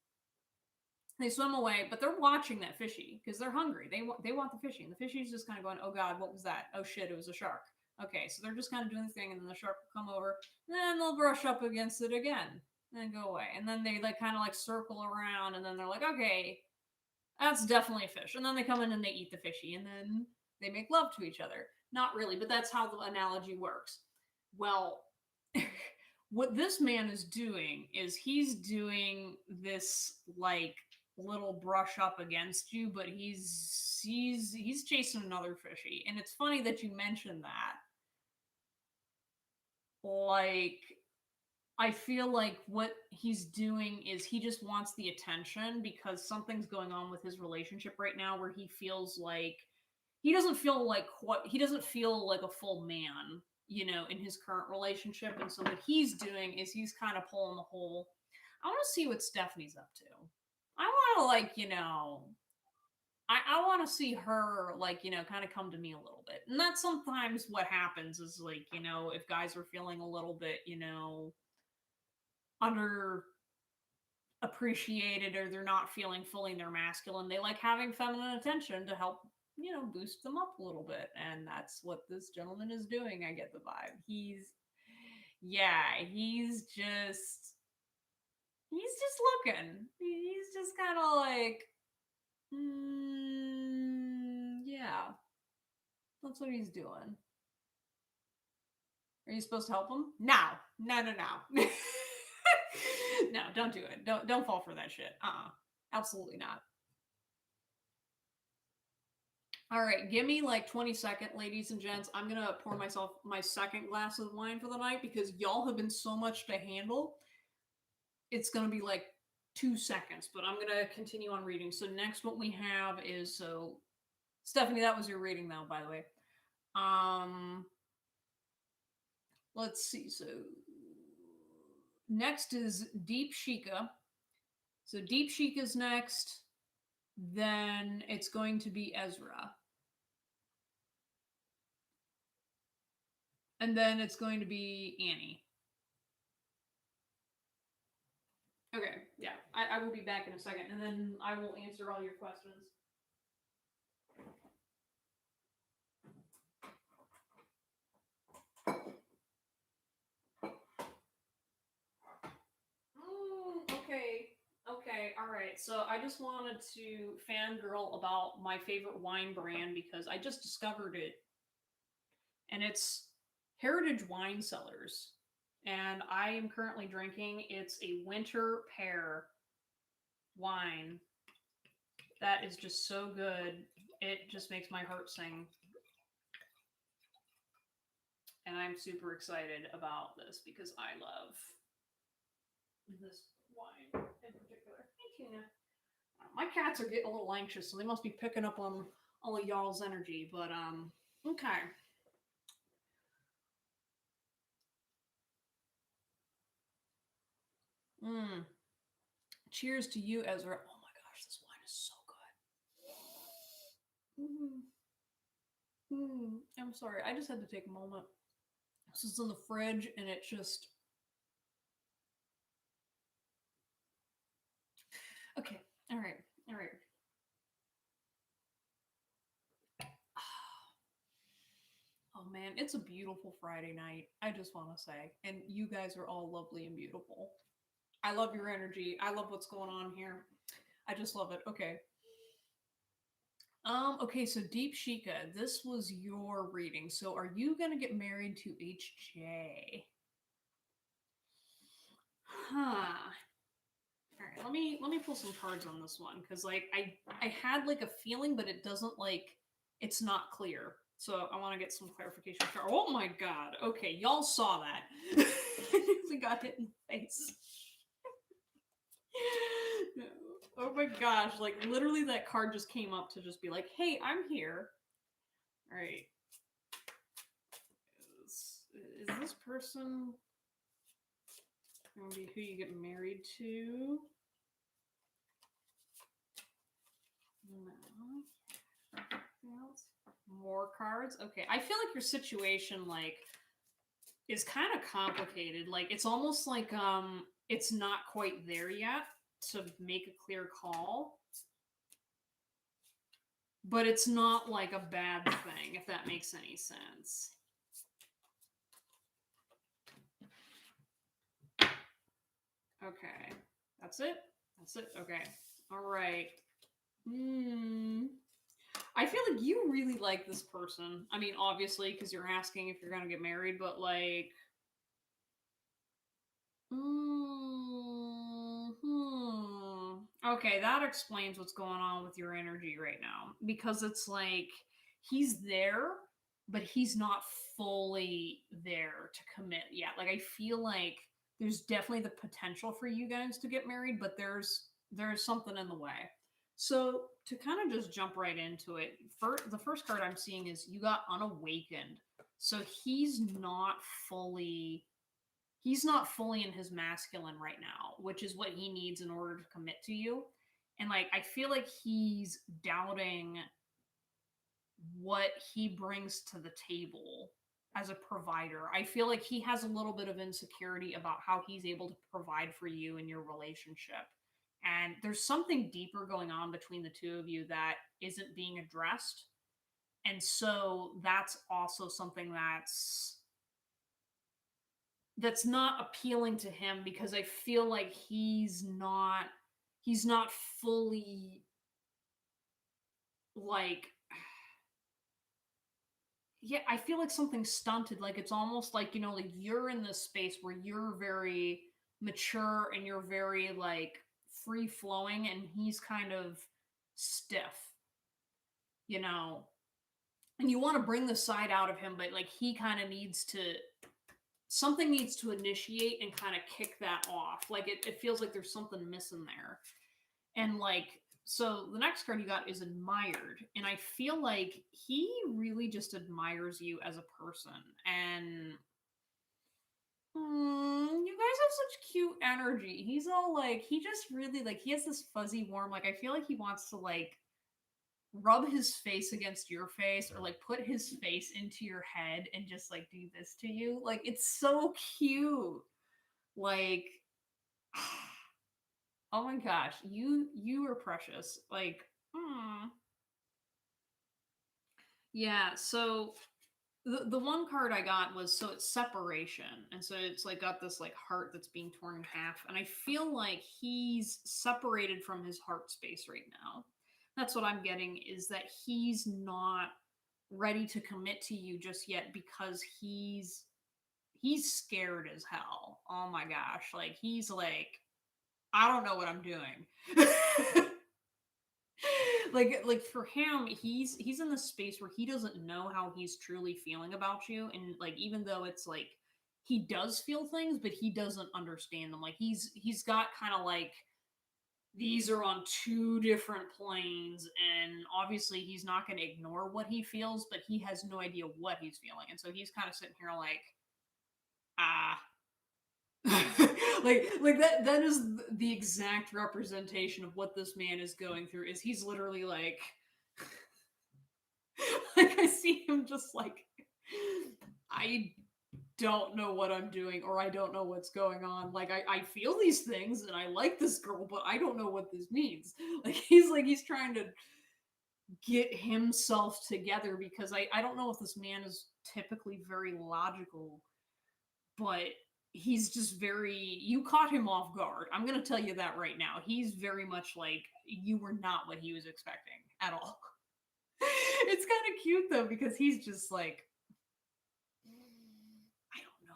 they swim away, but they're watching that fishy because they're hungry. They want the fishy, and the fishy's just kind of going, "Oh God, what was that? Oh shit, it was a shark." Okay, so they're just kind of doing the thing, and then the shark will come over, and then they'll brush up against it again, and then go away, and then they like kind of like circle around, and then they're like, "Okay, that's definitely a fish," and then they come in and they eat the fishy, and then they make love to each other. Not really, but that's how the analogy works. Well, what this man is doing is he's doing this like little brush up against you, but he's chasing another fishy. And it's funny that you mentioned that. Like I feel like what he's doing is he just wants the attention because something's going on with his relationship right now where he feels like he doesn't feel like a full man, in his current relationship. And so what he's doing is he's kind of pulling the whole I want to see what Stephanie's up to. I want to like, I want to see her like, kind of come to me a little bit. And that's sometimes what happens is like, if guys are feeling a little bit, under appreciated or they're not feeling fully their masculine, they like having feminine attention to help boost them up a little bit. And that's what this gentleman is doing. I get the vibe yeah, he's just looking, he's just kind of like yeah, that's what he's doing. Are you supposed to help him? No, no, no, no. No, don't do it. Don't fall for that shit. Absolutely not. All right, give me like 20 seconds, ladies and gents. I'm gonna pour myself my second glass of wine for the night because y'all have been so much to handle. It's gonna be like 2 seconds, but I'm gonna continue on reading. So next, what we have is Stephanie. That was your reading, though, by the way. Um, let's see. So next is Deep Shika. So Deep Shika's next. Then it's going to be Ezra. And then it's going to be Annie. Okay, yeah. I will be back in a second, and then I will answer all your questions. right, so I just wanted to fangirl about my favorite wine brand because I just discovered it, and it's Heritage Wine Cellars. And I am currently drinking, it's a winter pear wine that is just so good. It just makes my heart sing. And I'm super excited about this because I love this wine in particular. Hey, Tuna. My cats are getting a little anxious, so they must be picking up on all of y'all's energy. But okay. Mm. Cheers to you, Ezra. Oh my gosh, this wine is so good. I'm sorry, I just had to take a moment. This is in the fridge, and it just okay. All right, all right. Oh man, it's a beautiful Friday night. I just want to say, and you guys are all lovely and beautiful. I love your energy. I love what's going on here. I just love it. Okay. Okay, so Deep Shika, this was your reading. So are you gonna get married to HJ? Huh. All right, let me pull some cards on this one because like I had like a feeling, but it doesn't like it's not clear. So I want to get some clarification. Oh my god. Okay, y'all saw that. We got hit in the face. No. Oh my gosh, like literally that card just came up to just be like, "Hey, I'm here." All right. Is this person going to be who you get married to? No. Anything else? More cards? Okay. I feel like your situation like is kind of complicated. Like it's almost like it's not quite there yet to make a clear call. But it's not like a bad thing, if that makes any sense. Okay. That's it? That's it? Okay. All right. I feel like you really like this person. I mean, obviously, because you're asking if you're going to get married, but like. Okay, that explains what's going on with your energy right now. Because it's like he's there, but he's not fully there to commit yet. Like I feel like there's definitely the potential for you guys to get married, but there's something in the way. So to kind of just jump right into it, the first card I'm seeing is you got unawakened. So he's not fully in his masculine right now, which is what he needs in order to commit to you. And like I feel like he's doubting what he brings to the table as a provider. I feel like he has a little bit of insecurity about how he's able to provide for you in your relationship. And there's something deeper going on between the two of you that isn't being addressed. And so that's also something that's not appealing to him because I feel like he's not fully like yeah, I feel like something's stunted. Like it's almost like, like you're in this space where you're very mature and you're very like free flowing and he's kind of stiff, you know. And you want to bring the side out of him, but like he kind of needs to something needs to initiate and kind of kick that off. Like it feels like there's something missing there. And like, so the next card you got is admired. And I feel like he really just admires you as a person. And you guys have such cute energy. He's all like, he just really like, he has this fuzzy warm, like, I feel like he wants to like rub his face against your face or like put his face into your head and just like do this to you. Like, it's so cute. Like, oh my gosh, you are precious. Like, yeah, so the one card I got was, so it's separation, and so it's like got this like heart that's being torn in half, and I feel like he's separated from his heart space right now. That's what I'm getting, is that he's not ready to commit to you just yet because he's scared as hell. Oh my gosh, like he's like, I don't know what I'm doing. Like for him, he's in this space where he doesn't know how he's truly feeling about you, and like even though it's like he does feel things, but he doesn't understand them. Like he's got kind of like, these are on two different planes, and obviously he's not going to ignore what he feels, but he has no idea what he's feeling, and so he's kind of sitting here like, ah. Like that is the exact representation of what this man is going through. Is he's literally like, like I see him just like, I don't know what I'm doing, or I don't know what's going on. Like I feel these things and I like this girl, but I don't know what this means. Like he's trying to get himself together, because I don't know if this man is typically very logical, but he's just very, you caught him off guard. I'm gonna tell you that right now. He's very much like, you were not what he was expecting at all. It's kind of cute though, because he's just like, I don't know.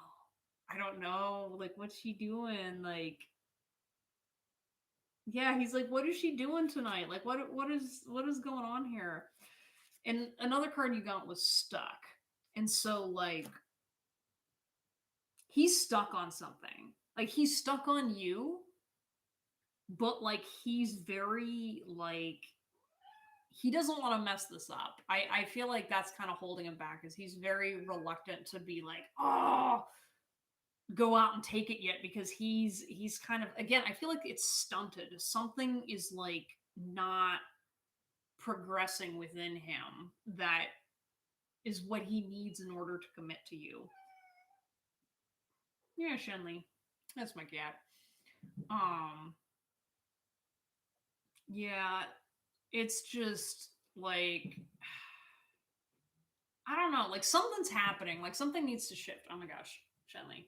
I don't know. Like, what's she doing? Like, yeah, he's like, what is she doing tonight? Like, what is going on here? And another card you got was stuck. And so like he's stuck on something. Like he's stuck on you, but like he's very like, he doesn't want to mess this up. I feel like that's kind of holding him back, is he's very reluctant to be like, oh, go out and take it yet, because he's kind of, again, I feel like it's stunted. Something is like not progressing within him that is what he needs in order to commit to you. Yeah, Shenley. That's my cat. Um yeah, it's just like, I don't know, like something's happening, like something needs to shift. Oh my gosh, Shenley.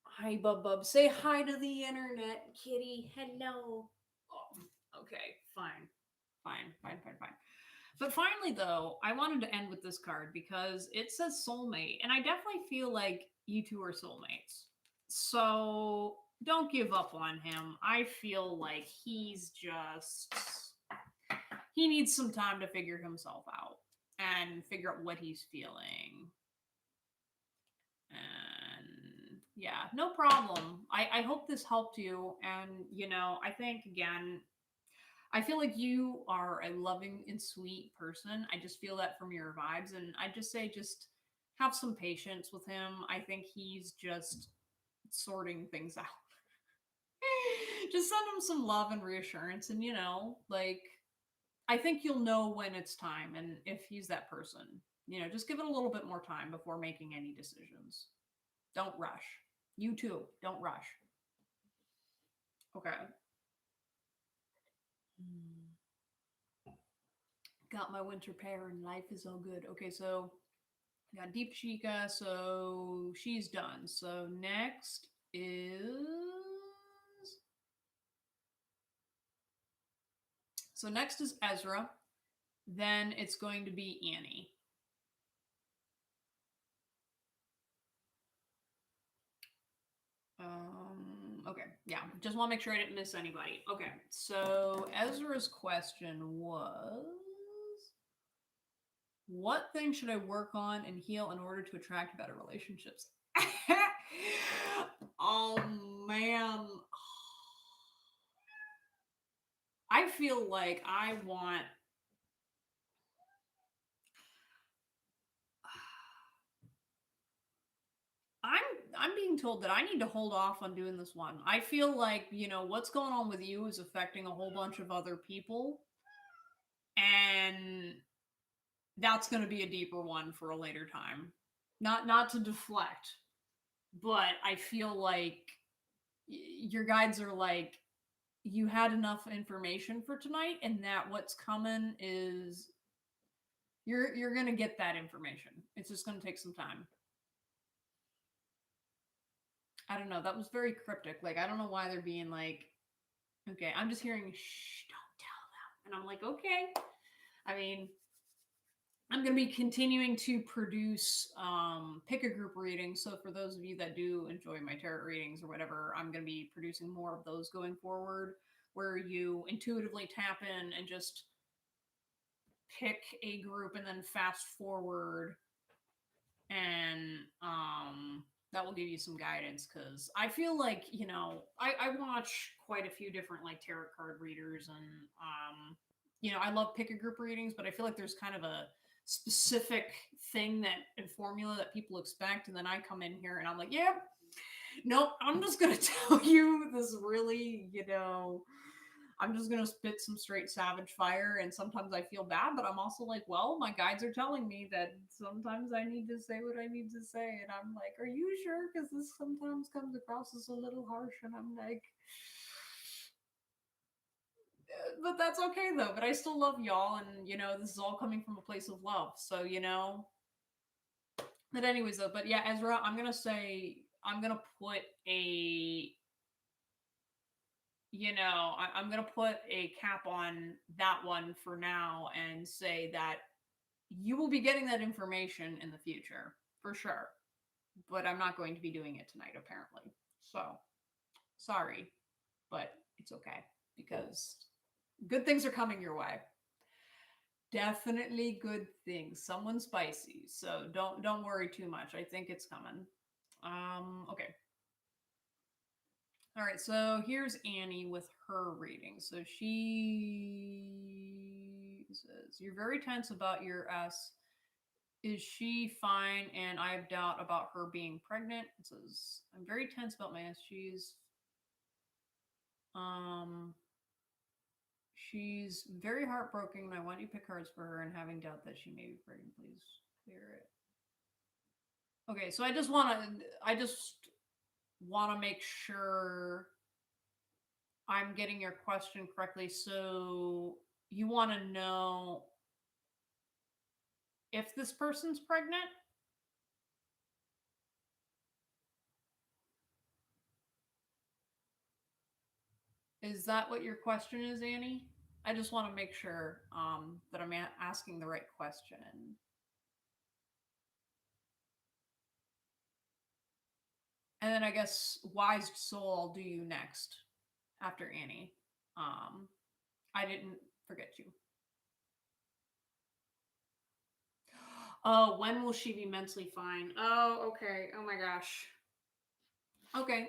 Hi, Bub Bub. Say hi to the internet, kitty. Hello. Oh, okay, fine. Fine. But finally, though, I wanted to end with this card because it says soulmate, and I definitely feel like you two are soulmates. So don't give up on him. I feel like he needs some time to figure himself out and figure out what he's feeling. And yeah, no problem. I hope this helped you. And, I think, again, I feel like you are a loving and sweet person. I just feel that from your vibes. And I just say, just have some patience with him. I think he's just sorting things out. Just send him some love and reassurance. And, like, I think you'll know when it's time and if he's that person. Just give it a little bit more time before making any decisions. Don't rush. You too. Don't rush. Okay. Got my winter pear and life is all good. Okay, so got Deep Chica, so she's done. So next is Ezra. Then it's going to be Annie. Okay, yeah, just want to make sure I didn't miss anybody. Okay, so Ezra's question was, what thing should I work on and heal in order to attract better relationships? Oh man. I feel like I'm I'm being told that I need to hold off on doing this one. I feel like, what's going on with you is affecting a whole bunch of other people, and that's going to be a deeper one for a later time. Not to deflect, but I feel like your guides are like, you had enough information for tonight, and that what's coming is You're gonna get that information. It's just gonna take some time. I don't know. That was very cryptic. Like, I don't know why they're being like, okay, I'm just hearing, shh, don't tell them. And I'm like, okay. I mean, I'm going to be continuing to produce pick a group readings. So for those of you that do enjoy my tarot readings or whatever, I'm going to be producing more of those going forward, where you intuitively tap in and just pick a group and then fast forward, and that will give you some guidance. Because I feel like, I watch quite a few different like tarot card readers, and I love pick a group readings, but I feel like there's kind of a specific thing that and formula that people expect, and then I come in here and I'm like, yeah, nope, I'm just gonna tell you this really, I'm just gonna spit some straight savage fire, and sometimes I feel bad, but I'm also like, well, my guides are telling me that sometimes I need to say what I need to say, and I'm like, are you sure? Because this sometimes comes across as a little harsh, and I'm like, but that's okay though. But I still love y'all, and this is all coming from a place of love. So But anyways, though, but yeah, Ezra, I'm gonna put a I'm going to put a cap on that one for now and say that you will be getting that information in the future for sure. But I'm not going to be doing it tonight, apparently. So, sorry, but it's okay because good things are coming your way. Definitely good things. Someone spicy. So don't worry too much. I think it's coming. Okay. All right, so here's Annie with her reading. So she says, you're very tense about your S. Is she fine? And I have doubt about her being pregnant. It says, I'm very tense about my S. She's very heartbroken, and I want you to pick cards for her, and having doubt that she may be pregnant. Please clear it. Okay, so I just want to make sure I'm getting your question correctly. So you want to know if this person's pregnant? Is that what your question is, Annie? I just want to make sure that I'm asking the right question. And then I guess Wise Soul, I'll do you next after Annie. I didn't forget you. Oh, when will she be mentally fine? Oh, okay. Oh my gosh. Okay.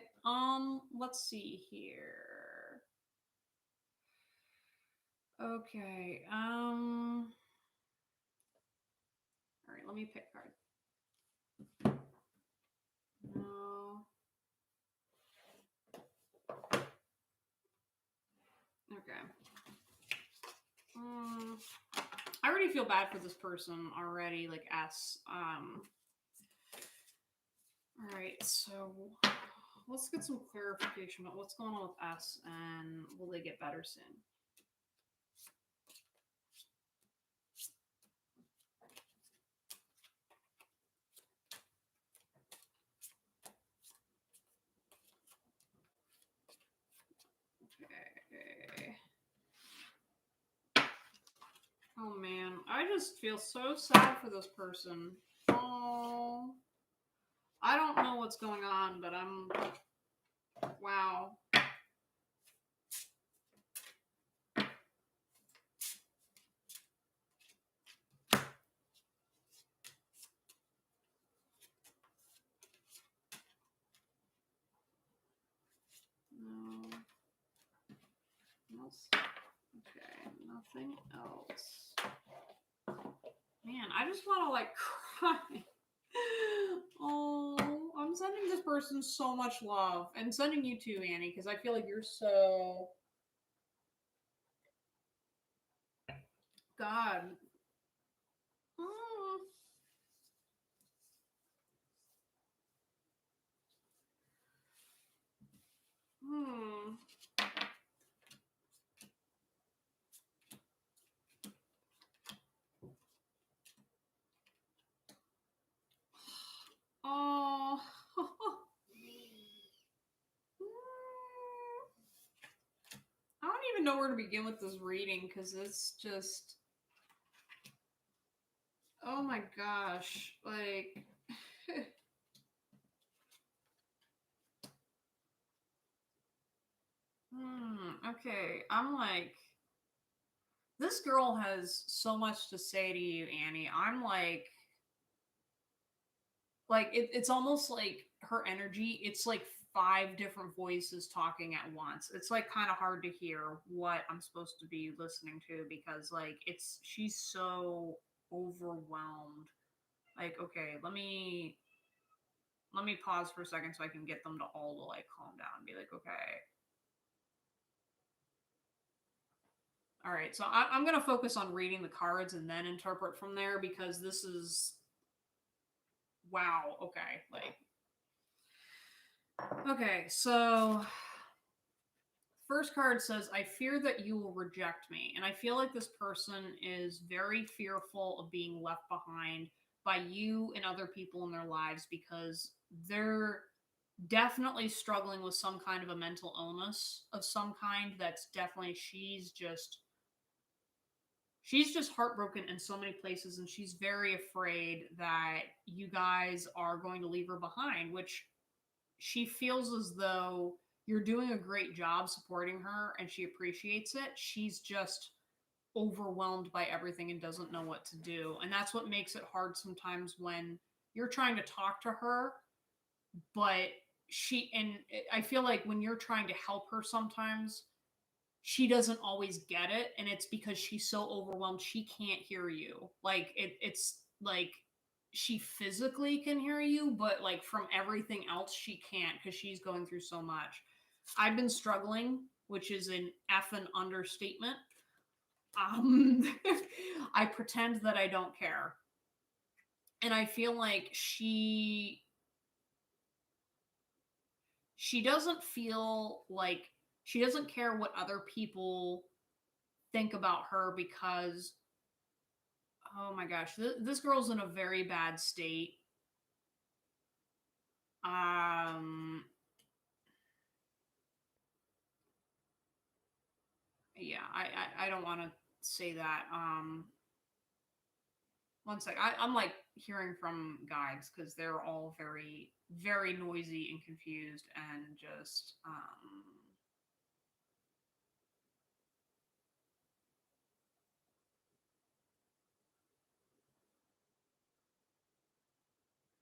Let's see here. Okay. All right, let me pick a card. No. Okay. I already feel bad for this person already, like S. All right, so let's get some clarification about what's going on with S, and will they get better soon? Okay. Oh man, I just feel so sad for this person. Oh, I don't know what's going on, but wow. No. Okay, nothing else. Man, I just want to like cry. Oh, I'm sending this person so much love, and sending you too, Annie, because I feel like you're so. God. Oh. Hmm. even know where to begin with this reading because it's just, oh my gosh, like, okay, I'm like, this girl has so much to say to you, Annie. I'm like it's almost like her energy. It's like five different voices talking at once. It's like kind of hard to hear what I'm supposed to be listening to because like it's she's so overwhelmed. Like, okay, let me pause for a second so I can get them to all to like calm down and be like, okay, all right. So I'm gonna focus on reading the cards and then interpret from there because this is wow. Okay, like okay, so first card says, I fear that you will reject me. And I feel like this person is very fearful of being left behind by you and other people in their lives because they're definitely struggling with some kind of a mental illness of some kind. That's definitely, she's just heartbroken in so many places and she's very afraid that you guys are going to leave her behind, which she feels as though you're doing a great job supporting her and she appreciates it. She's just overwhelmed by everything and doesn't know what to do. And that's what makes it hard sometimes when you're trying to talk to her, but and I feel like when you're trying to help her sometimes, she doesn't always get it. And it's because she's so overwhelmed, she can't hear you. Like, it's like she physically can hear you, but like from everything else, she can't because she's going through so much. I've been struggling, which is an effing understatement. Um, I pretend that I don't care. And I feel like she doesn't feel like she doesn't care what other people think about her because oh my gosh, this girl's in a very bad state. Um, yeah, I don't want to say that. One sec, I'm like hearing from guides because they're all very very noisy and confused and just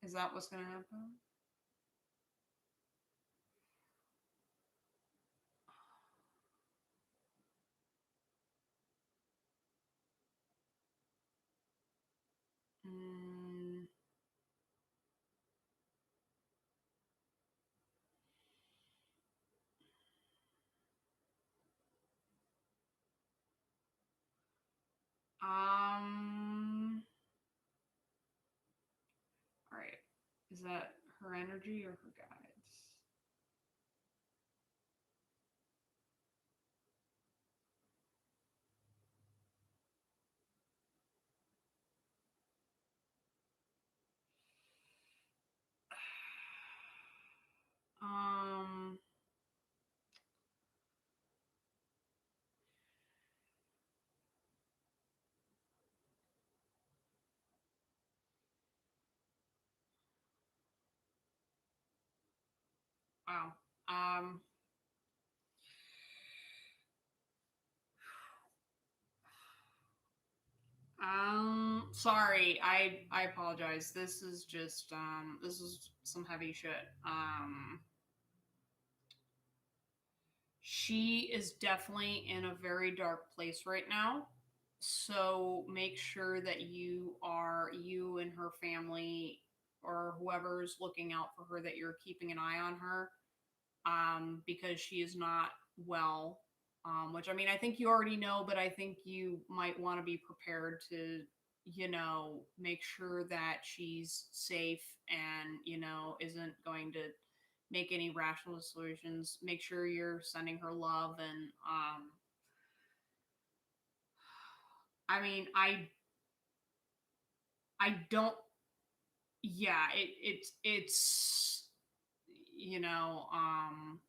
is that what's gonna happen? Mm, all right, is that her energy or her guides? Um, wow. Um, sorry, I apologize. This is just this is some heavy shit. She is definitely in a very dark place right now. So make sure that you and her family or whoever's looking out for her, that you're keeping an eye on her, because she is not well. Which I mean, I think you already know, but I think you might want to be prepared to, make sure that she's safe and, isn't going to make any rational solutions. Make sure you're sending her love and, I mean, I don't, yeah, it's,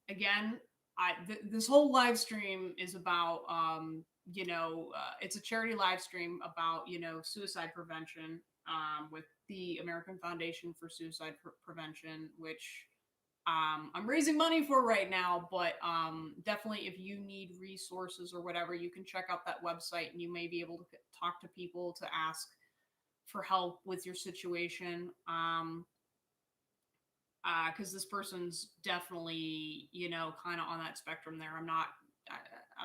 again, this whole live stream is about it's a charity live stream about suicide prevention with the American Foundation for Suicide Prevention, which I'm raising money for right now. But definitely, if you need resources or whatever, you can check out that website, and you may be able to talk to people to ask for help with your situation. Because this person's definitely, kind of on that spectrum there. I'm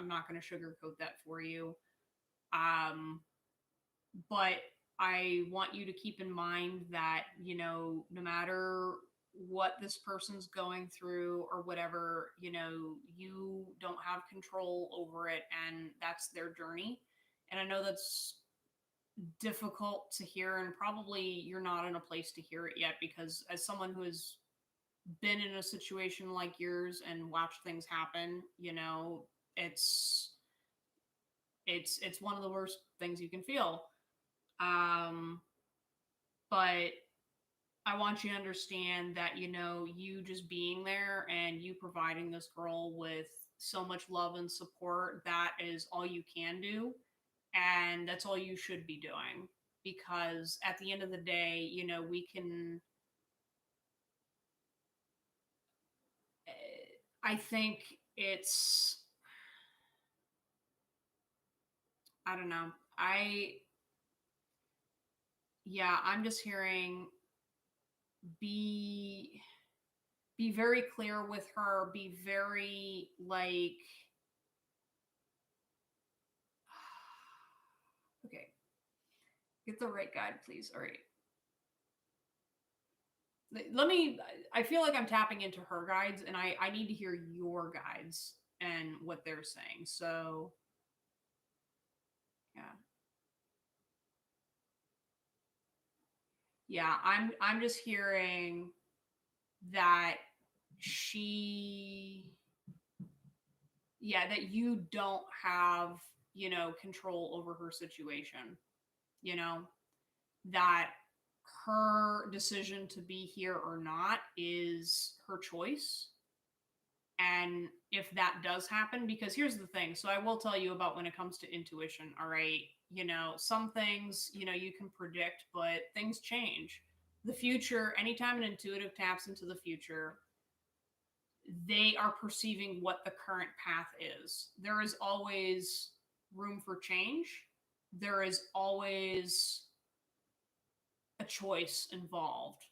not going to sugarcoat that for you. Um, but I want you to keep in mind that, no matter what this person's going through or whatever, you don't have control over it, and that's their journey. And I know that's difficult to hear, and probably you're not in a place to hear it yet, because as someone who has been in a situation like yours and watched things happen, it's it's one of the worst things you can feel. Um, but I want you to understand that you just being there and you providing this girl with so much love and support, that is all you can do, and that's all you should be doing, because at the end of the day, we can I think it's I don't know. I'm just hearing, be be very clear with her, be very like okay, get the right guide, please. All right. Let me I feel like I'm tapping into her guides, and I need to hear your guides and what they're saying. So, yeah. Yeah, I'm just hearing that she that you don't have, control over her situation, you know, that her decision to be here or not is her choice. And if that does happen, because here's the thing, so I will tell you about when it comes to intuition, all right? Some things, you can predict, but things change. The future, anytime an intuitive taps into the future, they are perceiving what the current path is. There is always room for change. There is always a choice involved.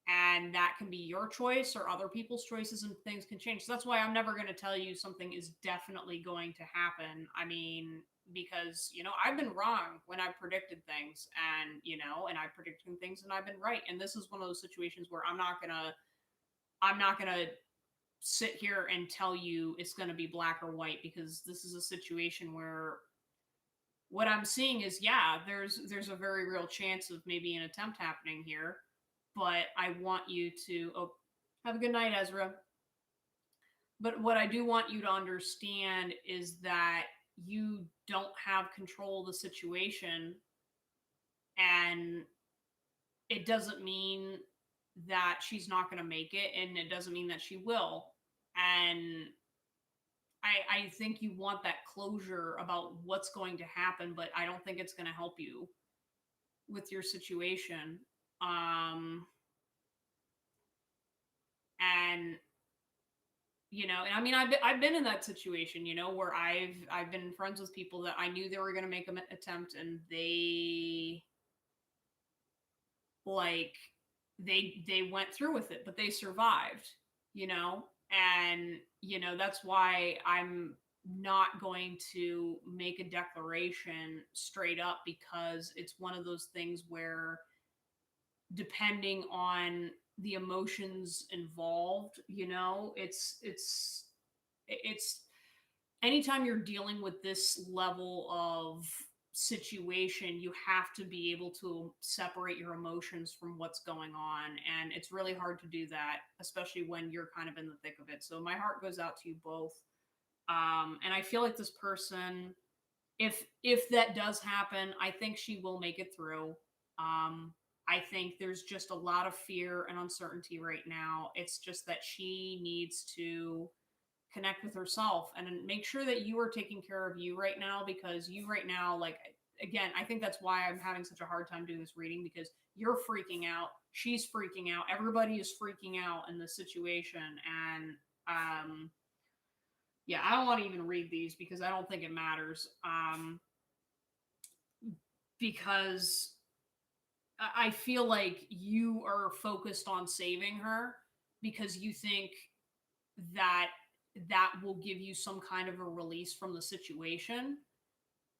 And that can be your choice or other people's choices, and things can change. So that's why I'm never going to tell you something is definitely going to happen. I mean, because, I've been wrong when I've predicted things, and I've predicted things and I've been right. And this is one of those situations where I'm not going to sit here and tell you it's going to be black or white, because this is a situation where what I'm seeing is, yeah, there's a very real chance of maybe an attempt happening here, but I want you to have a good night, Ezra. But what I do want you to understand is that you don't have control of the situation, and it doesn't mean that she's not going to make it, and it doesn't mean that she will. And I think you want that closure about what's going to happen, but I don't think it's going to help you with your situation. And and I mean, I've been in that situation, where I've been friends with people that I knew they were going to make an attempt, and they like they went through with it, but they survived, you know, and that's why I'm not going to make a declaration straight up, because it's one of those things where, depending on the emotions involved, it's anytime you're dealing with this level of situation, you have to be able to separate your emotions from what's going on. And it's really hard to do that, especially when you're kind of in the thick of it. So my heart goes out to you both. And I feel like this person, if that does happen, I think she will make it through. I think there's just a lot of fear and uncertainty right now. It's just that she needs to connect with herself and make sure that you are taking care of you right now, because you right now, like, again, I think that's why I'm having such a hard time doing this reading, because you're freaking out, she's freaking out, everybody is freaking out in this situation. And yeah, I don't want to even read these because I don't think it matters. Because I feel like you are focused on saving her because you think that that will give you some kind of a release from the situation,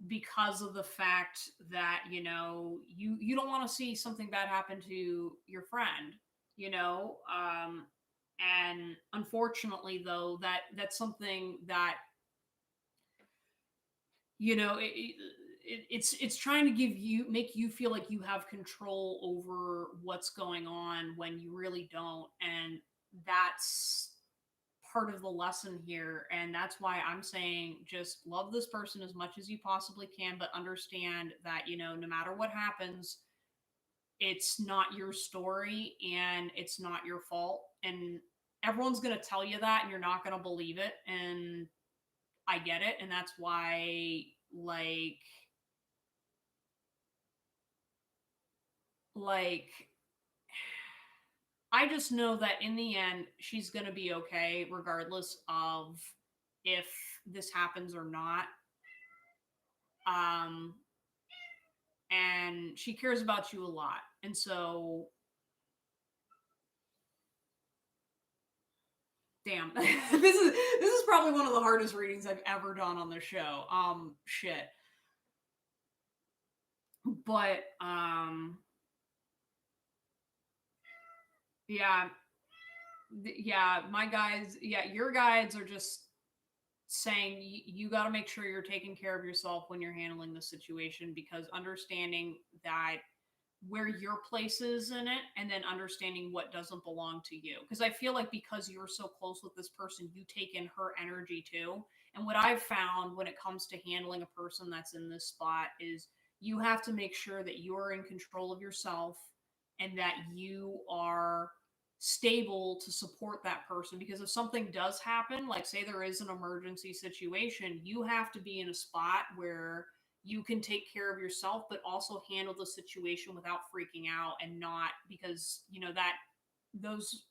because of the fact that, you don't want to see something bad happen to your friend, you know and unfortunately, though, that's something that, it's trying to make you feel like you have control over what's going on when you really don't. And that's part of the lesson here. And that's why I'm saying, just love this person as much as you possibly can, but understand that, no matter what happens, it's not your story and it's not your fault. And everyone's going to tell you that, and you're not going to believe it. And I get it. And that's why, like I just know that in the end, she's going to be okay, regardless of if this happens or not. Um, and she cares about you a lot. And so, damn, this is probably one of the hardest readings I've ever done on the show. Shit. But yeah, yeah, my guides, yeah, your guides are just saying you got to make sure you're taking care of yourself when you're handling the situation, because understanding that where your place is in it, and then understanding what doesn't belong to you, because I feel like because you're so close with this person, you take in her energy too. And what I've found when it comes to handling a person that's in this spot is you have to make sure that you're in control of yourself, and that you are stable to support that person. Because if something does happen, like say there is an emergency situation, you have to be in a spot where you can take care of yourself, but also handle the situation without freaking out. And not because, that those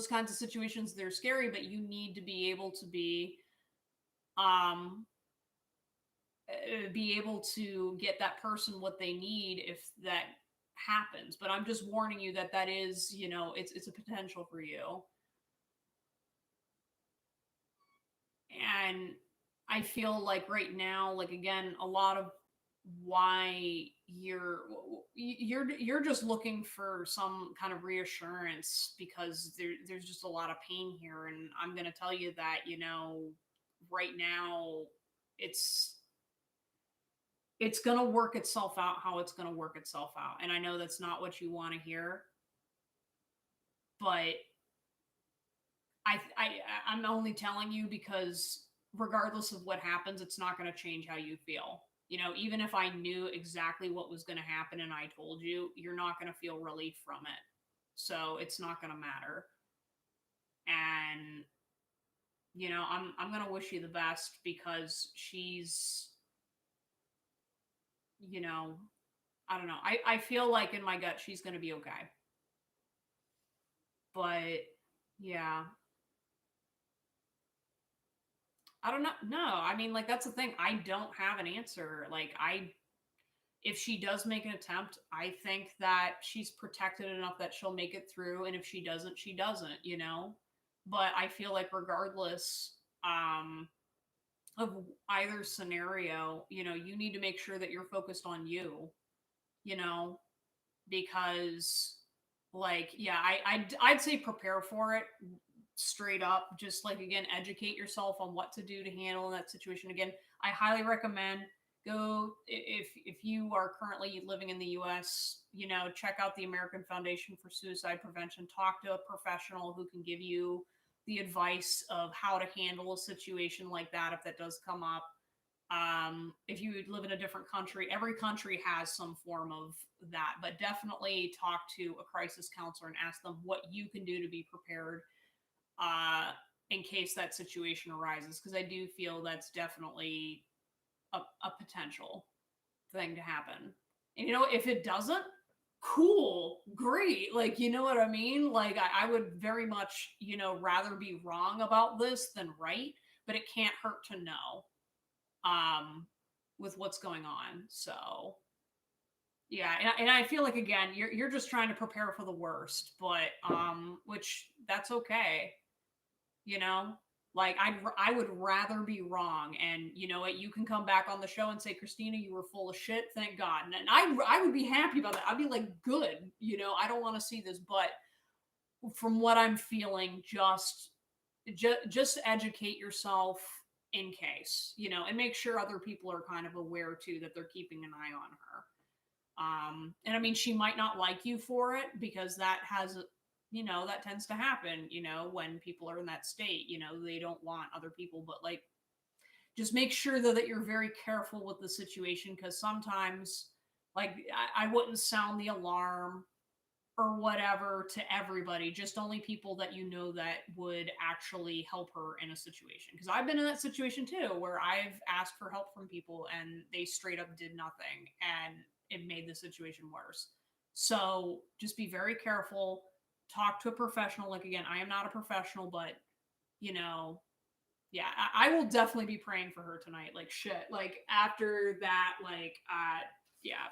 kinds of situations, they're scary, but you need to be able to um be able to get that person what they need if that happens. But I'm just warning you that that is, it's a potential for you. And I feel like right now, like, again, a lot of why you're just looking for some kind of reassurance, because there's just a lot of pain here. And I'm going to tell you that, right now, it's it's going to work itself out how it's going to work itself out. And I know that's not what you want to hear, but I'm only telling you because regardless of what happens, it's not going to change how you feel. Even if I knew exactly what was going to happen and I told you, you're not going to feel relief from it. So it's not going to matter. And I'm going to wish you the best, because she's, I don't know. I feel like in my gut she's going to be okay. But yeah, I don't know. No, I mean, like, that's the thing. I don't have an answer. Like, if she does make an attempt, I think that she's protected enough that she'll make it through. And if she doesn't, she doesn't. But I feel like regardless of either scenario, you need to make sure that you're focused on you know, because, like, yeah, I'd say prepare for it straight up. Just, like, again, educate yourself on what to do to handle that situation. Again, I highly recommend go, if you are currently living in the US, check out the American Foundation for Suicide Prevention. Talk to a professional who can give you the advice of how to handle a situation like that if that does come up. If you live in a different country, every country has some form of that, but definitely talk to a crisis counselor and ask them what you can do to be prepared. uh, in case that situation arises, because I do feel that's definitely a potential thing to happen. And if it doesn't, cool, great. Like, you know what I mean? Like, I would very much, rather be wrong about this than right, but it can't hurt to know with what's going on. So, yeah, and I feel like again, you're just trying to prepare for the worst, but which that's okay, you know. Like I would rather be wrong, and you know what? You can come back on the show and say, Christina, you were full of shit. Thank God, and I would be happy about that. I'd be like, good, I don't want to see this, but from what I'm feeling, just educate yourself in case, and make sure other people are kind of aware too that they're keeping an eye on her. And I mean, she might not like you for it because that has, that tends to happen, when people are in that state, they don't want other people, but like, just make sure though that you're very careful with the situation because sometimes, like, I wouldn't sound the alarm or whatever to everybody, just only people that that would actually help her in a situation. Because I've been in that situation too, where I've asked for help from people and they straight up did nothing and it made the situation worse. So just be very careful. Talk to a professional. Like, again, I am not a professional, but you know, yeah, I will definitely be praying for her tonight. Like, shit. Like, after that, like, yeah.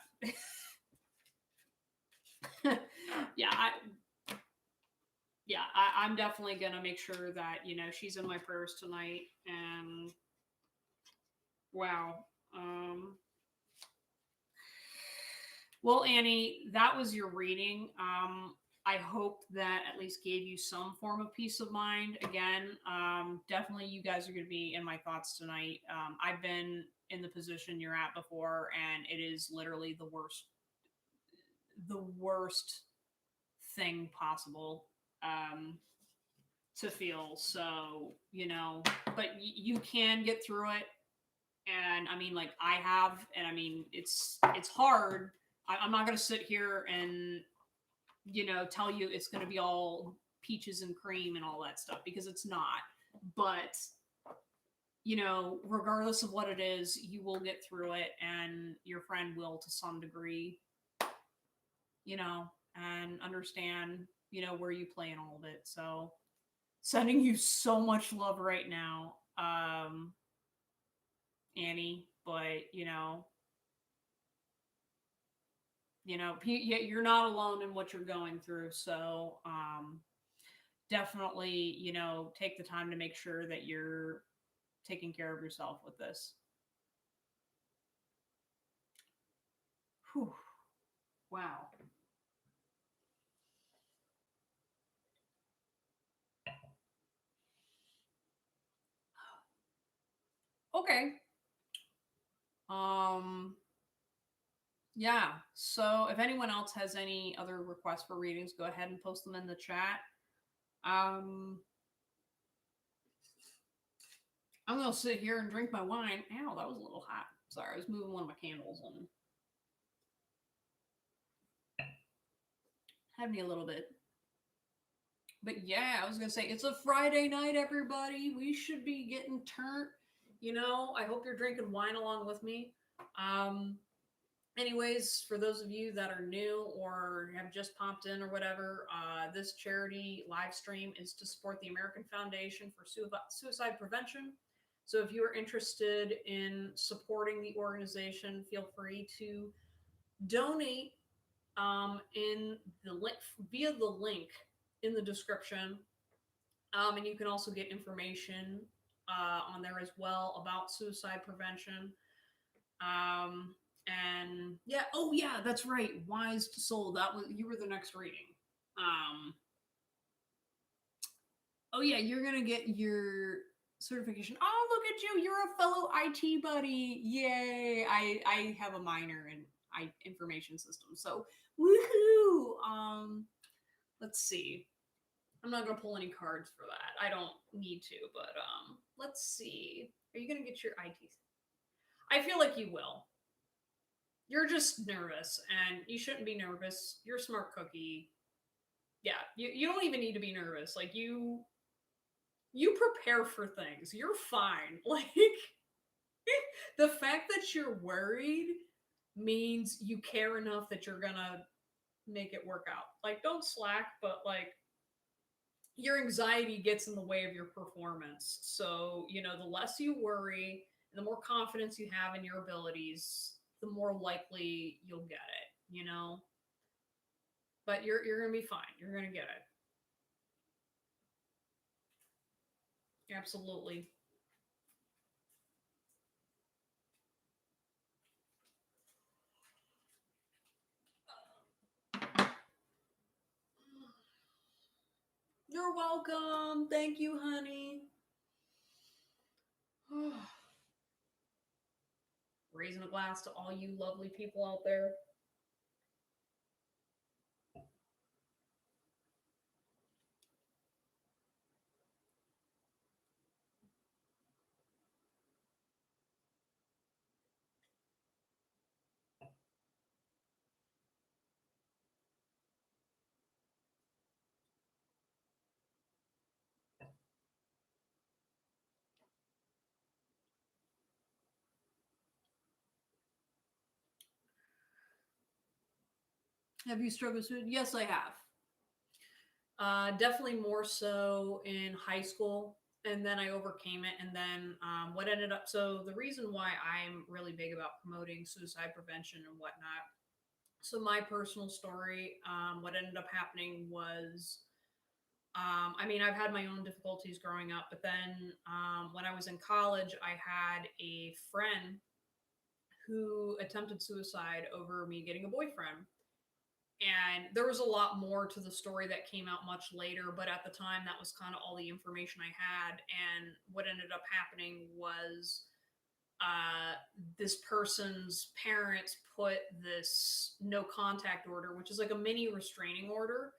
Yeah, I'm definitely gonna make sure that she's in my prayers tonight. And wow, well, Annie, that was your reading. I hope that at least gave you some form of peace of mind. Again, definitely, you guys are gonna be in my thoughts tonight. I've been in the position you're at before, and it is literally the worst thing possible. To feel. So, but you can get through it. And I mean, like I have, and I mean, it's hard. I'm not going to sit here and, tell you it's going to be all peaches and cream and all that stuff because it's not. But, regardless of what it is, you will get through it and your friend will to some degree, and understand, where you play in all of it. So, sending you so much love right now, Annie. But you're not alone in what you're going through. So definitely, take the time to make sure that you're taking care of yourself with this. Whew. Wow. Okay. Um, yeah. So if anyone else has any other requests for readings, go ahead and post them in the chat. I'm gonna sit here and drink my wine. Ow, that was a little hot. Sorry, I was moving one of my candles and had me a little bit. But yeah, I was gonna say it's a Friday night, everybody. We should be getting turned. I hope you're drinking wine along with me. Um, anyways, for those of you that are new or have just popped in or whatever, this charity live stream is to support the American Foundation for Suicide Prevention. So if you are interested in supporting the organization, feel free to donate in the link via the link in the description. And you can also get information on there as well about suicide prevention. And yeah, oh yeah, that's right. Wise to Soul. That was you were the next reading. Oh yeah, you're gonna get your certification. Oh, look at you! You're a fellow IT buddy. Yay! I have a minor in information systems, so woohoo! Let's see. I'm not gonna pull any cards for that. I don't need to, but let's see. Are you gonna get your IT? I feel like you will. You're just nervous, and you shouldn't be nervous. You're a smart cookie. Yeah, you don't even need to be nervous. Like you You prepare for things. You're fine. Like the fact that you're worried means you care enough that you're gonna make it work out. Like don't slack, but like your anxiety gets in the way of your performance. So, the less you worry, the more confidence you have in your abilities, the more likely. You know? But you're gonna be fine. You're gonna get it. Absolutely. You're welcome. Thank you, honey. Raising a glass to all you lovely people out there. Have you struggled with? Yes, I have. Definitely more so in high school, and then I overcame it. And then what ended up, so the reason why I'm really big about promoting suicide prevention and whatnot. So my personal story, what ended up happening was, I mean, I've had my own difficulties growing up, but then when I was in college, I had a friend who attempted suicide over me getting a boyfriend. And there was a lot more to the story that came out much later, but at the time that was kind of all the information I had. And what ended up happening was uh, this person's parents put this no contact order, which is like a mini restraining order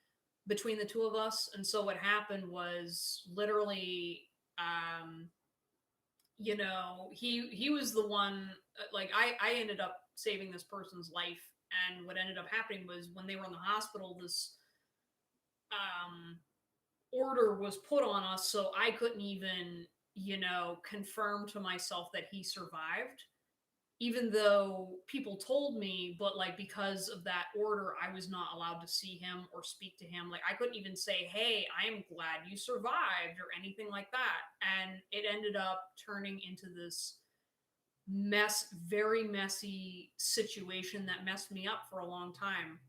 between the two of us. And so what happened was literally, um, he was the one, like I ended up saving this person's life. And what ended up happening was when they were in the hospital, this um order was put on us, so I couldn't even, confirm to myself that he survived, even though people told me. But like because of that order, I was not allowed to see him or speak to him. Like I couldn't even say, "Hey, I am glad you survived," or anything like that. And it ended up turning into this very messy situation that messed me up for a long time.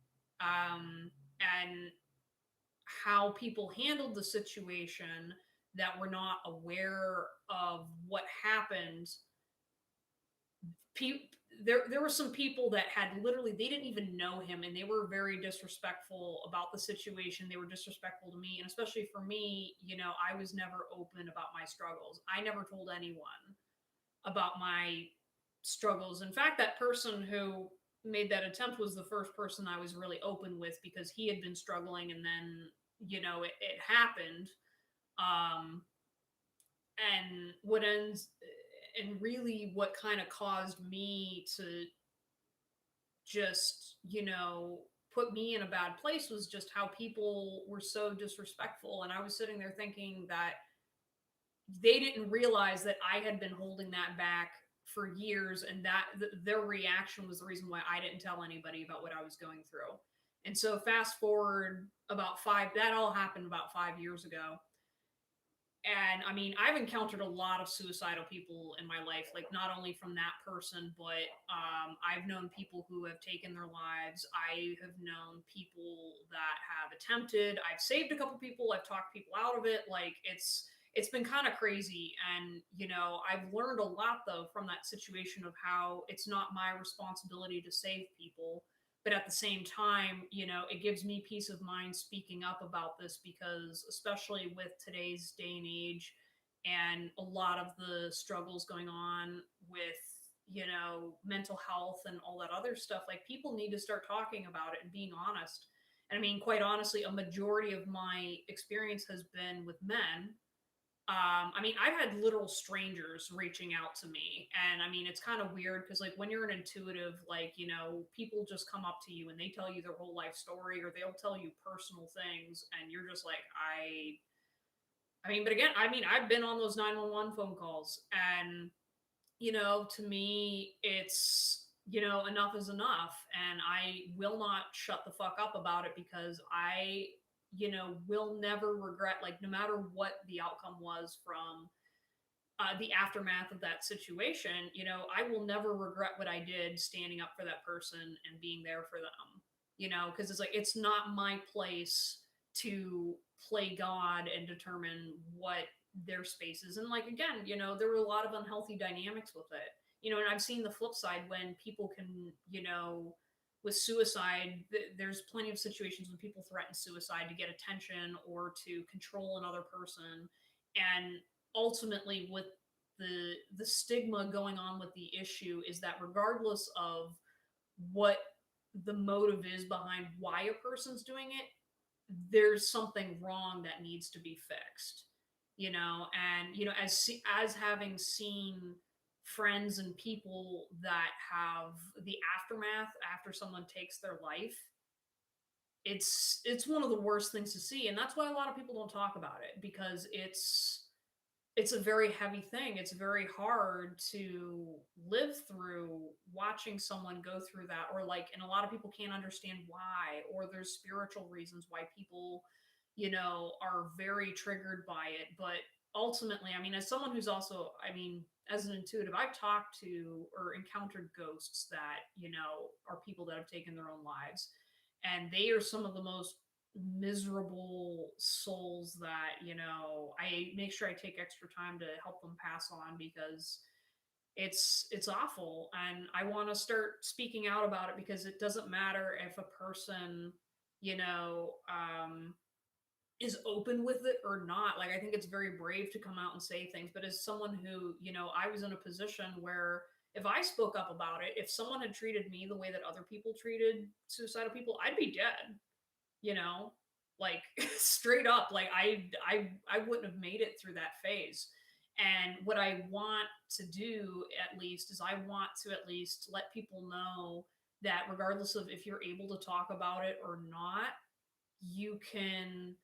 And how people handled the situation that were not aware of what happened. Pe- there were some people that had literally, they didn't even know him, and they were very disrespectful about the situation. They were disrespectful to me, and especially for me, I was never open about my struggles. I never told anyone about my struggles. In fact, that person who made that attempt was the first person I was really open with, because he had been struggling, and then it happened. um and what ends and really what kind of caused me to just put me in a bad place was just how people were so disrespectful. And I was sitting there thinking that they didn't realize that I had been holding that back for years, and that their reaction was the reason why I didn't tell anybody about what I was going through. And so fast forward about that all happened about 5 years ago. And I mean, I've encountered a lot of suicidal people in my life, like not only from that person, but I've known people who have taken their lives. I have known people that have attempted. I've saved a couple people. I've talked people out of it. Like it's been kind of crazy. And I've learned a lot though from that situation of how it's not my responsibility to save people, but at the same time, it gives me peace of mind speaking up about this, because especially with today's day and age and a lot of the struggles going on with, mental health and all that other stuff, like people need to start talking about it and being honest. And I mean, quite honestly, a majority of my experience has been with men. I mean, I've had literal strangers reaching out to me, and I mean, it's kind of weird because, like, when you're an intuitive, like, people just come up to you and they tell you their whole life story, or they'll tell you personal things, and you're just like, I mean, but again, I mean, I've been on those 911 phone calls, and to me, it's, enough is enough. And I will not shut the fuck up about it, because I, will never regret, like, no matter what the outcome was from the aftermath of that situation, I will never regret what I did standing up for that person and being there for them, because it's like, it's not my place to play God and determine what their space is. And like, again, there were a lot of unhealthy dynamics with it, and I've seen the flip side when people can, with suicide, there's plenty of situations when people threaten suicide to get attention or to control another person. And ultimately, with the stigma going on with the issue, is that regardless of what the motive is behind why a person's doing it, there's something wrong that needs to be fixed. And as having seen friends and people that have the aftermath after someone takes their life, it's one of the worst things to see. And that's why a lot of people don't talk about it, because it's a very heavy thing. It's very hard to live through watching someone go through that, or like, and a lot of people can't understand why, or there's spiritual reasons why people, are very triggered by it. But ultimately, I mean, as someone who's also, I mean, as an intuitive, I've talked to or encountered ghosts that, are people that have taken their own lives. And they are some of the most miserable souls that, I make sure I take extra time to help them pass on, because it's awful. And I want to start speaking out about it, because it doesn't matter if a person, you know um is open with it or not. Like, I think it's very brave to come out and say things, but as someone who, I was in a position where if I spoke up about it, if someone had treated me the way that other people treated suicidal people, I'd be dead, you know like, straight up. Like, I wouldn't have made it through that phase. And what I want to do, at least, is I want to at least let people know that regardless of if you're able to talk about it or not, you can,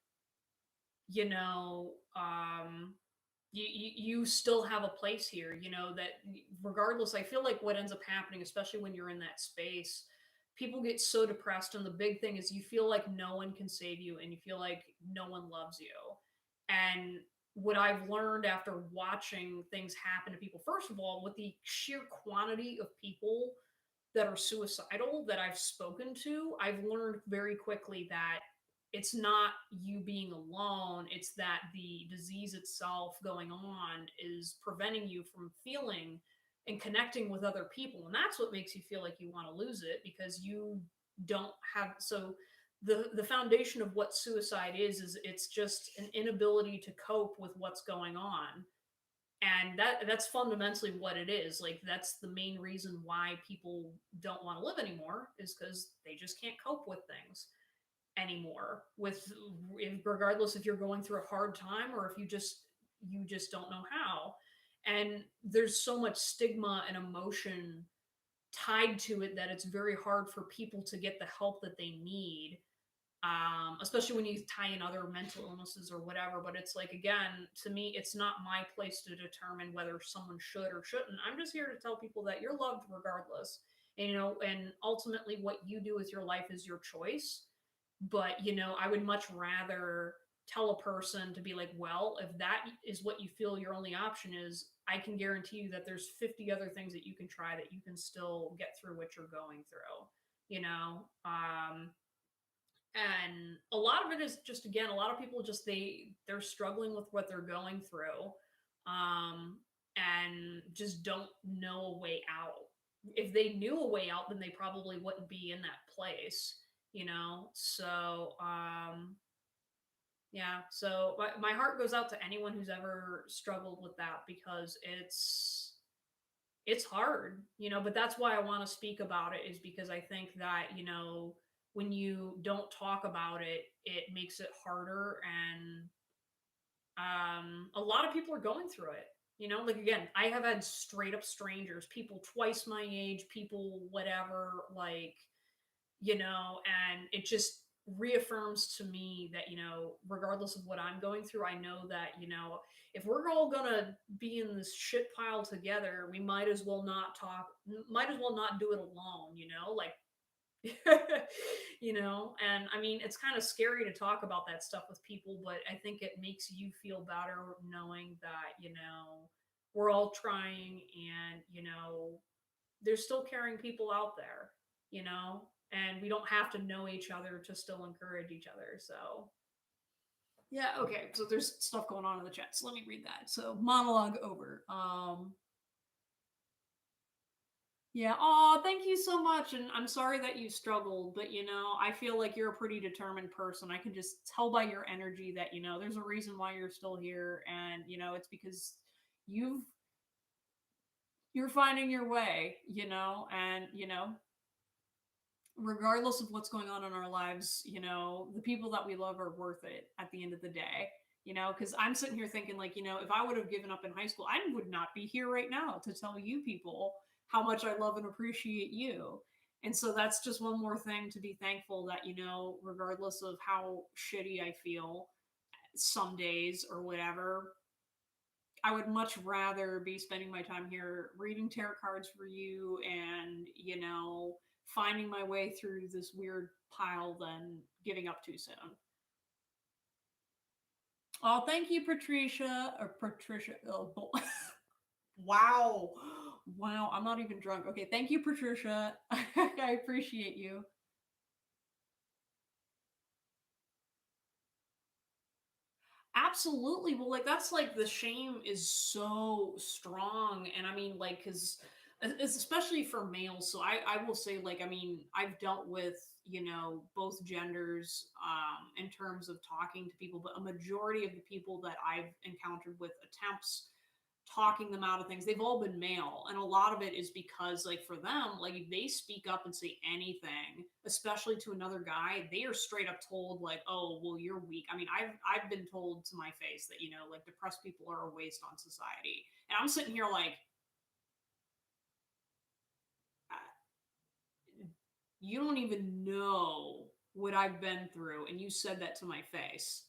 you know you still have a place here, that regardless. I feel like what ends up happening, especially when you're in that space, people get so depressed, and the big thing is you feel like no one can save you, and you feel like no one loves you. And what I've learned after watching things happen to people, first of all, with the sheer quantity of people that are suicidal that I've spoken to, I've learned very quickly that it's not you being alone, it's that the disease itself going on is preventing you from feeling and connecting with other people. And that's what makes you feel like you want to lose it, because you don't have. So the foundation of what suicide is it's just an inability to cope with what's going on. And that's fundamentally what it is. Like, that's the main reason why people don't want to live anymore, is because they just can't cope with things anymore, with, regardless if you're going through a hard time or if you just don't know how. And there's so much stigma and emotion tied to it that it's very hard for people to get the help that they need, especially when you tie in other mental illnesses or whatever. But it's like, again, to me, it's not my place to determine whether someone should or shouldn't. I'm just here to tell people that you're loved regardless. And, and ultimately what you do with your life is your choice. But, I would much rather tell a person to be like, well, if that is what you feel your only option is, I can guarantee you that there's 50 other things that you can try that you can still get through what you're going through, you know? And a lot of it is just, again, a lot of people just, they're struggling with what they're going through, and just don't know a way out. If they knew a way out, then they probably wouldn't be in that place, so yeah. So my heart goes out to anyone who's ever struggled with that, because it's hard, but that's why I want to speak about it, is because I think that, when you don't talk about it, it makes it harder. And a lot of people are going through it. Like, again, I have had straight up strangers, people twice my age, people whatever, like, and it just, reaffirms to me that, regardless of what I'm going through, I know that, if we're all gonna be in this shit pile together, we might as well not talk, might as well not do it alone, like, and I mean, it's kind of scary to talk about that stuff with people, but I think it makes you feel better knowing that, we're all trying, and, there's still caring people out there, and we don't have to know each other to still encourage each other. So, yeah, okay. So there's stuff going on in the chat. So let me read that. So monologue over. Yeah. Oh, thank you so much. And I'm sorry that you struggled, but I feel like you're a pretty determined person. I can just tell by your energy that, there's a reason why you're still here. And, it's because you've, you're finding your way, and, regardless of what's going on in our lives, the people that we love are worth it at the end of the day. Because I'm sitting here thinking, like, if I would have given up in high school, I would not be here right now to tell you people how much I love and appreciate you. And so that's just one more thing to be thankful that, regardless of how shitty I feel some days or whatever, I would much rather be spending my time here reading tarot cards for you and, finding my way through this weird pile than giving up too soon. Oh, thank you, Patricia. Or Patricia. Oh, wow. Wow. I'm not even drunk. Okay. Thank you, Patricia. I appreciate you. Absolutely. Well, like, that's like, the shame is so strong. And I mean, like, because it's especially for males. So I will say, like, I mean, I've dealt with, both genders in terms of talking to people, but a majority of the people that I've encountered with attempts talking them out of things, they've all been male. And a lot of it is because, like, for them, like, if they speak up and say anything, especially to another guy, they are straight up told, like, oh, well, you're weak. I mean, I've been told to my face that, like, depressed people are a waste on society. And I'm sitting here like, you don't even know what I've been through, and you said that to my face.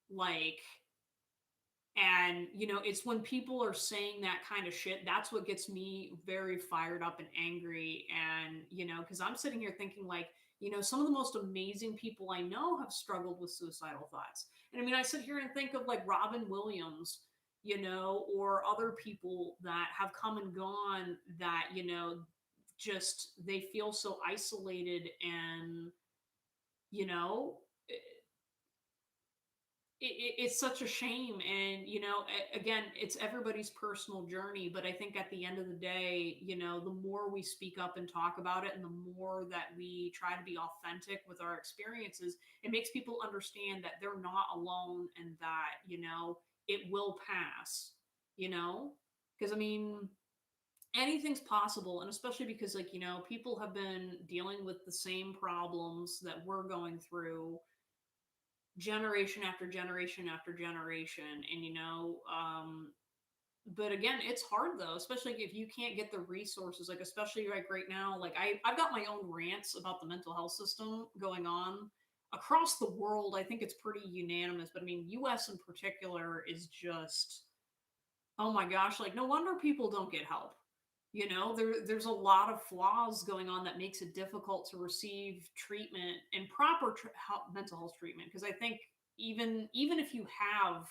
Like, and, it's when people are saying that kind of shit, that's what gets me very fired up and angry. And, because I'm sitting here thinking, like, some of the most amazing people I know have struggled with suicidal thoughts. And I mean, I sit here and think of, like, Robin Williams, or other people that have come and gone that, just they feel so isolated. And, you know, it's such a shame. And, again, it's everybody's personal journey, but I think at the end of the day, the more we speak up and talk about it, and the more that we try to be authentic with our experiences, it makes people understand that they're not alone, and that, it will pass, because I mean, anything's possible. And especially because, like, people have been dealing with the same problems that we're going through generation after generation after generation. And, but again, it's hard though, especially if you can't get the resources, like, especially like right now, like, I've got my own rants about the mental health system going on across the world. I think it's pretty unanimous, but I mean, US in particular is just, oh my gosh, like, no wonder people don't get help. There's a lot of flaws going on that makes it difficult to receive treatment and proper mental health treatment. Because I think, even if you have,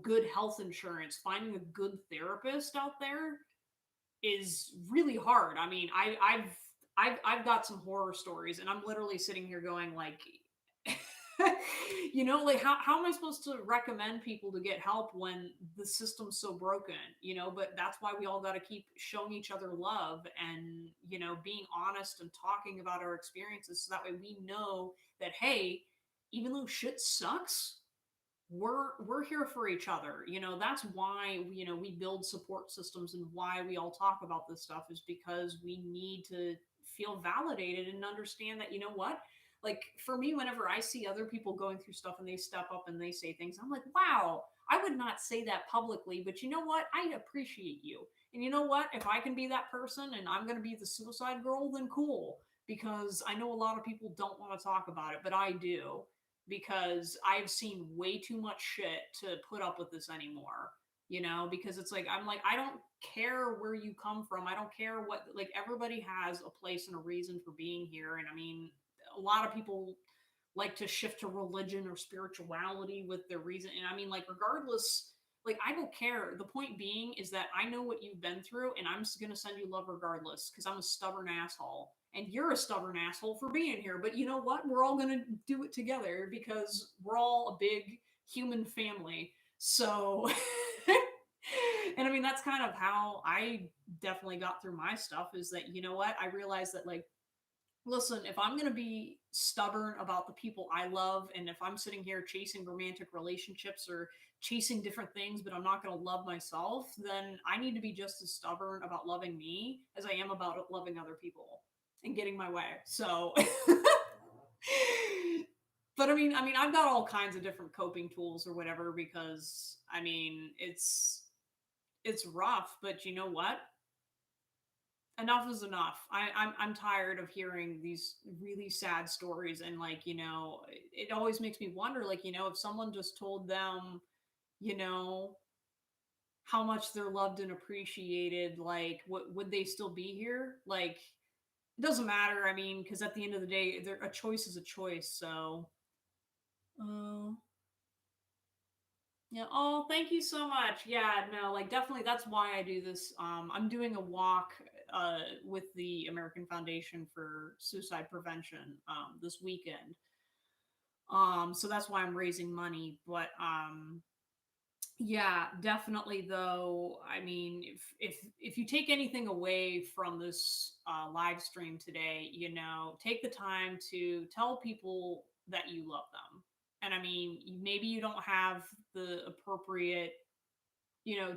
good health insurance, finding a good therapist out there is really hard. I mean, I've got some horror stories, and I'm literally sitting here going, like, like, how am I supposed to recommend people to get help when the system's so broken? But that's why we all got to keep showing each other love, and, being honest and talking about our experiences, so that way we know that, hey, even though shit sucks, we're here for each other. That's why, we build support systems, and why we all talk about this stuff is because we need to feel validated and understand that, what, like, for me, whenever I see other people going through stuff and they step up and they say things, I'm like, wow, I would not say that publicly, but you know what, I appreciate you. And you know what, if I can be that person and I'm going to be the suicide girl, then cool. because I know a lot of people don't want to talk about it, but I do, because I've seen way too much shit to put up with this anymore. Because it's like, I'm like, I don't care where you come from. I don't care what, like, everybody has a place and a reason for being here. And I mean, a lot of people like to shift to religion or spirituality with their reason. And I mean, like, regardless, like, I don't care. The point being is that I know what you've been through, and I'm just gonna send you love regardless because I'm a stubborn asshole. And you're a stubborn asshole for being here. But you know what? We're all gonna do it together because we're all a big human family. So and I mean, that's kind of how I definitely got through my stuff, is that, you know what? I realized that, like, listen, if I'm going to be stubborn about the people I love, and if I'm sitting here chasing romantic relationships or chasing different things, but I'm not going to love myself, then I need to be just as stubborn about loving me as I am about loving other people and getting my way. So, but I mean, I've got all kinds of different coping tools or whatever, because I mean, it's rough, but you know what? Enough is enough. I'm tired of hearing these really sad stories, and, like, it always makes me wonder, like, if someone just told them, you know, how much they're loved and appreciated, like, what would they still be here? Like, it doesn't matter. I mean, because at the end of the day, a choice is a choice. So, uh, yeah. Oh, thank you so much. Yeah, no, like, definitely that's why I do this. I'm doing a walk with the American Foundation for Suicide Prevention this weekend. So that's why I'm raising money. But yeah, definitely though. I mean, if you take anything away from this live stream today, take the time to tell people that you love them. And I mean, maybe you don't have the appropriate,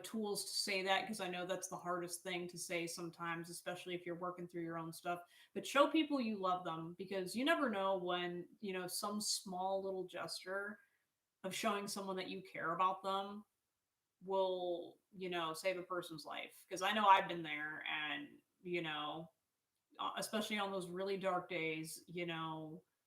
tools to say that, because I know that's the hardest thing to say sometimes, especially if you're working through your own stuff. But show people you love them, because you never know when, some small little gesture of showing someone that you care about them will, save a person's life. Because I know I've been there, and, especially on those really dark days,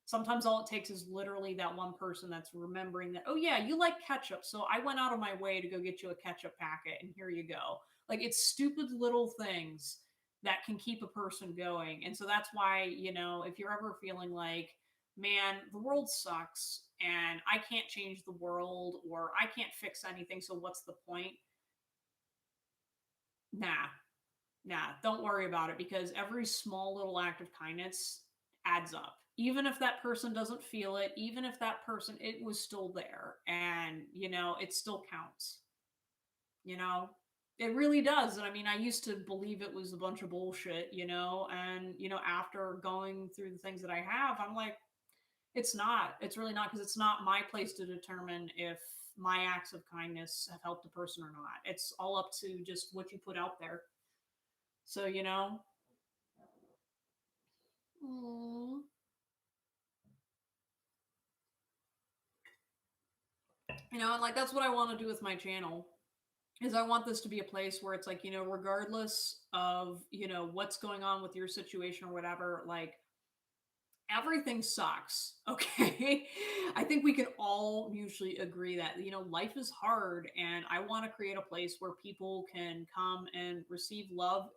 sometimes all it takes is literally that one person that's remembering that, oh, yeah, you like ketchup. So I went out of my way to go get you a ketchup packet, and here you go. Like, it's stupid little things that can keep a person going. And so that's why, if you're ever feeling like, man, the world sucks and I can't change the world, or I can't fix anything, so what's the point? Nah, nah, don't worry about it, because every small little act of kindness adds up. Even if that person doesn't feel it, even if that person, it was still there, and, it still counts. You know, it really does. And I mean, I used to believe it was a bunch of bullshit, and, after going through the things that I have, I'm like, it's not. It's really not, because it's not my place to determine if my acts of kindness have helped a person or not. It's all up to just what you put out there. So, mm, and, like, that's what I want to do with my channel, is I want this to be a place where it's like, regardless of, what's going on with your situation or whatever, like, everything sucks. Okay. I think we can all mutually agree that, life is hard, and I want to create a place where people can come and receive love,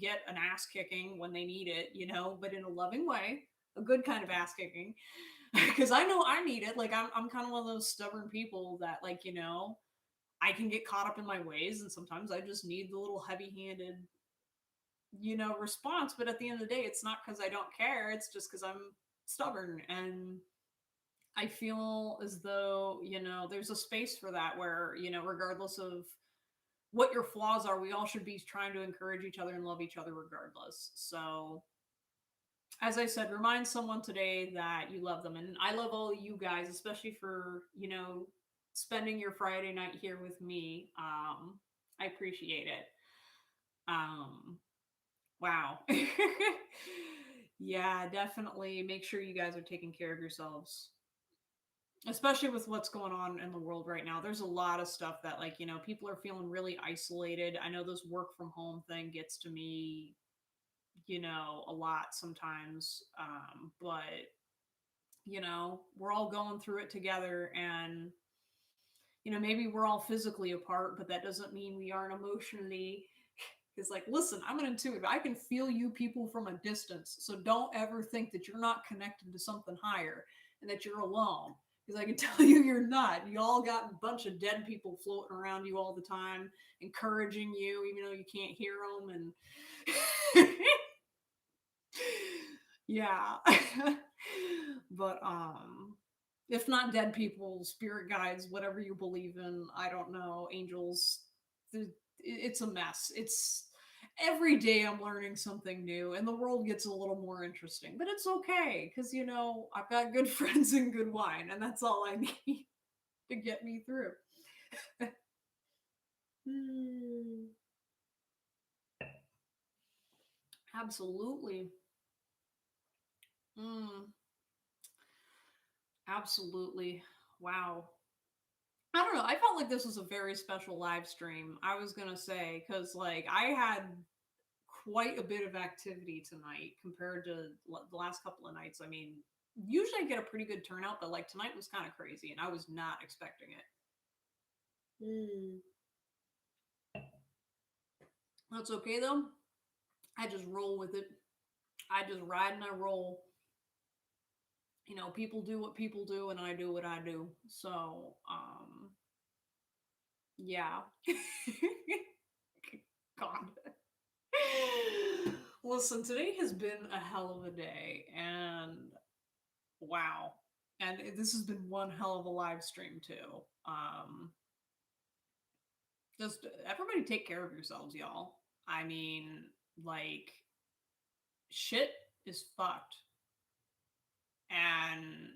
get an ass kicking when they need it, but in a loving way, a good kind of ass kicking. Because I know I need it. Like, I'm kind of one of those stubborn people that, like, I can get caught up in my ways, and sometimes I just need the little heavy-handed, response. But at the end of the day, it's not because I don't care. It's just because I'm stubborn, and I feel as though, there's a space for that where, regardless of what your flaws are, we all should be trying to encourage each other and love each other regardless. So, as I said, remind someone today that you love them. And I love all of you guys, especially for, spending your Friday night here with me. I appreciate it. Um, wow. Yeah, definitely make sure you guys are taking care of yourselves, especially with what's going on in the world right now. There's a lot of stuff that, like, people are feeling really isolated. I know this work from home thing gets to me a lot sometimes. But, we're all going through it together, and, maybe we're all physically apart, but that doesn't mean we aren't emotionally. It's like, listen, I'm an intuitive. I can feel you people from a distance. So don't ever think that you're not connected to something higher and that you're alone. Because I can tell you you're not. You all got a bunch of dead people floating around you all the time, encouraging you, even though you can't hear them. And yeah. But if not dead people, spirit guides, whatever you believe in, I don't know, angels, it's a mess. It's every day I'm learning something new, and the world gets a little more interesting. But it's okay because I've got good friends and good wine, and that's all I need to get me through. Hmm. Absolutely. Mm, absolutely. Wow. I don't know. I felt like this was a very special live stream. I was gonna say because like I had quite a bit of activity tonight compared to the last couple of nights. I mean, usually I get a pretty good turnout, but like tonight was kind of crazy, and I was not expecting it. Mm. That's okay though. I just roll with it. I just ride and I roll. People do what people do, and I do what I do. So, yeah. God. Listen, today has been a hell of a day, and wow. And this has been one hell of a live stream too. Just everybody take care of yourselves, y'all. I mean, like, shit is fucked. And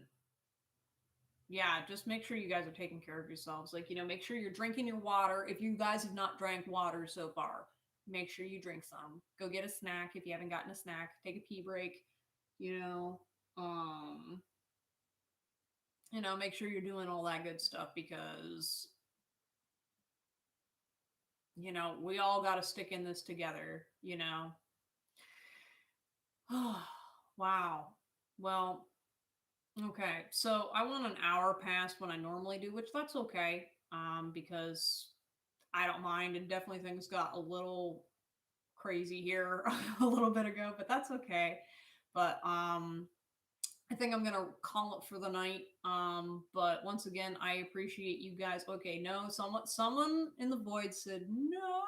yeah, just make sure you guys are taking care of yourselves. Like, make sure you're drinking your water. If you guys have not drank water so far, make sure you drink some. Go get a snack if you haven't gotten a snack. Take a pee break. You know, um, make sure you're doing all that good stuff because we all got to stick in this together. Wow. Well, okay. So I want an hour past when I normally do, which that's okay. Because I don't mind, and definitely things got a little crazy here a little bit ago, but that's okay. But I think I'm gonna call it for the night. But once again, I appreciate you guys. Okay, no, someone in the void said no,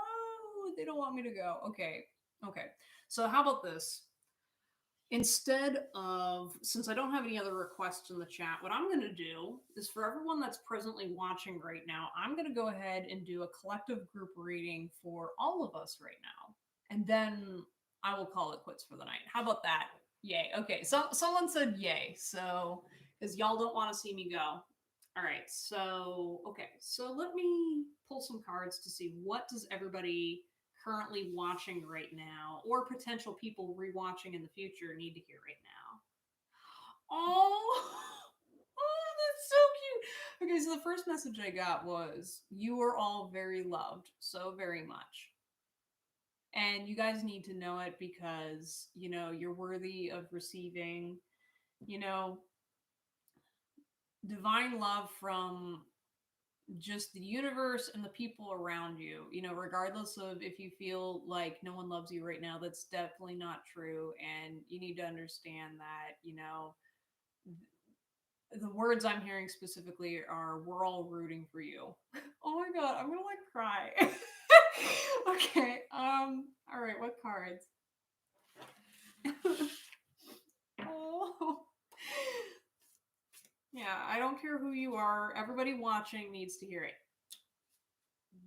they don't want me to go. Okay, okay. So how about this? Instead of, since I don't have any other requests in the chat, what I'm going to do is for everyone that's presently watching right now, I'm going to go ahead and do a collective group reading for all of us right now. And then I will call it quits for the night. How about that? Yay. Okay. So someone said yay. So, because y'all don't want to see me go. All right. So, okay. So let me pull some cards to see what does everybody currently watching right now or potential people rewatching in the future need to hear right now. Oh, oh, that's so cute. Okay, so the first message I got was you are all very loved so very much. And you guys need to know it because, you're worthy of receiving, you know, divine love from just the universe and the people around you, regardless of if you feel like no one loves you right now, that's definitely not true. And you need to understand that, the words I'm hearing specifically are we're all rooting for you. Oh my god, I'm gonna like cry. Okay, all right, what cards? Oh. Yeah, I don't care who you are. Everybody watching needs to hear it.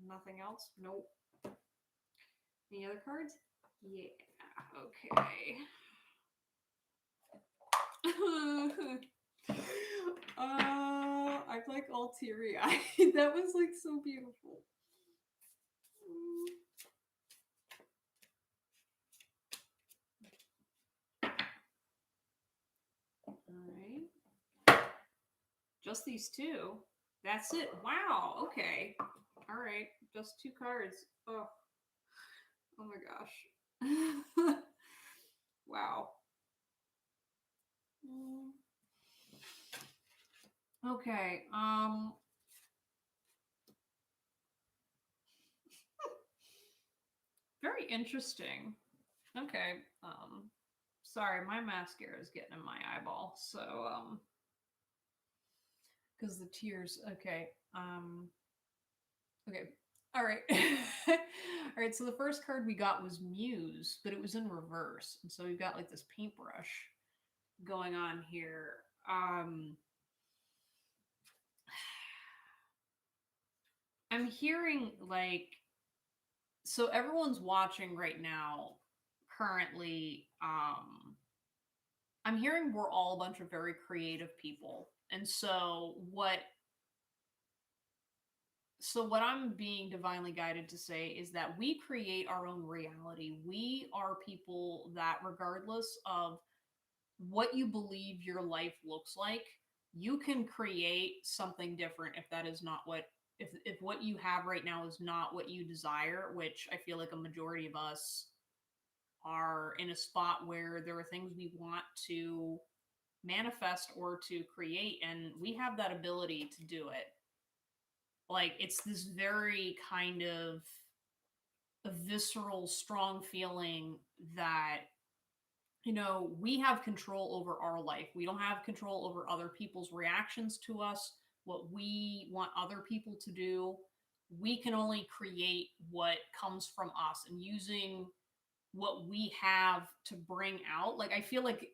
Nothing else? Nope. Any other cards? Yeah, okay. I'm like all teary eyed. That was like so beautiful. All right. Just these two? That's it? Wow, okay. All right, just two cards. Oh my gosh. Wow. Mm, okay. Very interesting. Okay. Sorry, my mascara is getting in my eyeball. So, because the tears. Okay. Okay. All right. All right. So the first card we got was Muse, but it was in reverse. And so we've got like this paintbrush going on here. Um, I'm hearing like, so everyone's watching right now currently. I'm hearing we're all a bunch of very creative people. And so what I'm being divinely guided to say is that we create our own reality. We are people that, regardless of what you believe your life looks like, you can create something different if that is not what, if what you have right now is not what you desire, which I feel like a majority of us are in a spot where there are things we want to manifest or to create, and we have that ability to do it. Like, it's this very kind of a visceral, strong feeling that, we have control over our life. We don't have control over other people's reactions to us, what we want other people to do. We can only create what comes from us, and using what we have to bring out. Like, I feel like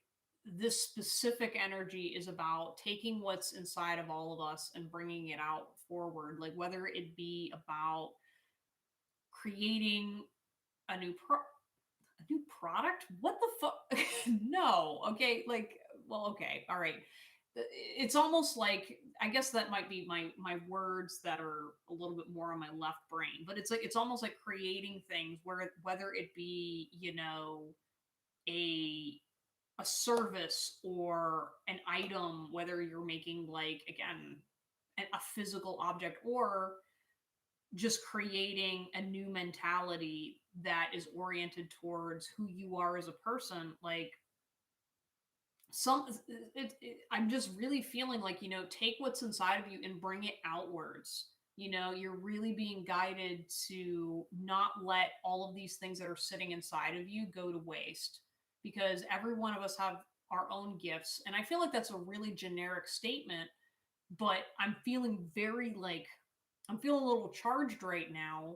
this specific energy is about taking what's inside of all of us and bringing it out forward. Like, whether it be about creating a a new product? What the fuck? No. Okay, like, well, okay, all right. It's almost like, I guess that might be my words that are a little bit more on my left brain, but it's like, it's almost like creating things where, whether it be, a a service or an item, whether you're making, like, again, a physical object, or just creating a new mentality that is oriented towards who you are as a person. Like, some I'm just really feeling like, take what's inside of you and bring it outwards. You're really being guided to not let all of these things that are sitting inside of you go to waste, because every one of us have our own gifts. And I feel like that's a really generic statement, but I'm feeling a little charged right now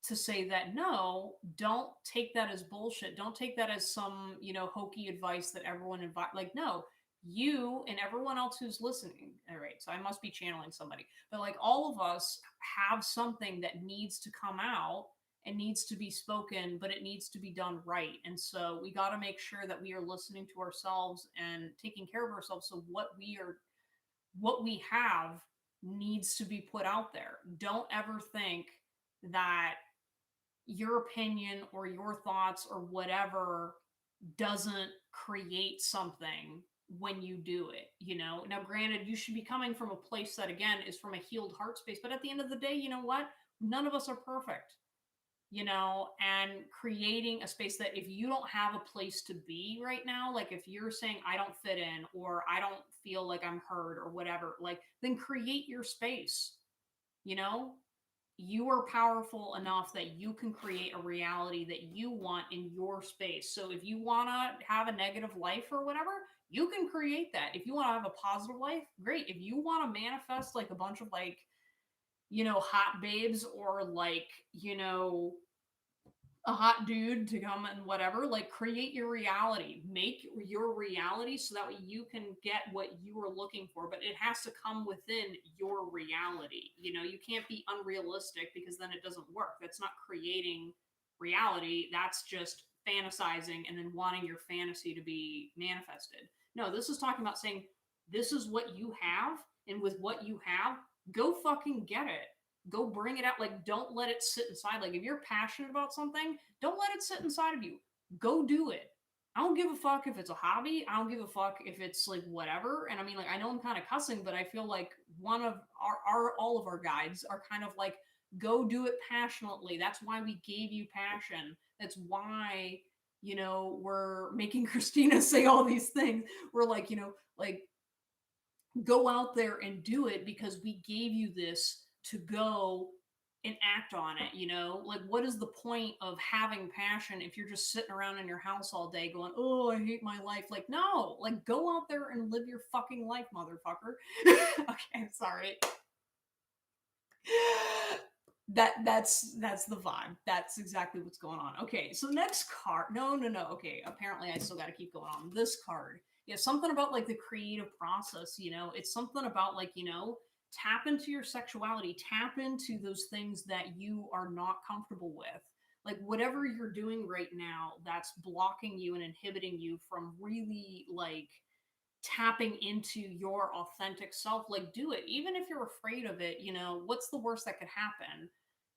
to say that, no, don't take that as bullshit. Don't take that as some, hokey advice that everyone like, no, you and everyone else who's listening. All right, so I must be channeling somebody. But like, all of us have something that needs to come out and needs to be spoken, but it needs to be done right. And so we got to make sure that we are listening to ourselves and taking care of ourselves. So what we have needs to be put out there. Don't ever think that your opinion or your thoughts or whatever doesn't create something when you do it. Now, granted, you should be coming from a place that, again, is from a healed heart space, but at the end of the day, you know what, none of us are perfect. And creating a space that, if you don't have a place to be right now, like if you're saying I don't fit in, or I don't feel like I'm heard, or whatever, like, then create your space. you know you are powerful enough that you can create a reality that you want in your space. So if you want to have a negative life or whatever, you can create that. If you want to have a positive life, great. If you want to manifest like a bunch of, like, hot babes, or like, a hot dude to come and whatever, like, create your reality, make your reality, so that way you can get what you are looking for, but it has to come within your reality. You can't be unrealistic, because then it doesn't work. That's not creating reality. That's just fantasizing and then wanting your fantasy to be manifested. No, this is talking about saying, this is what you have, and with what you have, go fucking get it. Go bring it out. Like, don't let it sit inside. Like, if you're passionate about something, don't let it sit inside of you. Go do it. I don't give a fuck if it's a hobby. I don't give a fuck if it's like whatever. And I mean, like, I know I'm kind of cussing, but I feel like one of our all of our guides are kind of like, go do it passionately. That's why we gave you passion. That's why we're making Christina say all these things. We're like, like, go out there and do it because we gave you this to go and act on it. Like, what is the point of having passion if you're just sitting around in your house all day going, oh, I hate my life? Like, no, like, go out there and live your fucking life, motherfucker. Okay, I'm sorry. That's the vibe. That's exactly what's going on. Okay, so next card. No. Okay, apparently I still got to keep going on this card. Yeah, something about like the creative process. It's something about like tap into your sexuality, tap into those things that you are not comfortable with. Like whatever you're doing right now, that's blocking you and inhibiting you from really like tapping into your authentic self. Like do it even if you're afraid of it. What's the worst that could happen?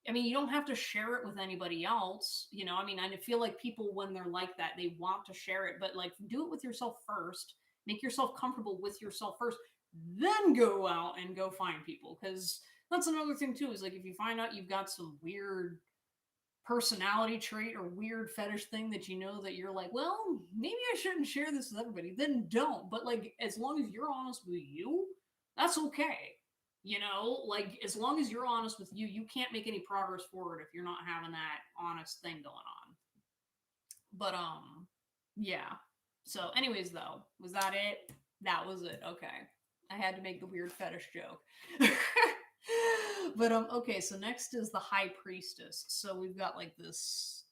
I mean, you don't have to share it with anybody else. I mean, I feel like people, when they're like that, they want to share it, but like do it with yourself first. Make yourself comfortable with yourself first, then go out and go find people. Because that's another thing, too, is like if you find out you've got some weird personality trait or weird fetish thing that that you're like, well, maybe I shouldn't share this with everybody, then don't. But like, as long as you're honest with you, that's okay. Like as long as you're honest with you, you can't make any progress forward if you're not having that honest thing going on. But yeah. So anyways though, was that it? That was it. Okay. I had to make the weird fetish joke. But okay, so next is the high priestess. So we've got like this,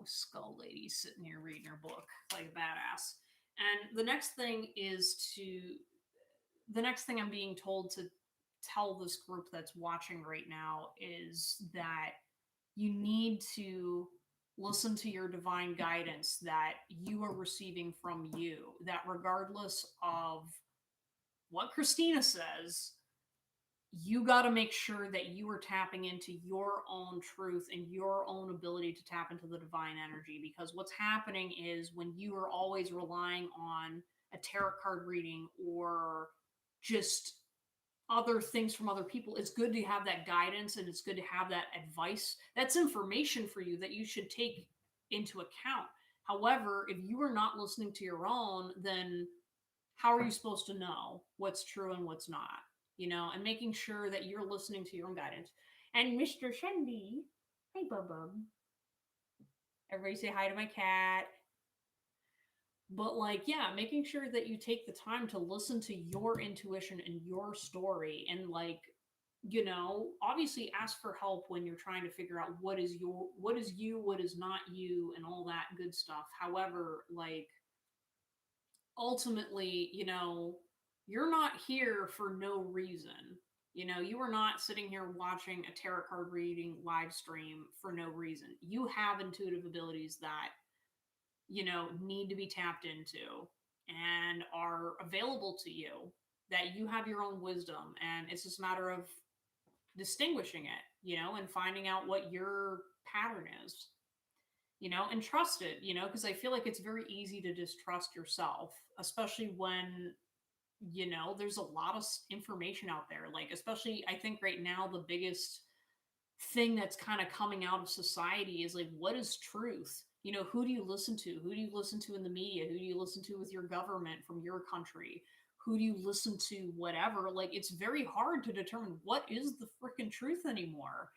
skull lady sitting here reading her book like a badass. And the next thing I'm being told to tell this group that's watching right now is that you need to listen to your divine guidance that you are receiving from you, that regardless of what Christina says, you got to make sure that you are tapping into your own truth and your own ability to tap into the divine energy. Because what's happening is when you are always relying on a tarot card reading or just other things from other people, it's good to have that guidance and it's good to have that advice. That's information for you that you should take into account. However, if you are not listening to your own, then how are you supposed to know what's true and what's not? And making sure that you're listening to your own guidance. And Mr. Shendy, hey, Bub. Everybody say hi to my cat. But, like, yeah, making sure that you take the time to listen to your intuition and your story and, like, obviously ask for help when you're trying to figure out what is you, what is not you, and all that good stuff. However, like, ultimately, you're not here for no reason. You are not sitting here watching a tarot card reading live stream for no reason. You have intuitive abilities that, need to be tapped into and are available to you, that you have your own wisdom. And it's just a matter of distinguishing it, and finding out what your pattern is, and trust it, because I feel like it's very easy to distrust yourself, especially when, there's a lot of information out there. Like, especially, I think right now, the biggest thing that's kind of coming out of society is like, what is truth? Who do you listen to? Who do you listen to in the media? Who do you listen to with your government from your country? Who do you listen to? Whatever. Like, it's very hard to determine what is the freaking truth anymore.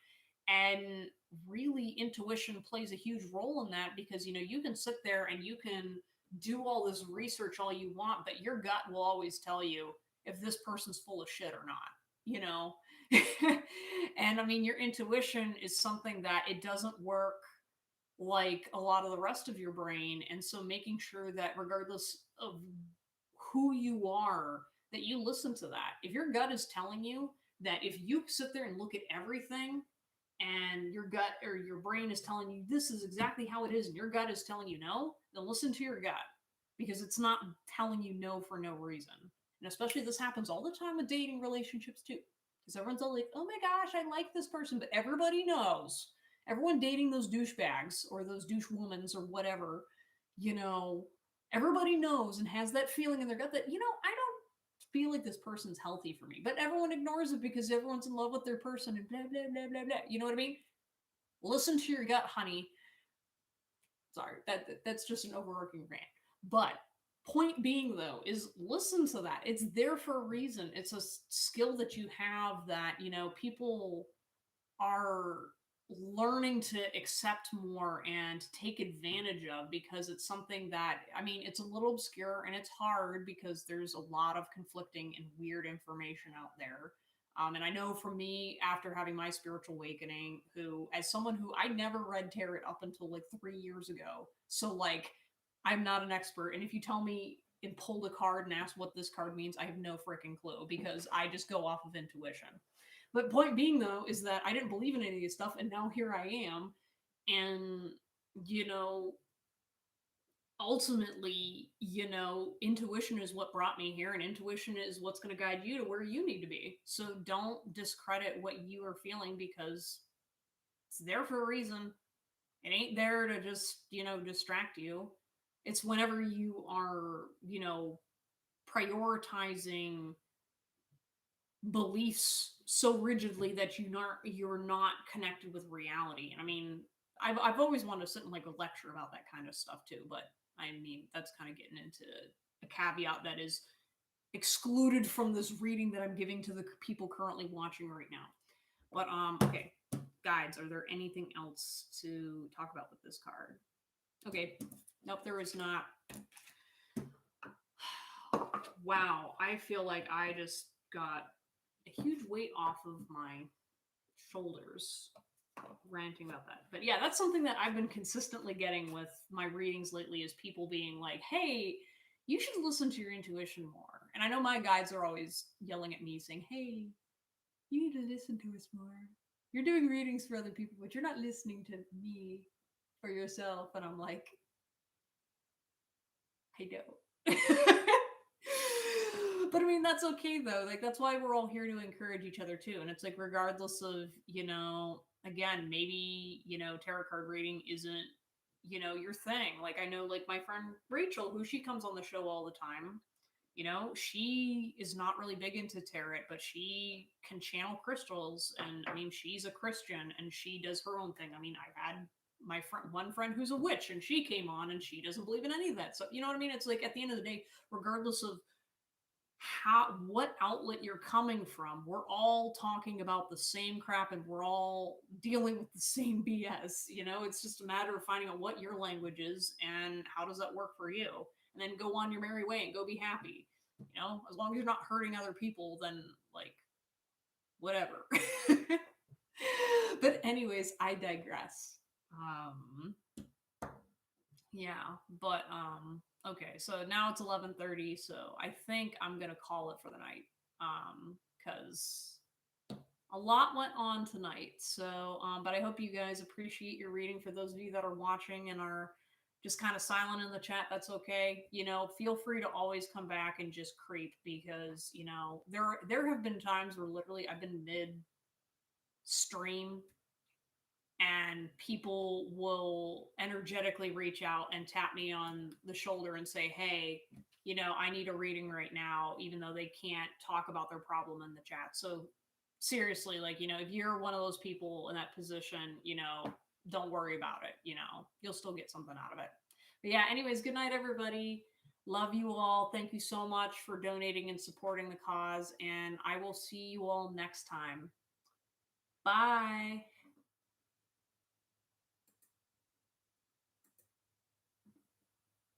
And really, intuition plays a huge role in that because, you can sit there and you can do all this research all you want, but your gut will always tell you if this person's full of shit or not, you know? And I mean, your intuition is something that it doesn't work like a lot of the rest of your brain. And so making sure that regardless of who you are, that you listen to that. If your gut is telling you that if you sit there and look at everything and your gut or your brain is telling you this is exactly how it is and your gut is telling you no, then listen to your gut because it's not telling you no for no reason. And especially this happens all the time with dating relationships too. Because everyone's all like, oh my gosh, I like this person, but everybody knows. Everyone dating those douchebags or those douchewomans or whatever, everybody knows and has that feeling in their gut that, I don't feel like this person's healthy for me. But everyone ignores it because everyone's in love with their person and blah, blah, blah, blah, blah. You know what I mean? Listen to your gut, honey. Sorry, that's just an overarching rant. But point being though is listen to that. It's there for a reason. It's a skill that you have that, people are learning to accept more and take advantage of because it's something that, I mean, it's a little obscure and it's hard because there's a lot of conflicting and weird information out there. And I know for me, after having my spiritual awakening, who, as someone who I never read tarot up until like 3 years ago, so like I'm not an expert. And if you tell me and pulled a card and ask what this card means, I have no freaking clue because I just go off of intuition. But point being though is that I didn't believe in any of this stuff, and now here I am, and you know, ultimately, intuition is what brought me here, and intuition is what's going to guide you to where you need to be. So don't discredit what you are feeling because it's there for a reason. It ain't there to just, distract you. It's whenever you are, prioritizing beliefs so rigidly that you're not connected with reality. And I mean, I've always wanted to sit in like a lecture about that kind of stuff too, but I mean that's kind of getting into a caveat that is excluded from this reading that I'm giving to the people currently watching right now. But okay, guides, are there anything else to talk about with this card? Okay, nope, there is not. Wow, I feel like I just got a huge weight off of my shoulders ranting about that. But yeah, that's something that I've been consistently getting with my readings lately is people being like, hey, you should listen to your intuition more. And I know my guides are always yelling at me saying, hey, you need to listen to us more. You're doing readings for other people, but you're not listening to me for yourself. And I'm like, I know. But I mean, that's okay though. Like, that's why we're all here to encourage each other too. And it's like, regardless of, again, maybe, tarot card reading isn't, your thing. Like, I know, like, my friend Rachel, who she comes on the show all the time, she is not really big into tarot, but she can channel crystals. And I mean, she's a Christian and she does her own thing. I mean, I've had one friend who's a witch and she came on and she doesn't believe in any of that. So, you know what I mean? It's like at the end of the day, regardless of what outlet you're coming from, we're all talking about the same crap and we're all dealing with the same BS. It's just a matter of finding out what your language is and how does that work for you, and then go on your merry way and go be happy. As long as you're not hurting other people, then like whatever. But anyways, I digress. Yeah, but okay, so now it's 11:30, so I think I'm going to call it for the night. Cuz a lot went on tonight. So but I hope you guys appreciate your reading. For those of you that are watching and are just kind of silent in the chat, that's okay. Feel free to always come back and just creep because, there have been times where literally I've been mid stream and people will energetically reach out and tap me on the shoulder and say, hey, I need a reading right now, even though they can't talk about their problem in the chat. So seriously, like, if you're one of those people in that position, don't worry about it. You'll still get something out of it. But yeah, anyways, good night, everybody. Love you all. Thank you so much for donating and supporting the cause. And I will see you all next time. Bye.